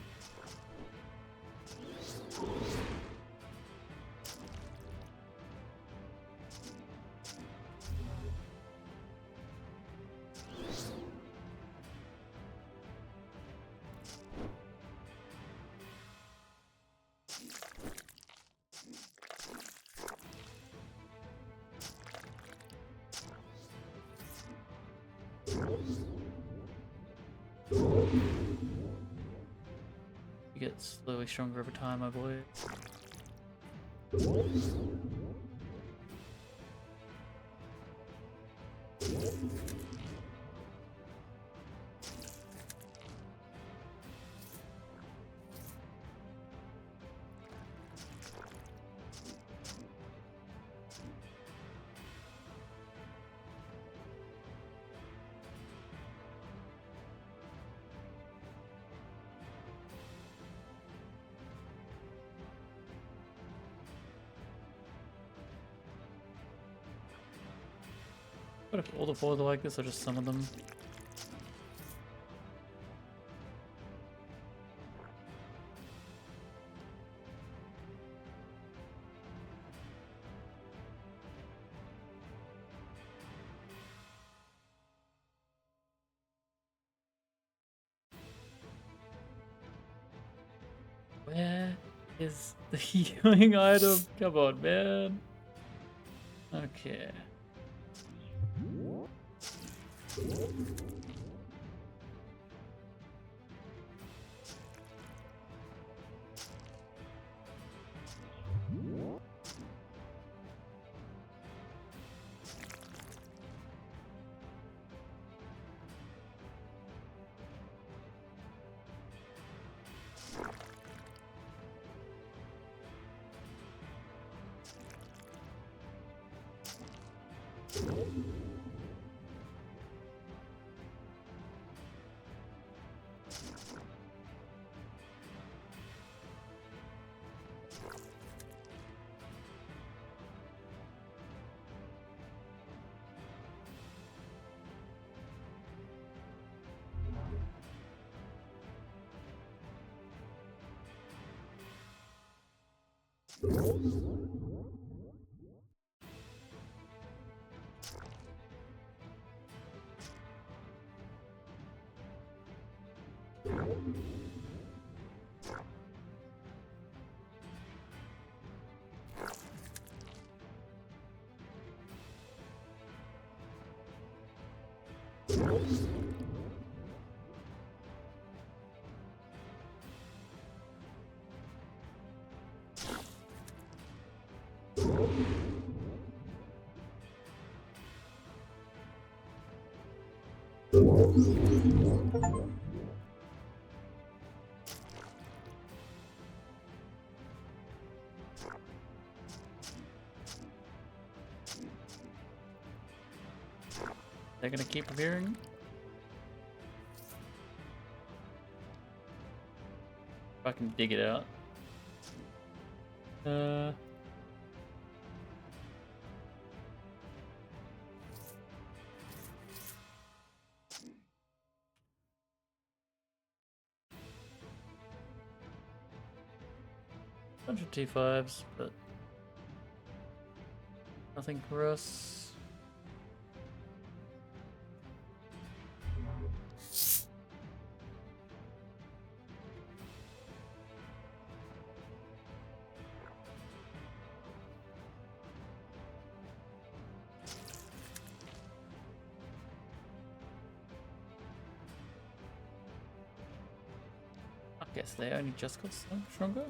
You get slowly stronger over time, I believe. What if all the boys are like this, or just some of them? Where is the healing item? Come on, man. Okay. They're gonna keep appearing. If I can dig it out. Bunch of T5s, but nothing for us. I guess they only just got stronger.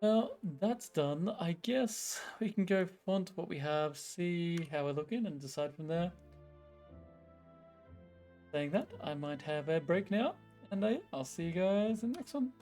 Well, that's done. I guess we can go on to what we have, see how we're looking, and decide from there. Saying that, I might have a break now, and I'll see you guys in the next one.